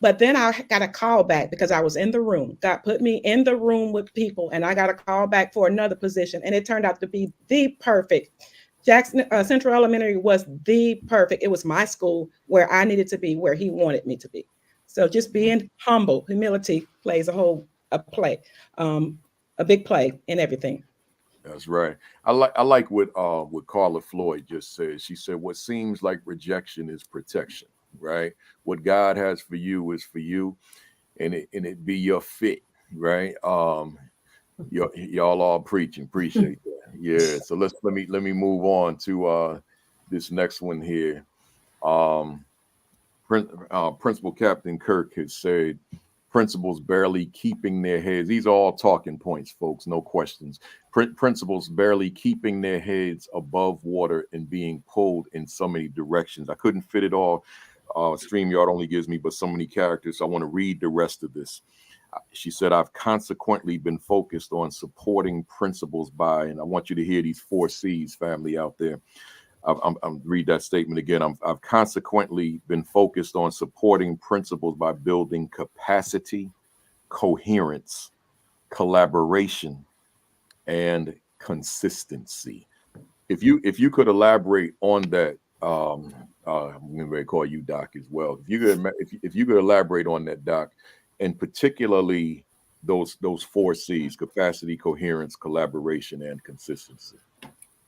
But then I got a call back because I was in the room. God put me in the room with people, and I got a call back for another position, and it turned out to be the perfect. Jackson Central Elementary was the perfect. It was my school where I needed to be, where he wanted me to be. So just being humble, humility plays a big play in everything. That's right. I like what Carla Floyd just said. She said, "What seems like rejection is protection." Right? What God has for you is for you, and it be your fit. Right? Y'all all preaching. Appreciate that. Yeah. So let me move on to this next one here. Principal Captain Kirk has said, principals barely keeping their heads. These are all talking points, folks. No questions. Principals barely keeping their heads above water and being pulled in so many directions. I couldn't fit it all. StreamYard only gives me but so many characters. So I want to read the rest of this. She said, I've consequently been focused on supporting principals by, and I want you to hear these 4 C's, family out there. I'm read that statement again. I've consequently been focused on supporting principals by building capacity, coherence, collaboration, and consistency. If you could elaborate on that, I'm going to call you Doc as well. If you could elaborate on that, Doc, and particularly those 4 C's: capacity, coherence, collaboration, and consistency?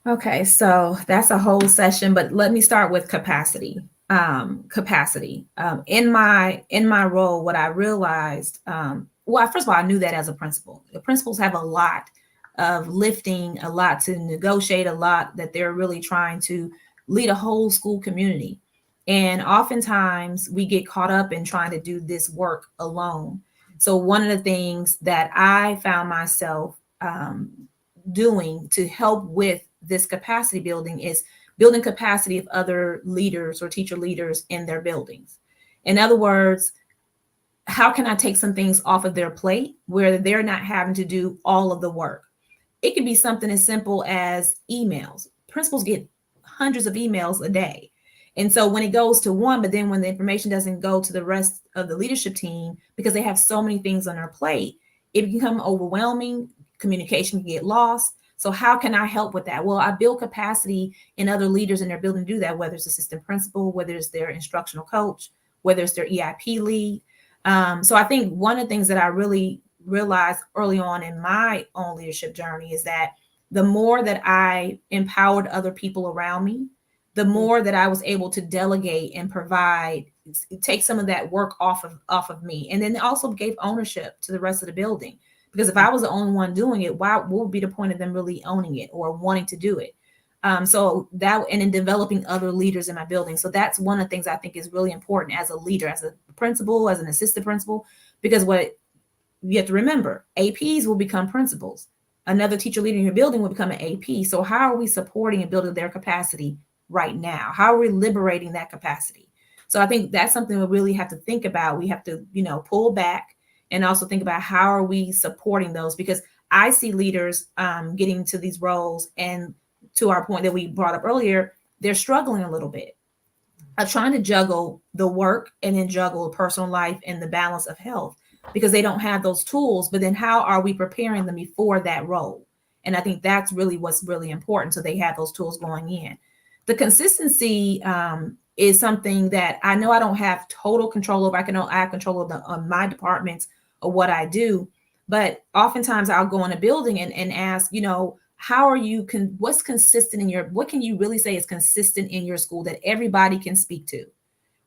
Okay, so that's a whole session, but let me start with capacity. In my role, what I realized, well, first of all, I knew that as a principal. The principals have a lot of lifting, a lot to negotiate, a lot that they're really trying to lead a whole school community. And oftentimes we get caught up in trying to do this work alone. So one of the things that I found myself doing to help with this capacity building is building capacity of other leaders or teacher leaders in their buildings. In other words, how can I take some things off of their plate where they're not having to do all of the work? It could be something as simple as emails. Principals get hundreds of emails a day. And so when it goes to one, but then when the information doesn't go to the rest of the leadership team because they have so many things on their plate, it can become overwhelming. Communication can get lost. So how can I help with that? Well, I build capacity in other leaders in their building to do that, whether it's assistant principal, whether it's their instructional coach, whether it's their EIP lead. So I think one of the things that I really realized early on in my own leadership journey is that the more that I empowered other people around me, the more that I was able to delegate and provide, take some of that work off of me. And then it also gave ownership to the rest of the building. Because if I was the only one doing it, what would be the point of them really owning it or wanting to do it? So that, and in developing other leaders in my building. So that's one of the things I think is really important as a leader, as a principal, as an assistant principal, because what you have to remember, APs will become principals. Another teacher leader in your building will become an AP. So how are we supporting and building their capacity right now? How are we liberating that capacity? So I think that's something we really have to think about. We have to, pull back and also think about how are we supporting those, because I see leaders getting to these roles, and to our point that we brought up earlier, they're struggling a little bit of trying to juggle the work and then juggle personal life and the balance of health, because they don't have those tools. But then how are we preparing them before that role? And I think that's really what's really important. So they have those tools going in. The consistency is something that I know I don't have total control over. I have control of my departments or what I do. But oftentimes I'll go in a building and ask, how are you, what's consistent in what can you really say is consistent in your school that everybody can speak to?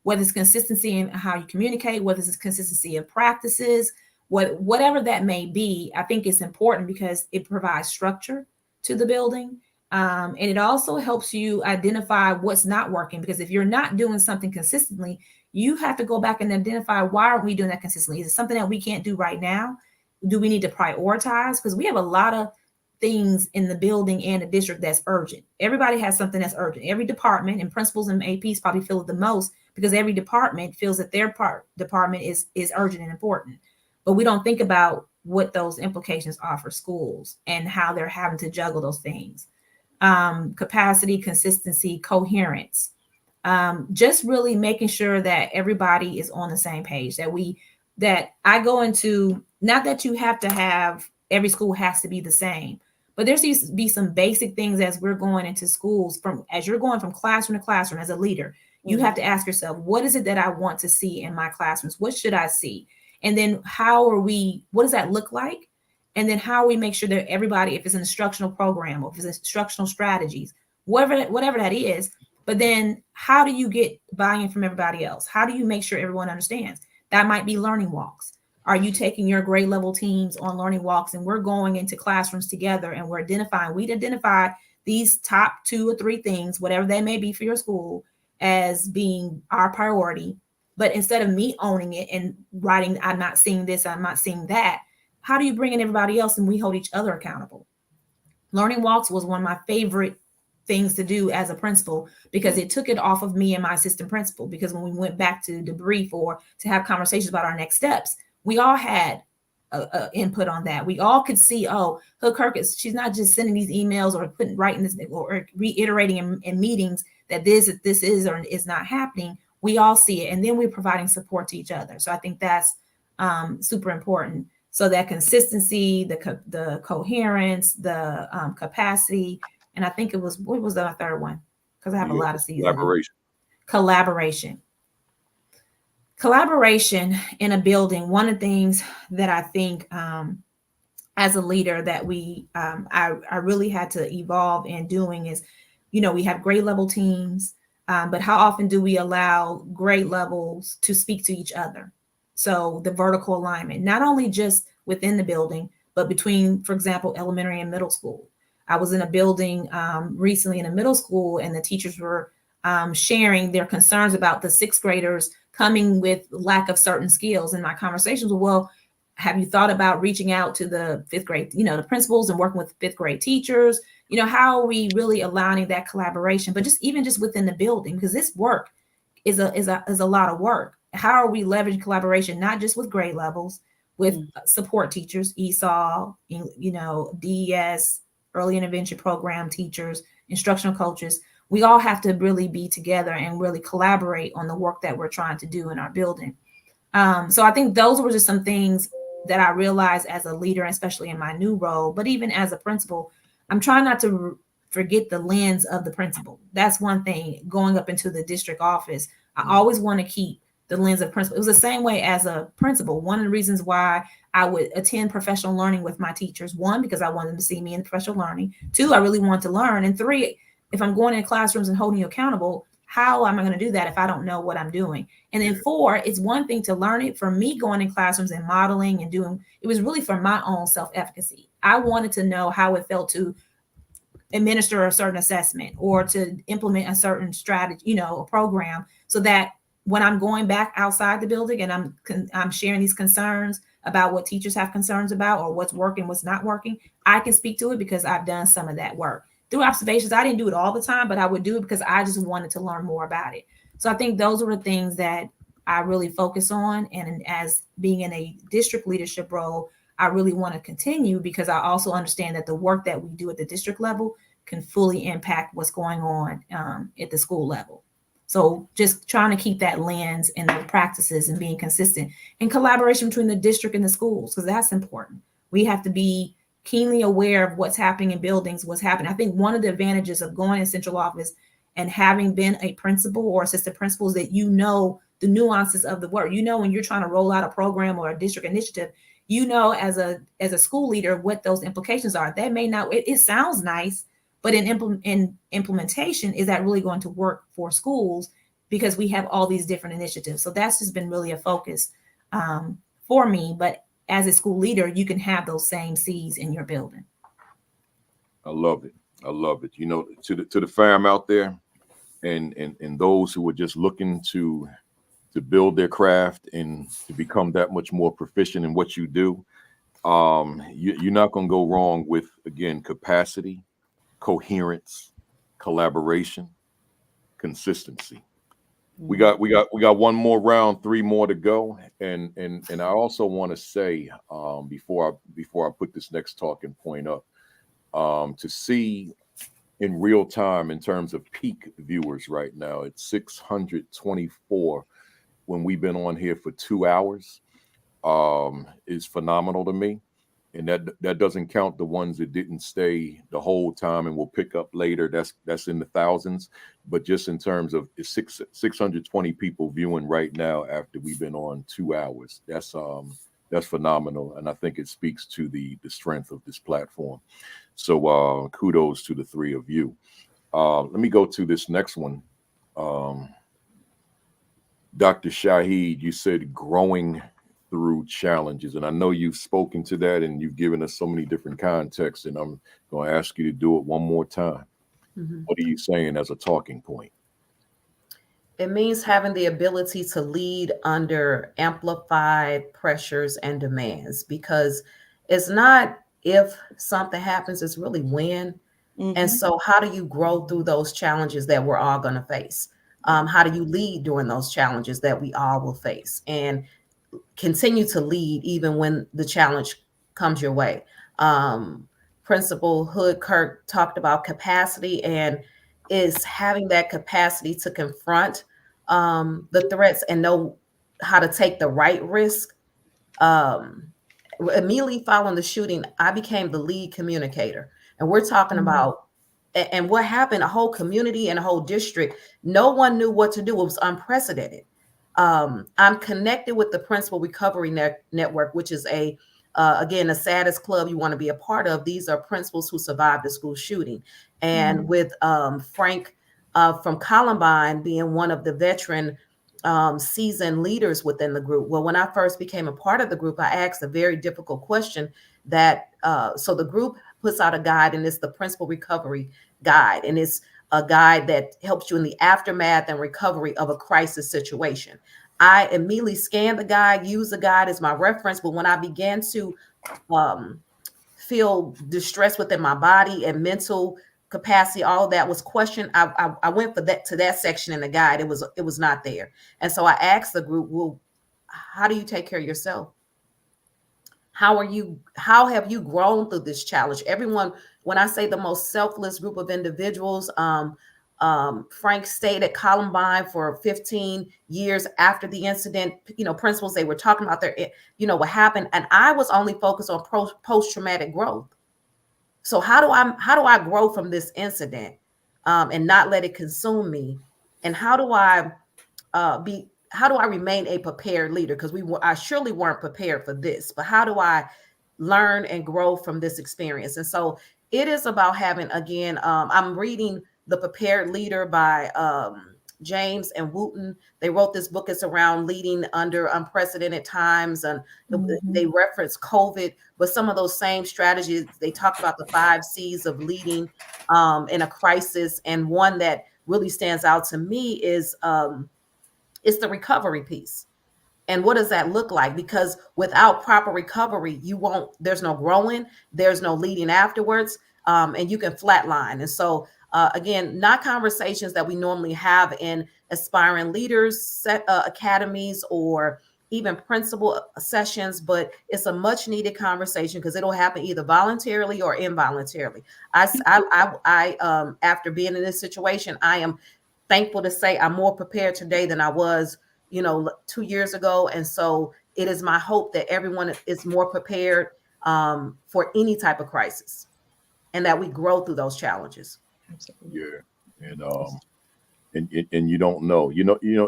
Whether it's consistency in how you communicate, whether it's consistency of practices, whatever that may be, I think it's important because it provides structure to the building. And it also helps you identify what's not working, because if you're not doing something consistently, you have to go back and identify, why aren't we doing that consistently? Is it something that we can't do right now? Do we need to prioritize? Because we have a lot of things in the building and the district that's urgent. Everybody has something that's urgent. Every department, and principals and APs probably feel it the most, because every department feels that their department is urgent and important. But we don't think about what those implications are for schools and how they're having to juggle those things. Capacity, consistency, coherence, just really making sure that everybody is on the same page, that I go into, not that you have to have, every school has to be the same, but there needs to be some basic things as we're going into schools, as you're going from classroom to classroom as a leader, you have to ask yourself, what is it that I want to see in my classrooms? What should I see? And then what does that look like? And then how we make sure that everybody, if it's an instructional program or if it's instructional strategies, whatever that is, but then how do you get buy-in from everybody else? How do you make sure everyone understands? That might be learning walks. Are you taking your grade level teams on learning walks, and we're going into classrooms together and we'd identify these top 2 or 3 things, whatever they may be for your school, as being our priority. But instead of me owning it and writing, I'm not seeing this, I'm not seeing that, how do you bring in everybody else and we hold each other accountable? Learning walks was one of my favorite things to do as a principal, because it took it off of me and my assistant principal. Because when we went back to debrief or to have conversations about our next steps, we all had input on that. We all could see, Hud-Kirk she's not just sending these emails or writing this or reiterating in meetings that this is or is not happening. We all see it, and then we're providing support to each other. So I think that's super important. So that consistency, the coherence, the capacity, and I think what was the third one? Because I have a lot of C's. Collaboration. Collaboration in a building, one of the things that I think as a leader that I really had to evolve in doing is, we have grade level teams, but how often do we allow grade levels to speak to each other? So the vertical alignment, not only just within the building, but between, for example, elementary and middle school. I was in a building recently in a middle school, and the teachers were sharing their concerns about the sixth graders coming with lack of certain skills. And my conversations were, well, have you thought about reaching out to the fifth grade, the principals, and working with fifth grade teachers? How are we really aligning that collaboration? But just within the building, because this work is a lot of work. How are we leveraging collaboration, not just with grade levels, with support teachers, ESOL, DES, early intervention program teachers, instructional coaches? We all have to really be together and really collaborate on the work that we're trying to do in our building. So I think those were just some things that I realized as a leader, especially in my new role, but even as a principal, I'm trying not to forget the lens of the principal. That's one thing going up into the district office. I always want to keep the lens of principal. It was the same way as a principal. One of the reasons why I would attend professional learning with my teachers, one, because I wanted them to see me in professional learning. Two, I really want to learn. And three, if I'm going in classrooms and holding you accountable, how am I going to do that if I don't know what I'm doing? And then four, it's one thing to learn it. For me, going in classrooms and modeling and doing, it was really for my own self-efficacy. I wanted to know how it felt to administer a certain assessment or to implement a certain strategy, a program, so that when I'm going back outside the building and I'm sharing these concerns about what teachers have concerns about or what's working, what's not working, I can speak to it because I've done some of that work. Through observations, I didn't do it all the time, but I would do it because I just wanted to learn more about it. So I think those were the things that I really focus on. And as being in a district leadership role, I really want to continue because I also understand that the work that we do at the district level can fully impact what's going on at the school level. So just trying to keep that lens and the practices and being consistent and collaboration between the district and the schools, because that's important. We have to be keenly aware of what's happening in buildings, what's happening. I think one of the advantages of going in central office and having been a principal or assistant principal is that the nuances of the work. When you're trying to roll out a program or a district initiative, as a school leader what those implications are. That may not, it sounds nice, but in implementation, is that really going to work for schools? Because we have all these different initiatives. So that's just been really a focus for me. But as a school leader, you can have those same C's in your building. I love it. To the fam out there and those who are just looking to build their craft and to become that much more proficient in what you do, you're not going to go wrong with, again, capacity, coherence, collaboration, consistency. We got one more round, 3 more to go, and I also want to say before I put this next talking point up, to see in real time in terms of peak viewers right now, it's 624 when we've been on here for 2 hours, is phenomenal to me. And that doesn't count the ones that didn't stay the whole time and will pick up later. That's in the thousands. But just in terms of 620 people viewing right now after we've been on 2 hours, that's phenomenal. And I think it speaks to the strength of this platform. So kudos to the 3 of you. Let me go to this next one. Dr. Shahid, you said growing through challenges. And I know you've spoken to that and you've given us so many different contexts, and I'm going to ask you to do it one more time. Mm-hmm. What are you saying as a talking point? It means having the ability to lead under amplified pressures and demands, because it's not if something happens, it's really when. Mm-hmm. And so how do you grow through those challenges that we're all going to face? How do you lead during those challenges that we all will face, and continue to lead even when the challenge comes your way? Principal Hud-Kirk talked about capacity, and is having that capacity to confront the threats and know how to take the right risk. Immediately following the shooting, I became the lead communicator, and we're talking about, and what happened, a whole community and a whole district, no one knew what to do. It was unprecedented. I'm connected with the Principal Recovery Network, which is again, a saddest club you want to be a part of. These are principals who survived the school shooting. And with Frank from Columbine being one of the veteran seasoned leaders within the group. Well, when I first became a part of the group, I asked a very difficult question that, so the group puts out a guide, and it's the Principal Recovery Guide. And it's a guide that helps you in the aftermath and recovery of a crisis situation. I immediately scanned the guide, used the guide as my reference. But when I began to feel distress within my body and mental capacity, all of that was questioned. I went to that section in the guide. It was not there. And so I asked the group, well, how do you take care of yourself? How have you grown through this challenge? Everyone, when I say the most selfless group of individuals, Frank stayed at Columbine for 15 years after the incident. Principals, they were talking about what happened. And I was only focused on post-traumatic growth. So how do I grow from this incident and not let it consume me? And how do I remain a prepared leader? Because I surely weren't prepared for this, but how do I learn and grow from this experience? And so it is about having, again, I'm reading The Prepared Leader by James and Wooten. They wrote this book. It's around leading under unprecedented times. And they reference COVID, but some of those same strategies, they talk about the 5 C's of leading in a crisis. And one that really stands out to me is it's the recovery piece. And what does that look like? Because without proper recovery, there's no growing, there's no leading afterwards, and you can flatline. And so, again, not conversations that we normally have in aspiring leaders academies or even principal sessions, but it's a much needed conversation because it'll happen either voluntarily or involuntarily. I after being in this situation, I am thankful to say I'm more prepared today than I was, 2 years ago. And so it is my hope that everyone is more prepared for any type of crisis and that we grow through those challenges. Yeah. And you don't know,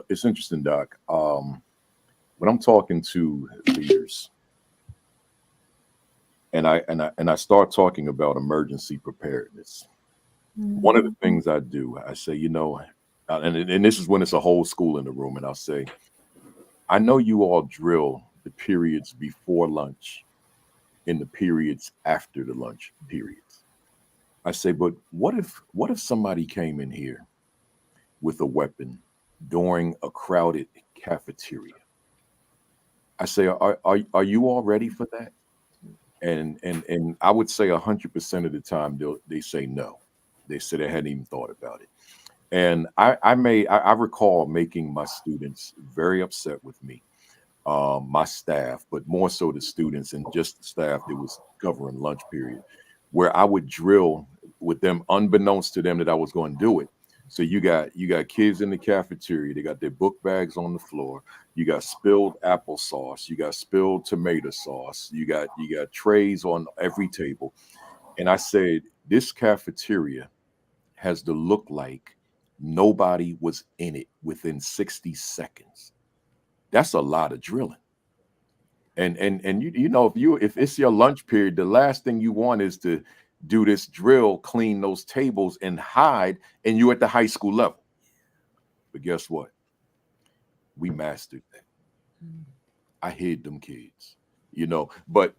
it's interesting, Doc. When I'm talking to leaders and I start talking about emergency preparedness, one of the things I do, I say, and this is when it's a whole school in the room, and I'll say, I know you all drill the periods before lunch in the periods after the lunch periods. I say, but what if somebody came in here with a weapon during a crowded cafeteria? I say, are you all ready for that? And I would say 100% of the time they say no. They say they hadn't even thought about it. And I recall making my students very upset with me, my staff, but more so the students and just the staff that was covering lunch period, where I would drill with them unbeknownst to them that I was going to do it. So you got kids in the cafeteria, they got their book bags on the floor, you got spilled applesauce, you got spilled tomato sauce, you got trays on every table. And I said, this cafeteria has to look like nobody was in it within 60 seconds. That's a lot of drilling. And if it's your lunch period, the last thing you want is to do this drill, clean those tables and hide, and you're at the high school level. But guess what? We mastered that. I hid them kids, but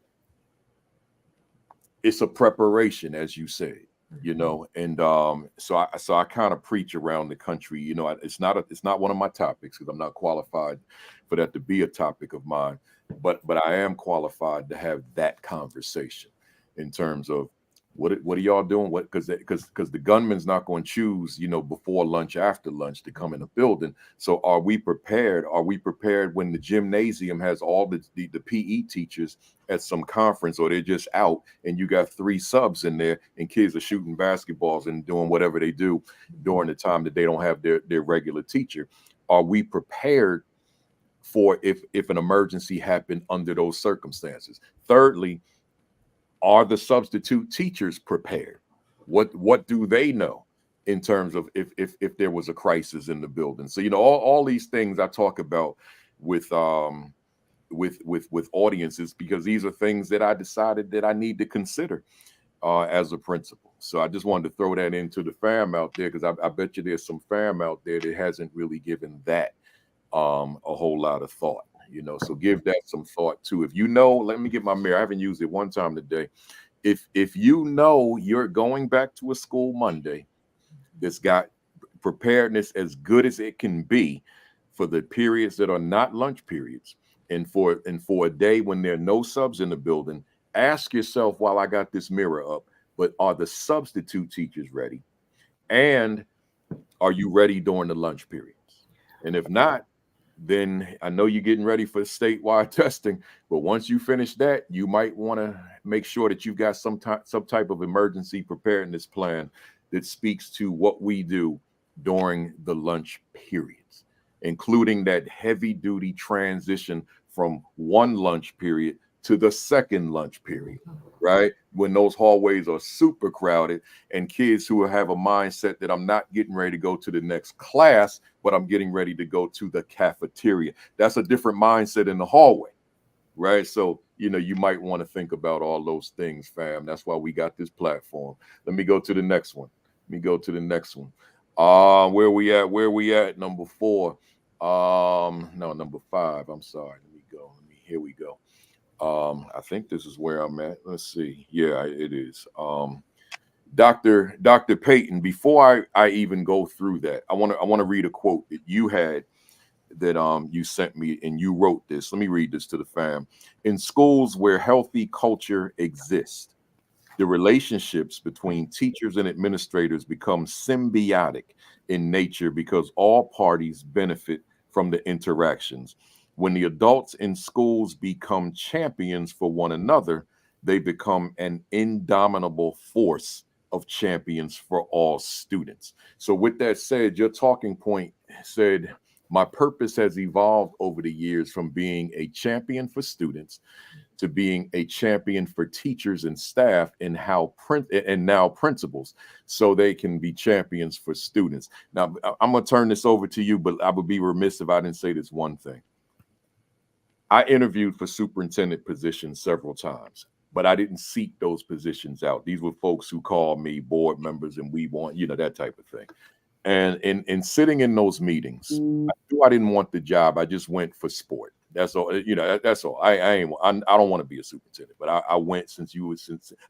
it's a preparation, as you said. And so I kind of preach around the country. It's not one of my topics because I'm not qualified for that to be a topic of mine, but I am qualified to have that conversation in terms of what are y'all doing? Because the gunman's not going to choose, before lunch, after lunch to come in the building. So are we prepared? Are we prepared when the gymnasium has all the PE teachers at some conference, or they're just out and you got 3 subs in there and kids are shooting basketballs and doing whatever they do during the time that they don't have their regular teacher? Are we prepared for if an emergency happened under those circumstances? Thirdly, are the substitute teachers prepared? What do they know? in terms of if there was a crisis in the building. So, you know, all these things I talk about with audiences, because these are things that I decided that I need to consider as a principal. So I just wanted to throw that into the fam out there, because I bet you there's some fam out there that hasn't really given that a whole lot of thought, you know. So give that some thought too. If you know, let me get my mirror. I haven't used it one time today. If you know you're going back to a school Monday that's got preparedness as good as it can be for the periods that are not lunch periods, and for a day when there are no subs in the building, ask yourself, while I got this mirror up, but are the substitute teachers ready? And are you ready during the lunch periods? And if not, then I know you're getting ready for statewide testing, but once you finish that, you might want to make sure that you've got some type of emergency preparedness plan that speaks to what we do during the lunch periods, including that heavy duty transition from one lunch period to the second lunch period, right? When those hallways are super crowded and kids who have a mindset that I'm not getting ready to go to the next class, but I'm getting ready to go to the cafeteria. That's a different mindset in the hallway, right? So, you know, you might want to think about all those things, fam. That's why we got this platform. Let me go to the next one. Where we at? Number 4. No, number 5. I'm sorry. Here we go. I think this is where I'm at. Let's see. Yeah, it is. Dr. Payton, before I even go through that, I want to read a quote that you had, that you sent me, and you wrote this. Let me read this to the fam. In schools where healthy culture exists, the relationships between teachers and administrators become symbiotic in nature because all parties benefit from the interactions. When the adults in schools become champions for one another, they become an indomitable force of champions for all students. So with that said, your talking point said, my purpose has evolved over the years from being a champion for students to being a champion for teachers and staff, and now principals, so they can be champions for students. Now, I'm going to turn this over to you, but I would be remiss if I didn't say this one thing. I interviewed for superintendent positions several times, but I didn't seek those positions out. These were folks who called me, board members, and we want, you know, that type of thing. And in sitting in those meetings, I knew I didn't want the job. I just went for sport. That's all, you know, that's all. I don't want to be a superintendent, but I went since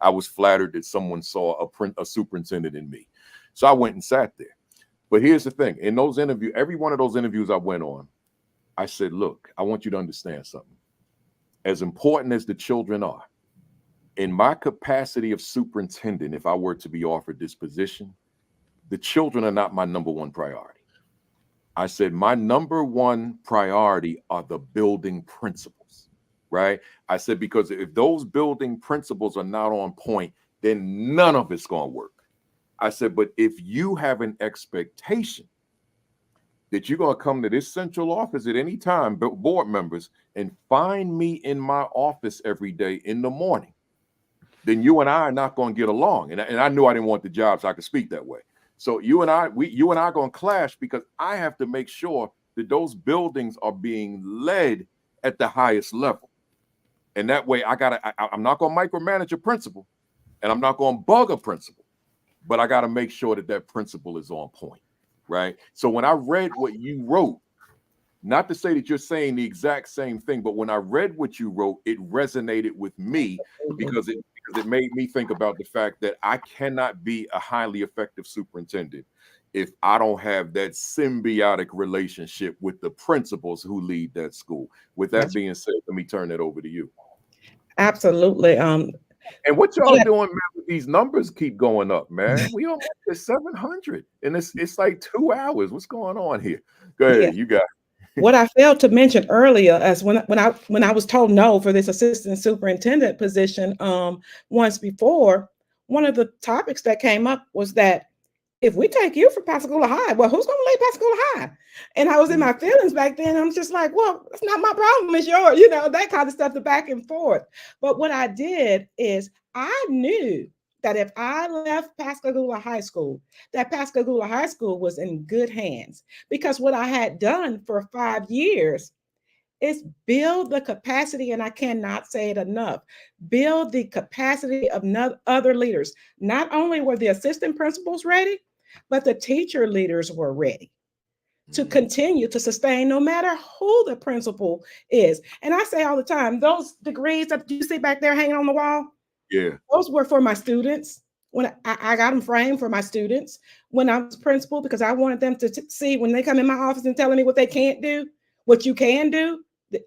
I was flattered that someone saw a superintendent in me. So I went and sat there. But here's the thing. In those interviews, every one of those interviews I went on, I said, look, I want you to understand something. As important as the children are, in my capacity of superintendent, if I were to be offered this position, the children are not my number one priority. I said, my number one priority are the building principles, right? I said, because if those building principles are not on point, then none of it's going to work. I said, but if you have an expectation that you're going to come to this central office at any time, board members, and find me in my office every day in the morning, then you and I are not going to get along. And I knew I didn't want the job, so I could speak that way. So you and I are going to clash, because I have to make sure that those buildings are being led at the highest level. And that way I'm not going to micromanage a principal, and I'm not going to bug a principal, but I got to make sure that that principal is on point, right? So when I read what you wrote, not to say that you're saying the exact same thing, but when I read what you wrote, it resonated with me, because it made me think about the fact that I cannot be a highly effective superintendent if I don't have that symbiotic relationship with the principals who lead that school. With that being said, let me turn it over to you. Absolutely. And what y'all doing, man, with these numbers keep going up, man? We almost at 700, and it's like 2 hours. What's going on here? Go ahead, you got it. What I failed to mention earlier is when I was told no for this assistant superintendent position once before, one of the topics that came up was that if we take you for Pascagoula High, well, who's going to lead Pascagoula High? And I was in my feelings back then. I'm just like, well, it's not my problem, it's yours, you know, that kind of stuff, the back and forth. But what I did is I knew that if I left Pascagoula High School, that Pascagoula High School was in good hands, because what I had done for 5 years is build the capacity, and I cannot say it enough, build the capacity of other leaders. Not only were the assistant principals ready, but the teacher leaders were ready to continue to sustain no matter who the principal is. And I say all the time, those degrees that you see back there hanging on the wall, those were for my students. When I got them framed for my students when I was principal, because I wanted them to see when they come in my office and telling me what they can't do, what you can do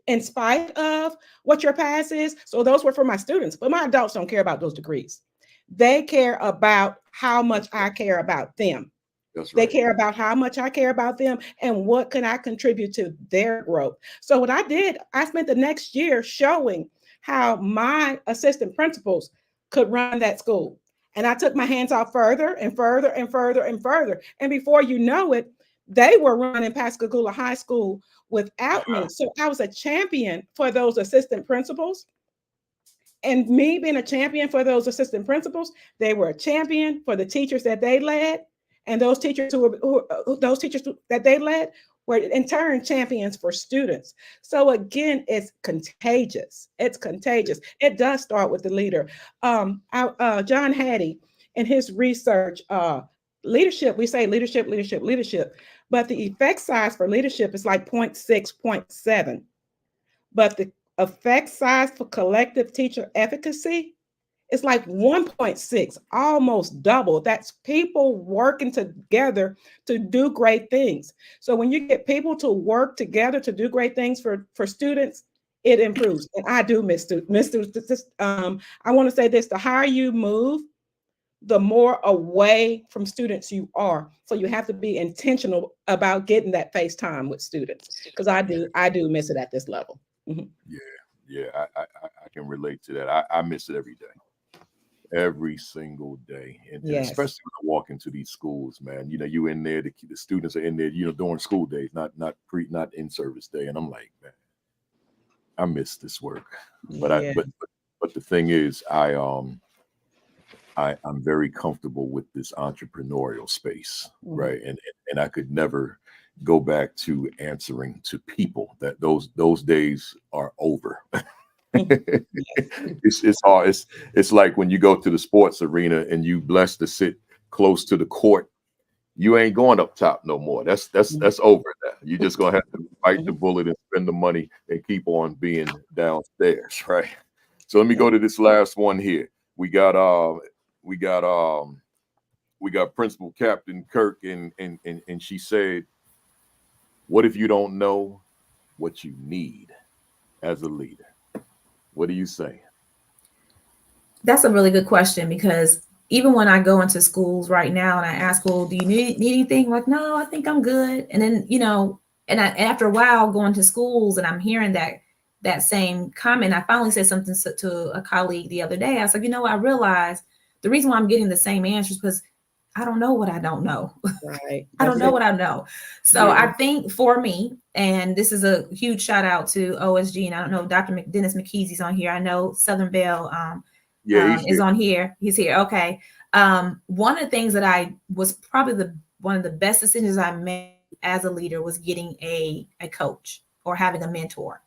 in spite of what your past is. So those were for my students, but my adults don't care about those degrees. They care about how much I care about them. That's right. They care about how much I care about them and what can I contribute to their growth. So what I did, I spent the next year showing how my assistant principals could run that school. And I took my hands off further and further and further and further. And before you know it, they were running Pascagoula High School without me. So I was a champion for those assistant principals. And me being a champion for those assistant principals, they were a champion for the teachers that they led. And those teachers that they led were in turn champions for students. So again, it's contagious. It's contagious. It does start with the leader. John Hattie, in his research, leadership, we say leadership, leadership, leadership, but the effect size for leadership is like 0.6, 0.7. But the effect size for collective teacher efficacy is like 1.6, almost double. That's people working together to do great things. So when you get people to work together to do great things for students, it improves. And I do miss students. I want to say this, the higher you move, the more away from students you are. So you have to be intentional about getting that face time with students, because I do miss it at this level. Mm-hmm. Yeah, I can relate to that. I miss it every day. Every single day, and especially when I walk into these schools, man. You know, you in there, the students are in there, you know, during school days, not in service day, and I'm like, man, I miss this work. But but the thing is, I'm very comfortable with this entrepreneurial space, right? And I could never go back to answering to people. That those days are over. It's hard. It's like when you go to the sports arena and you blessed to sit close to the court, you ain't going up top no more. That's over now. You just gonna have to bite the bullet and spend the money and keep on being downstairs, right? So let me go to this last one here. We got Principal Captain Kirk, and she said, "What if you don't know what you need as a leader?" What do you say? That's a really good question, because even when I go into schools right now and I ask, well, do you need anything? I'm like, no, I think I'm good. And then, you know, after a while going to schools and I'm hearing that same comment, I finally said something to a colleague the other day. I was like, you know, I realized the reason why I'm getting the same answers because I don't know what I don't know. Right. I don't know what I know. So I think for me, and this is a huge shout out to OSG, and I don't know, Dr. Dennis McKeezy's on here. I know Southern Bell is on here. He's here. Okay. One of the things that I was probably one of the best decisions I made as a leader was getting a coach or having a mentor.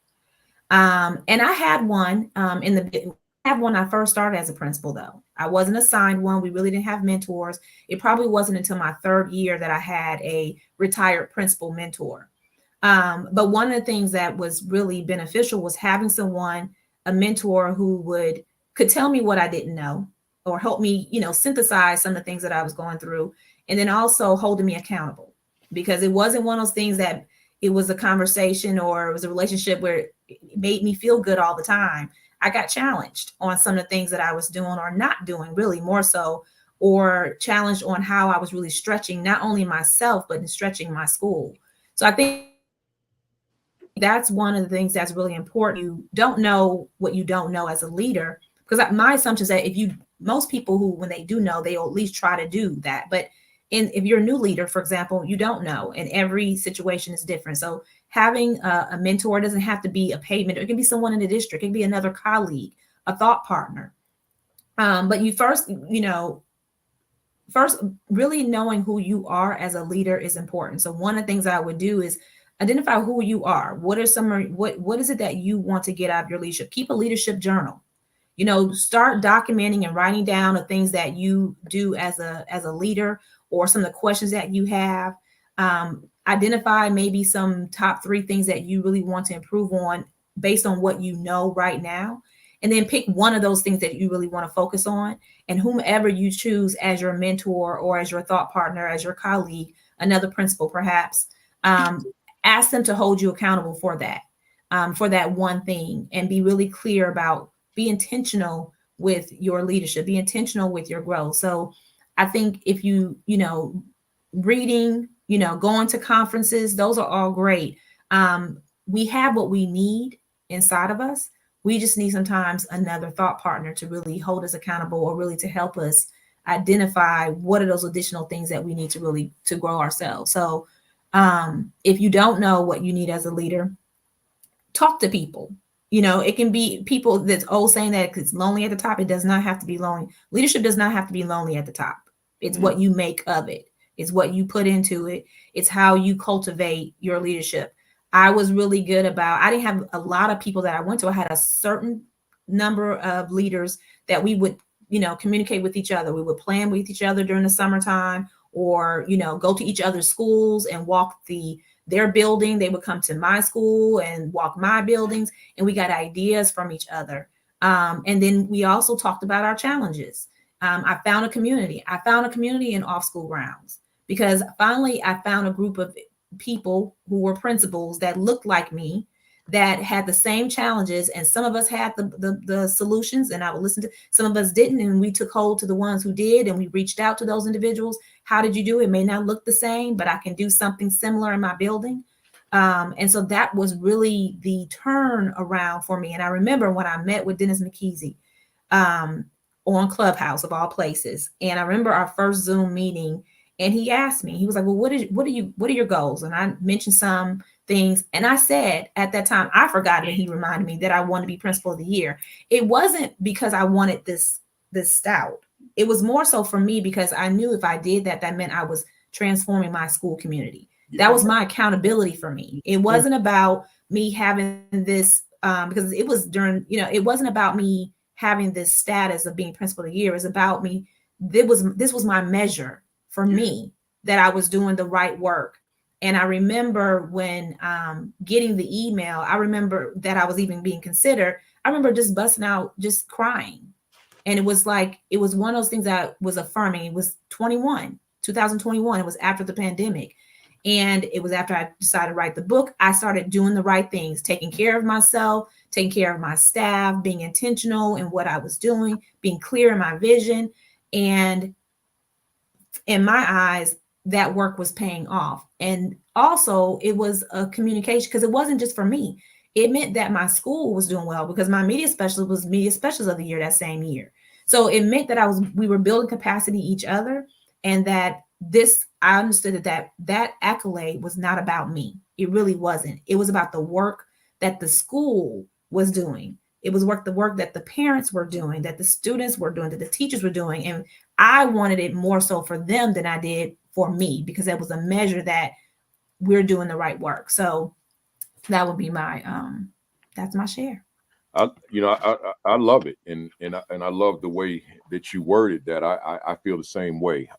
And I had one when I first started as a principal, though. I wasn't assigned one. We really didn't have mentors. It probably wasn't until my third year that I had a retired principal mentor. But one of the things that was really beneficial was having a mentor who could tell me what I didn't know or help me, you know, synthesize some of the things that I was going through, and then also holding me accountable, because it wasn't one of those things that it was a conversation or it was a relationship where it made me feel good all the time. I got challenged on some of the things that I was doing or not doing, really more so, or challenged on how I was really stretching not only myself, but in stretching my school. So I think that's one of the things that's really important. You don't know what you don't know as a leader, because my assumption is that most people who, when they do know, they'll at least try to do that. But if you're a new leader, for example, you don't know, and every situation is different. So having a mentor doesn't have to be a paid mentor. It can be someone in the district. It can be another colleague, a thought partner. But you first, first really knowing who you are as a leader is important. So one of the things I would do is identify who you are. What is it that you want to get out of your leadership? Keep a leadership journal. Start documenting and writing down the things that you do as a leader, or some of the questions that you have. Identify maybe some top 3 things that you really want to improve on based on what you know right now. And then pick one of those things that you really want to focus on, and whomever you choose as your mentor or as your thought partner, as your colleague, another principal perhaps, ask them to hold you accountable for that one thing, and be really clear about, be intentional with your leadership, be intentional with your growth. So I think if reading, going to conferences, those are all great. We have what we need inside of us. We just need sometimes another thought partner to really hold us accountable, or really to help us identify what are those additional things that we need to grow ourselves. So if you don't know what you need as a leader, talk to people. It can be people that's saying that it's lonely at the top. It does not have to be lonely. Leadership does not have to be lonely at the top. It's what you make of it. It's what you put into it. It's how you cultivate your leadership. I was really good about, I didn't have a lot of people that I went to. I had a certain number of leaders that we would, communicate with each other. We would plan with each other during the summertime, or, go to each other's schools and walk their building. They would come to my school and walk my buildings, and we got ideas from each other. And then we also talked about our challenges. I found a community. In off-school grounds, because finally I found a group of people who were principals that looked like me, that had the same challenges, and some of us had the solutions, and I would listen to, some of us didn't, and we took hold to the ones who did, and we reached out to those individuals. How did you do it? It may not look the same, but I can do something similar in my building. And so that was really the turn around for me. And I remember when I met with Dennis McKeezy on Clubhouse of all places, and I remember our first Zoom meeting, and he asked me, he was like, well, what are your goals? And I mentioned some things. And I said at that time, I forgot it. He reminded me that I wanted to be principal of the year. It wasn't because I wanted this stout. It was more so for me because I knew if I did that, that meant I was transforming my school community. Yeah. That was my accountability for me. It wasn't about me having this, because it was during, it wasn't about me having this status of being principal of the year. It was about me. This was my measure for me, that I was doing the right work. And I remember when getting the email, I remember that I was even being considered. I remember just busting out, just crying. And it was like, it was one of those things that was affirming. It was 2021. It was after the pandemic. And it was after I decided to write the book. I started doing the right things, taking care of myself, taking care of my staff, being intentional in what I was doing, being clear in my vision. And in my eyes, that work was paying off. And also it was a communication, because it wasn't just for me. It meant that my school was doing well, because my media specialist was media specialist of the year that same year. So it meant that we were building capacity each other, and that I understood that accolade was not about me. It really wasn't. It was about the work that the school was doing. It was the work that the parents were doing, that the students were doing, that the teachers were doing. And I wanted it more so for them than I did for me, because that was a measure that we're doing the right work. So that would be my, that's my share. I love it. And I love the way that you worded that. I feel the same way.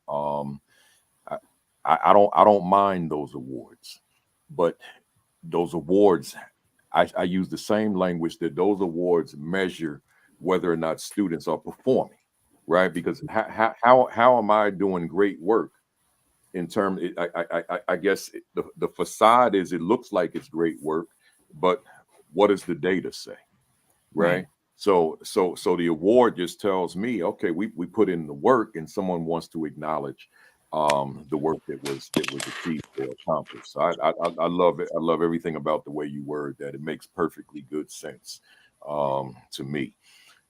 I don't mind those awards, but those awards, I use the same language, that those awards measure whether or not students are performing, right? Because how am I doing great work in terms? I guess the facade is, it looks like it's great work, but what does the data say, right? So the award just tells me, okay, we put in the work, and someone wants to acknowledge the work that was achieved or accomplished. So I love it. I love everything about the way you word that. It makes perfectly good sense to me.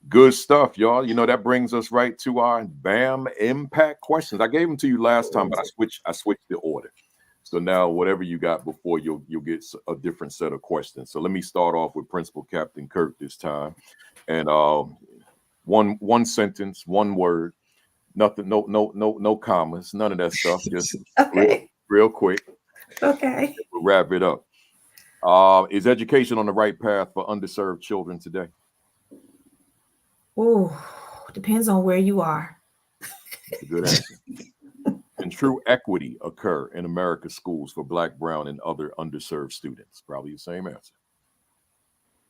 Good stuff, y'all. That brings us right to our BAM impact questions. I gave them to you last time, but I switched the order. So now whatever you got before, you'll get a different set of questions. So let me start off with Principal Captain Kirk this time. And One sentence, one word, nothing, no commas, none of that stuff. Just Okay. real quick. Okay. We'll wrap it up. Is education on the right path for underserved children today? Oh, depends on where you are. That's a good answer. Can true equity occur in America's schools for Black, brown, and other underserved students? Probably the same answer.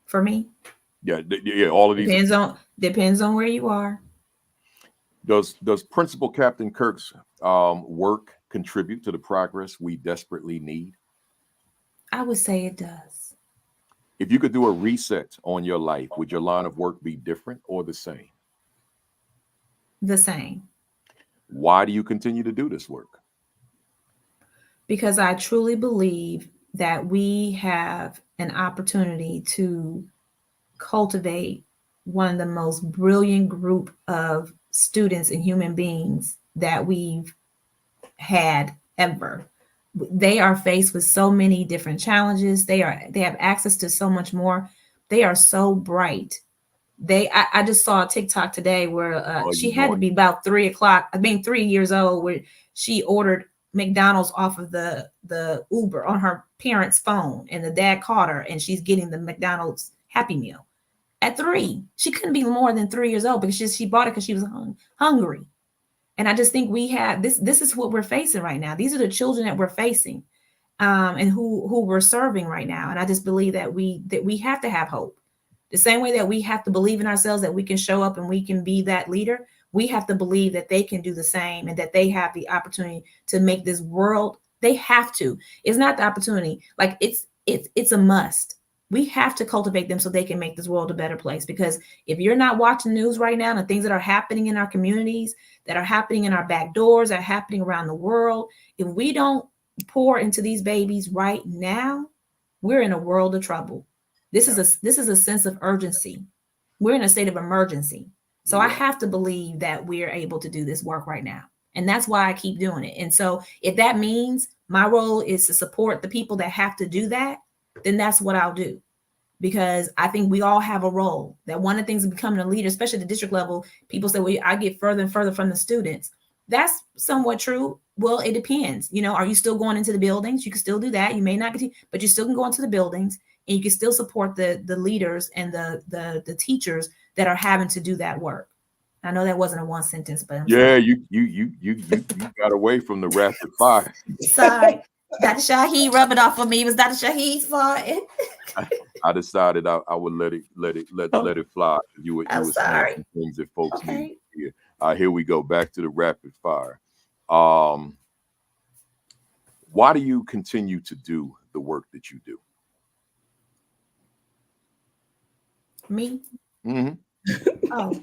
For me, Yeah, all of these. Depends on where you are. Does Principal Captain Kirk's work contribute to the progress we desperately need? I would say it does. If you could do a reset on your life, would your line of work be different or the same? The same. Why do you continue to do this work? Because I truly believe that we have an opportunity to cultivate one of the most brilliant group of students and human beings that we've had ever. They are faced with so many different challenges. They have access to so much more. They are so bright. I just saw a TikTok today where she had to be about 3 o'clock. 3 years old, where she ordered McDonald's off of the Uber on her parents' phone, and the dad caught her, and she's getting the McDonald's Happy Meal at 3. She couldn't be more than 3 years old because she bought it because she was hungry. And I just think we have this. This is what we're facing right now. These are the children that we're facing, and who we're serving right now. And I just believe that we have to have hope. The same way that we have to believe in ourselves that we can show up and we can be that leader, we have to believe that they can do the same and that they have the opportunity to make this world. They have to. It's not the opportunity. Like it's a must. We have to cultivate them so they can make this world a better place. Because if you're not watching news right now, the things that are happening in our communities, that are happening in our back doors, that are happening around the world, if we don't pour into these babies right now, we're in a world of trouble. This is a sense of urgency. We're in a state of emergency. So I have to believe that we're able to do this work right now. And that's why I keep doing it. And so if that means my role is to support the people that have to do that, then that's what I'll do. Because I think we all have a role. That one of the things of becoming a leader, especially at the district level, people say, well, I get further and further from the students. That's somewhat true. Well, it depends. Are you still going into the buildings? You can still do that. You may not be, but you still can go into the buildings, and you can still support the leaders and the teachers that are having to do that work. I know that wasn't a one sentence, but you got away from the rapid fire. Sorry. Dr. Shahid, rub it off for me. It was Dr. Shahid's fault. I decided I would let it fly. You were saying some things that folks need to hear. Here we go, back to the rapid fire. Why do you continue to do the work that you do? Me? Mm-hmm. Oh.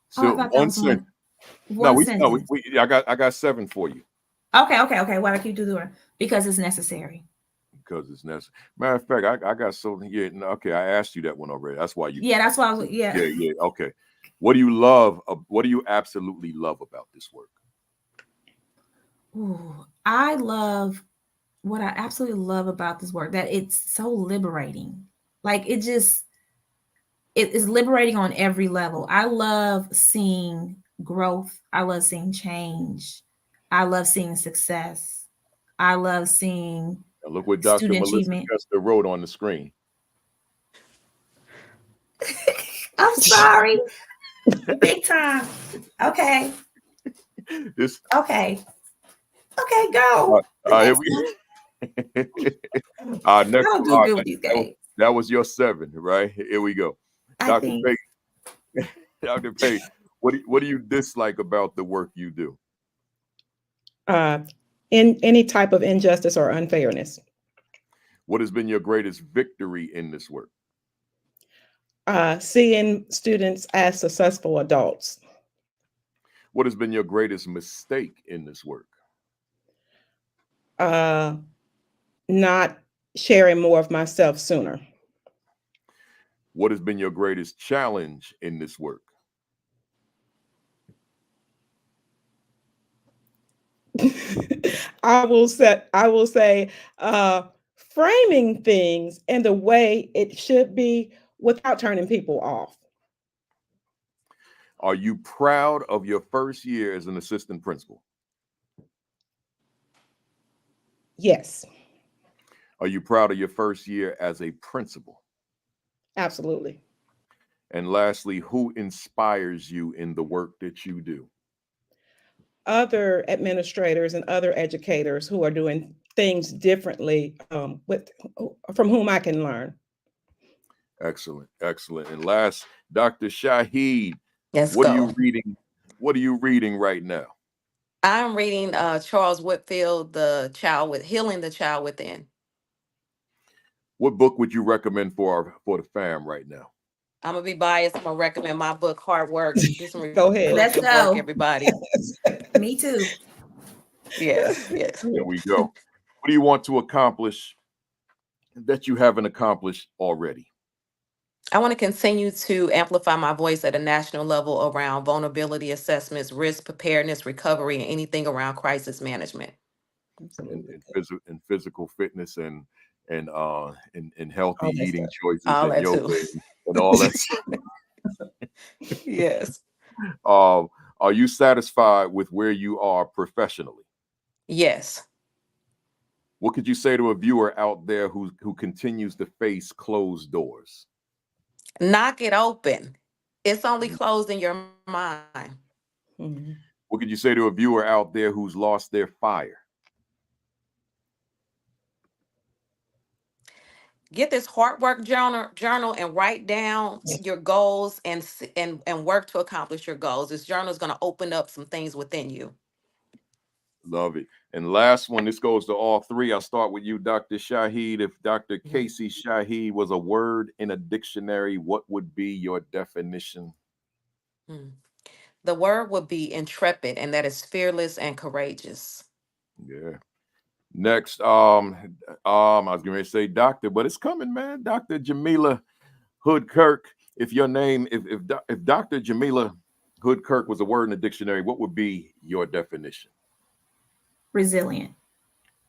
So one sentence. I got 7 for you. Okay. Why do I keep doing it? Because it's necessary. Because it's necessary. Matter of fact, I got so okay. I asked you that one already. That's why you. Yeah, that's why I was. Yeah. Okay. What do you love? What do you absolutely love about this work? Ooh, what I absolutely love about this work, that it's so liberating. Like it is liberating on every level. I love seeing growth. I love seeing change. I love seeing success. I love seeing. Now look what Dr. Melissa Kester wrote on the screen. I'm sorry. Big time. Okay. Okay, go. Here we next. I don't do good with these guys. That was your 7, right? Here we go. Dr. Payton. Dr. Payton, what do you dislike about the work you do? In any type of injustice or unfairness. What has been your greatest victory in this work? Seeing students as successful adults. What has been your greatest mistake in this work? Not sharing more of myself sooner. What has been your greatest challenge in this work? I will say framing things in the way it should be without turning people off. Are you proud of your first year as an assistant principal? Yes, Are you proud of your first year as a principal? absolutely. And lastly, who inspires you in the work that you do? Other administrators and other educators who are doing things differently, from whom I can learn. Excellent, excellent. And last, Dr. Shahid, Let's what are go. you reading? What are you reading right now? I'm reading Charles Whitfield, Healing the Child Within. What book would you recommend for the fam right now? I'm gonna be biased. I'm gonna recommend my book, Hard Work. Do some Go ahead. Let's reflective go. work, everybody. Me too. Yes, yes. There we go. What do you want to accomplish that you haven't accomplished already? I want to continue to amplify my voice at a national level around vulnerability assessments, risk preparedness, recovery, and anything around crisis management. And physical fitness and healthy All that eating stuff. choices All and that yoga too. and all that stuff. Yes. Are you satisfied with where you are professionally? Yes. What could you say to a viewer out there who continues to face closed doors? Knock it open. It's only closed in your mind. Mhm. What could you say to a viewer out there who's lost their fire? Get this hard work journal and write down your goals and work to accomplish your goals. This journal is going to open up some things within you. Love it. And last one, this goes to all three. I'll start with you, Dr. Shahid. If Dr. Kacy Shahid was a word in a dictionary, what would be your definition? The word would be intrepid, and that is fearless and courageous. Yeah. Next, I was going to say doctor, but it's coming, man. Dr. Jamilah Hud-Kirk. If your name, if Dr. Jamilah Hud-Kirk was a word in the dictionary, what would be your definition? Resilient.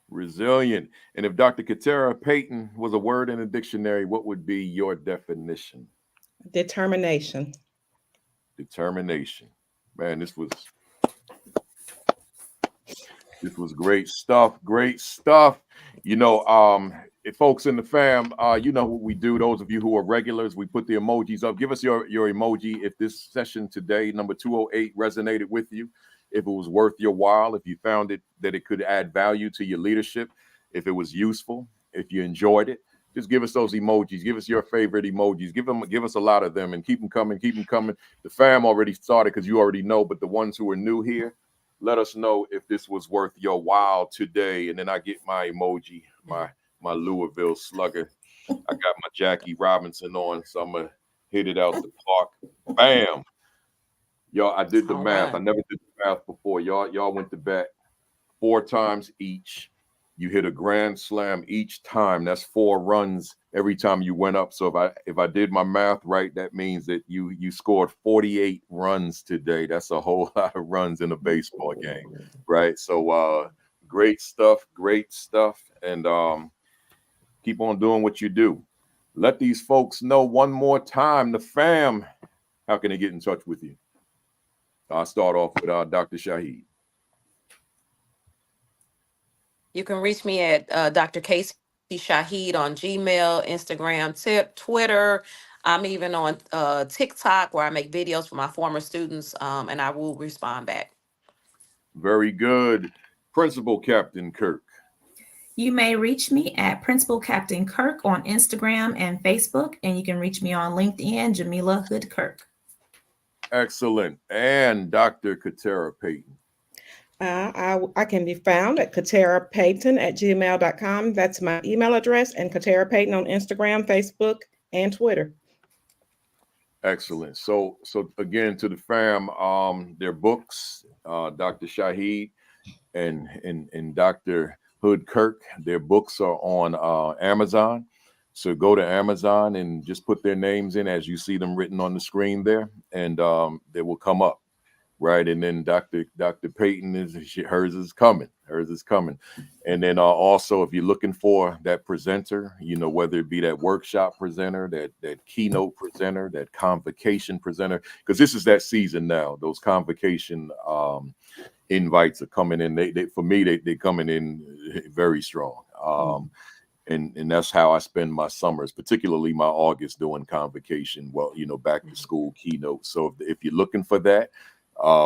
Resilient. And if Dr. Caterria Payton was a word in a dictionary, what would be your definition? Determination. Determination. Man, this was great stuff. Great stuff. You know, if folks in the fam, you know what we do. Those of you who are regulars, we put the emojis up. Give us your emoji if this session today, number 208, resonated with you. If it was worth your while, if you found it that it could add value to your leadership, if it was useful, if you enjoyed it, just give us those emojis. Give us your favorite emojis. Give us a lot of them and keep them coming. Keep them coming. The fam already started because you already know, but the ones who are new here, let us know if this was worth your while today. And then I get my emoji, my Louisville Slugger. I got my Jackie Robinson on, so I'm gonna hit it out the park. Bam. Y'all, I did the math. Right. I never did the math before. Y'all went to bat 4 times each. You hit a grand slam each time. That's 4 runs every time you went up. So if I did my math right, that means that you scored 48 runs today. That's a whole lot of runs in a baseball game, right? So great stuff, and keep on doing what you do. Let these folks know one more time, the fam, how can they get in touch with you? I'll start off with Dr. Shahid. You can reach me at Dr. Kacy Shahid on Gmail, Instagram, Twitter. I'm even on TikTok where I make videos for my former students, and I will respond back. Very good. Principal Captain Kirk. You may reach me at Principal Captain Kirk on Instagram and Facebook, and you can reach me on LinkedIn, Jamilah Hud-Kirk. Excellent. And Dr. Caterria Payton. I can be found at Caterria Payton at gmail.com. That's my email address, and Caterria Payton on Instagram, Facebook, and Twitter. Excellent. So again, to the fam, their books, Dr. Shahid and Dr. Hud-Kirk, their books are on Amazon. So go to Amazon and just put their names in as you see them written on the screen there, and they will come up. Right. And then Dr. Payton hers is coming. And then also, if you're looking for that presenter, you know, whether it be that workshop presenter, that keynote presenter, that convocation presenter, because this is that season now. Those convocation invites are coming in. They for me, they coming in very strong. And that's how I spend my summers, particularly my August, doing convocation. Well, you know, back to school keynote. So if you're looking for that,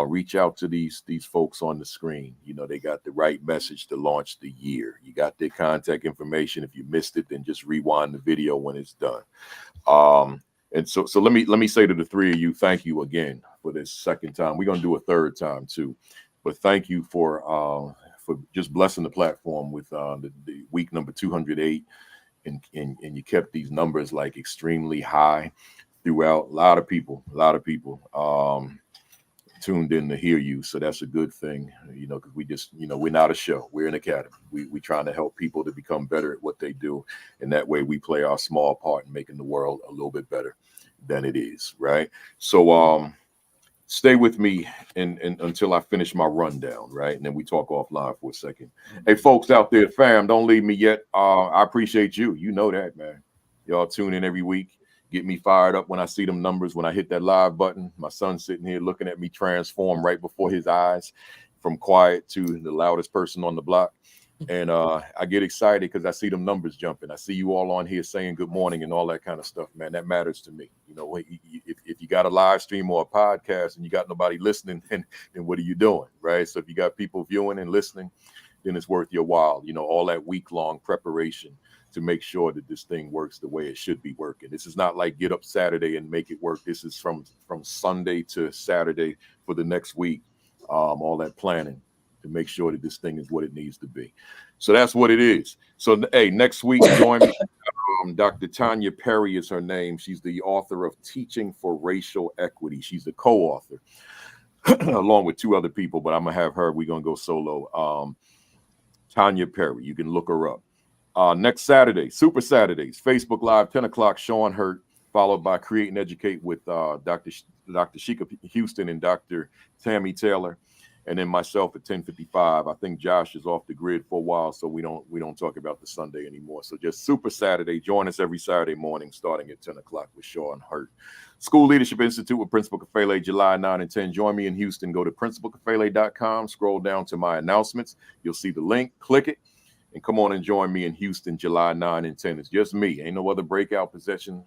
reach out to these folks on the screen. You know, they got the right message to launch the year. You got their contact information. If you missed it, then just rewind the video when it's done. And so let me say to the three of you, thank you again for this second time. We're gonna do a third time too, but thank you for just blessing the platform with the week number 208, and you kept these numbers like extremely high throughout. A lot of people tuned in to hear you, so that's a good thing, you know, because we just, you know, we're not a show, we're an academy. We trying to help people to become better at what they do, and that way we play our small part in making the world a little bit better than it is, right? So stay with me and until I finish my rundown, right? And then we talk offline for a second. Hey, folks out there, fam, don't leave me yet. I appreciate you. You know that, man. Y'all tune in every week. Get me fired up when I see them numbers, when I hit that live button. My son's sitting here looking at me transform right before his eyes from quiet to the loudest person on the block. And I get excited because I see them numbers jumping. I see you all on here saying good morning and all that kind of stuff, man. That matters to me. You know, if you got a live stream or a podcast and you got nobody listening, then what are you doing, right? So if you got people viewing and listening, then it's worth your while. You know, all that week-long preparation to make sure that this thing works the way it should be working. This is not like get up Saturday and make it work. This is from Sunday to Saturday for the next week, all that planning to make sure that this thing is what it needs to be. So that's what it is. So, hey, next week, join me. Dr. Tanya Perry is her name. She's the author of Teaching for Racial Equity. She's the co-author along with two other people, but I'm going to have her. We're going to go solo. Tanya Perry. You can look her up. Next Saturday, Super Saturdays, Facebook Live, 10 o'clock, Sean Hurt, followed by Create and Educate with Dr. Sheikah Houston and Dr. Tammy Taylor. And then myself at 10:55. I think Josh is off the grid for a while, so we don't talk about the Sunday anymore. So just Super Saturday. Join us every Saturday morning starting at 10 o'clock with Sean Hurt. School Leadership Institute with Principal Kafele, July 9 and 10. Join me in Houston. Go to principalkafele.com. Scroll down to my announcements. You'll see the link. Click it. And come on and join me in Houston, July 9 and 10. It's just me. Ain't no other breakout presentation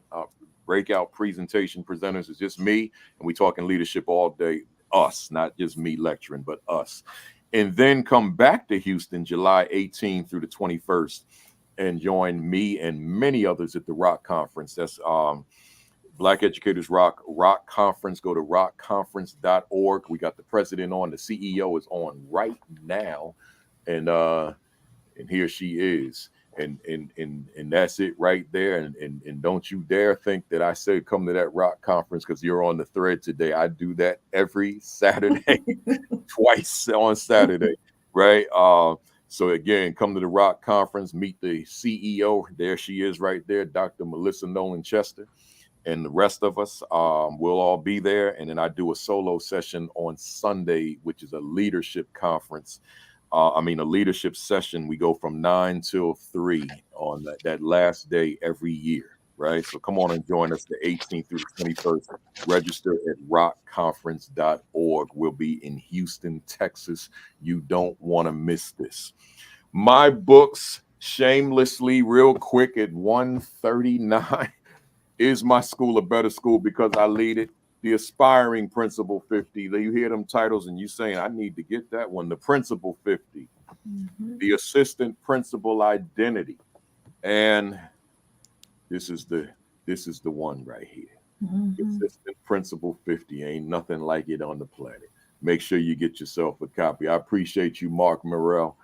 presenters. It's just me. And we talking leadership all day. Us, not just me lecturing, but us. And then come back to Houston, July 18 through the 21st, and join me and many others at the Rock Conference. That's Black Educators Rock Conference. Go to rockconference.org. We got the president on. The CEO is on right now. And here she is. And that's it right there. And don't you dare think that I said come to that Rock Conference because you're on the thread today. I do that every Saturday, twice on Saturday, right? So again, come to the Rock Conference, meet the CEO. There she is right there, Dr. Melissa Nolan Chester. And the rest of us will all be there. And then I do a solo session on Sunday, which is a leadership conference. A leadership session. We go from 9 till 3 on that last day every year, right? So come on and join us the 18th through the 21st. Register at rockconference.org. We'll be in Houston, Texas. You don't want to miss this. My books, shamelessly, real quick at 1:39, is my school a better school because I lead it? The Aspiring Principal 50. You hear them titles and you saying, I need to get that one. The Principal 50, the Assistant Principal Identity. And this is the one right here. Assistant Principal 50. Ain't nothing like it on the planet. Make sure you get yourself a copy. I appreciate you, Mark Morrell,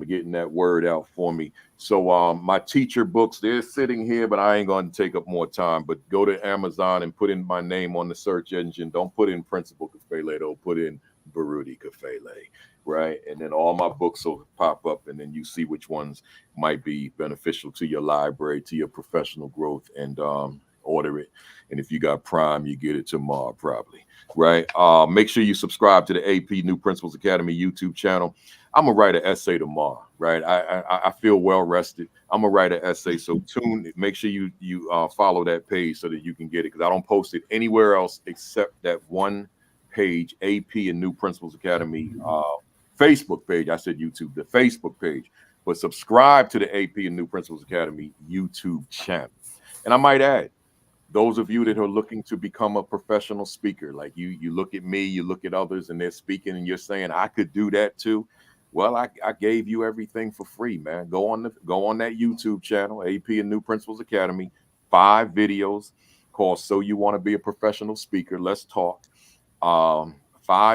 getting that word out for me. So my teacher books, they're sitting here, but I ain't going to take up more time. But go to Amazon and put in my name on the search engine. Don't put in Principal Kafele, though. Put in Baruti Kafele, right? And then all my books will pop up, and then you see which ones might be beneficial to your library, to your professional growth, and order it. And if you got Prime, you get it tomorrow, probably, right? Make sure you subscribe to the AP New Principals Academy YouTube channel. I'm gonna write an essay tomorrow, right? I feel well rested. I'm gonna write an essay. So make sure you follow that page so that you can get it, because I don't post it anywhere else except that one page, AP and New Principals Academy Facebook page. I said YouTube, the Facebook page, but subscribe to the AP and New Principals Academy YouTube channel. And I might add, those of you that are looking to become a professional speaker, like you look at me, you look at others and they're speaking and you're saying, I could do that too. Well, I gave you everything for free, man. Go on that YouTube channel, AP and New Principals Academy, 5 videos called So You Want to Be a Professional Speaker. Let's talk. 5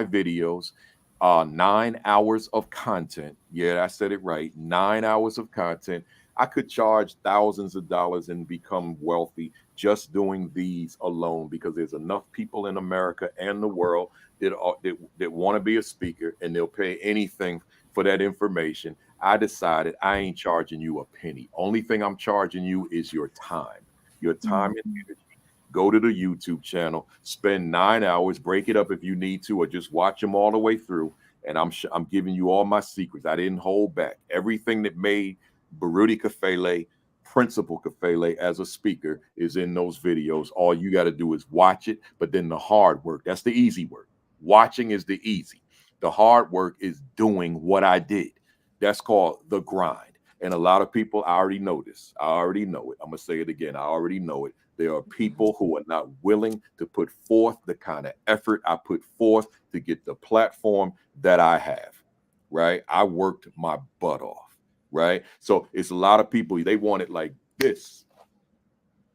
videos, 9 hours of content. Yeah, I said it right. 9 hours of content. I could charge thousands of dollars and become wealthy just doing these alone, because there's enough people in America and the world that want to be a speaker, and they'll pay anything for that information. I decided I ain't charging you a penny. Only thing I'm charging you is your time and energy. Go to the YouTube channel, spend 9 hours, break it up if you need to, or just watch them all the way through. And I'm giving you all my secrets. I didn't hold back. Everything that made Baruti Kafele, Principal Kafele as a speaker is in those videos. All you got to do is watch it. But then the hard work, that's the easy work. Watching is the easy. The hard work is doing what I did. That's called the grind. And a lot of people, I already know this. I already know it. I'm going to say it again. I already know it. There are people who are not willing to put forth the kind of effort I put forth to get the platform that I have, right? I worked my butt off, right? So it's a lot of people, they want it like this,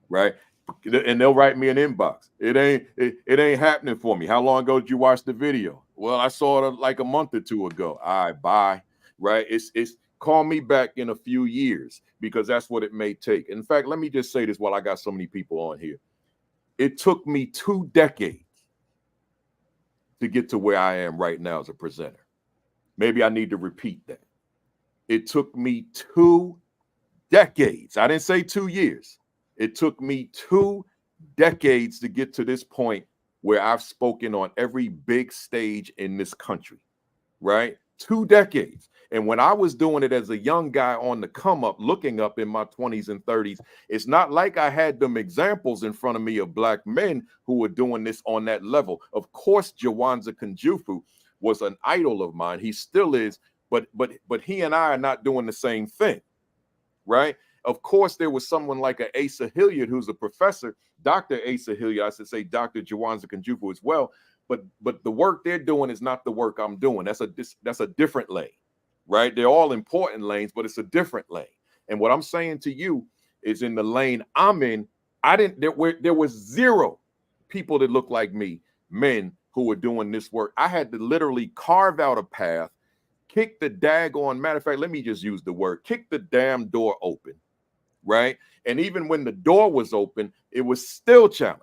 right? And they'll write me an inbox. It ain't happening for me. How long ago did you watch the video? Well, I saw it like a month or two ago. All right, bye, right? It's call me back in a few years, because that's what it may take. In fact, let me just say this while I got so many people on here. It took me 2 decades to get to where I am right now as a presenter. Maybe I need to repeat that. It took me 2 decades. I didn't say 2 years. It took me 2 decades to get to this point where I've spoken on every big stage in this country, right? 2 decades. And when I was doing it as a young guy on the come up, looking up in my 20s and 30s, it's not like I had them examples in front of me of black men who were doing this on that level. Of course, Jawanza Kunjufu was an idol of mine. He still is, but he and I are not doing the same thing, right? Of course, there was someone like a Asa Hilliard, who's a professor, Dr. Asa Hilliard, I should say Dr. Jawanza Kunjufu as well. But the work they're doing is not the work I'm doing. That's a different lane, right? They're all important lanes, but it's a different lane. And what I'm saying to you is, in the lane I'm in, there was 0 people that look like me, men who were doing this work. I had to literally carve out a path, kick the daggone, matter of fact, let me just use the word, kick the damn door open, right? And even when the door was open, it was still challenging.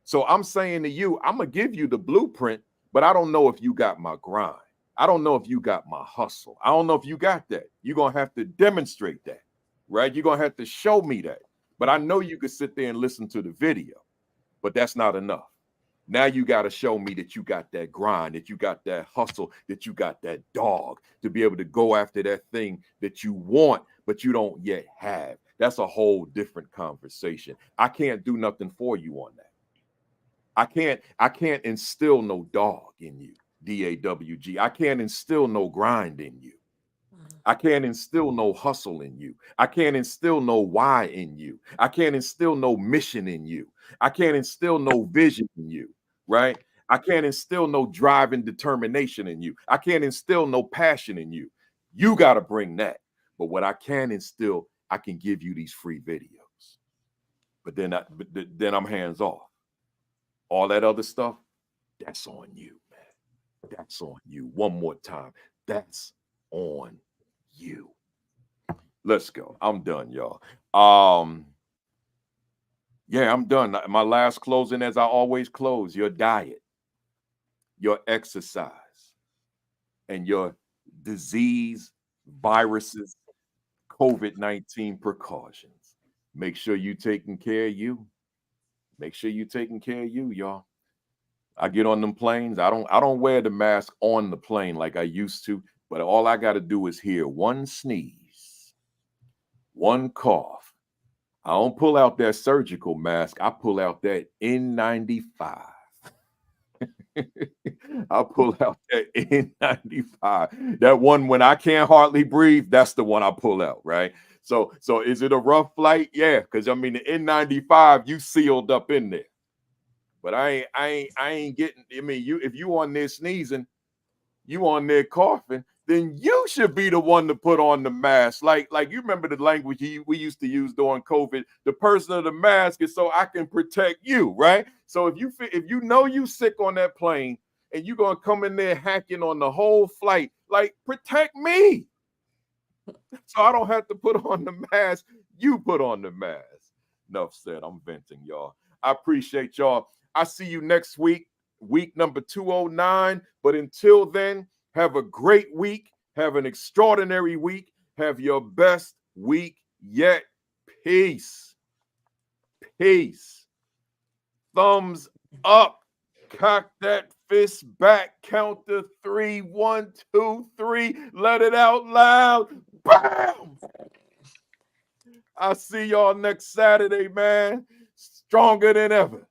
So I'm saying to you, I'm going to give you the blueprint, but I don't know if you got my grind. I don't know if you got my hustle. I don't know if you got that. You're going to have to demonstrate that, right? You're going to have to show me that. But I know you could sit there and listen to the video, but that's not enough. Now you got to show me that you got that grind, that you got that hustle, that you got that dog to be able to go after that thing that you want, but you don't yet have. That's a whole different conversation. I can't do nothing for you on that. I can't instill no dog in you, DAWG. I can't instill no grind in you. I can't instill no hustle in you. I can't instill no why in you. I can't instill no mission in you. I can't instill no vision in you, right? I can't instill no drive and determination in you. I can't instill no passion in you. You got to bring that. But what I can instill, I can give you these free videos. But then I'm hands off. All that other stuff, that's on you, man. That's on you. One more time. That's on you. Let's go. I'm done, y'all. Yeah, I'm done. My last closing, as I always close, your diet, your exercise, and your disease, viruses, COVID-19 precautions. Make sure you taking care of you. Make sure you taking care of you, y'all. I get on them planes. I don't wear the mask on the plane like I used to, But all I got to do is hear one sneeze, one cough. I don't pull out that surgical mask. I pull out that N95. I'll pull out that N95. That one when I can't hardly breathe, that's the one I pull out, right? So is it a rough flight? Yeah, because I mean the N95, you sealed up in there. But I ain't getting, I mean, if you on there sneezing, you on there coughing, then you should be the one to put on the mask. Like you remember the language we used to use during COVID. The person of the mask is so I can protect you, right? So if you know you sick on that plane and you're gonna come in there hacking on the whole flight, like protect me. So I don't have to put on the mask. You put on the mask. Enough said. I'm venting, y'all. I appreciate y'all. I see you next week, week number 209. But until then, have a great week. Have an extraordinary week. Have your best week yet. Peace. Peace. Thumbs up. Cock that fist back. Count to 3. 1, 2, 3. Let it out loud. Bam! I'll see y'all next Saturday, man. Stronger than ever.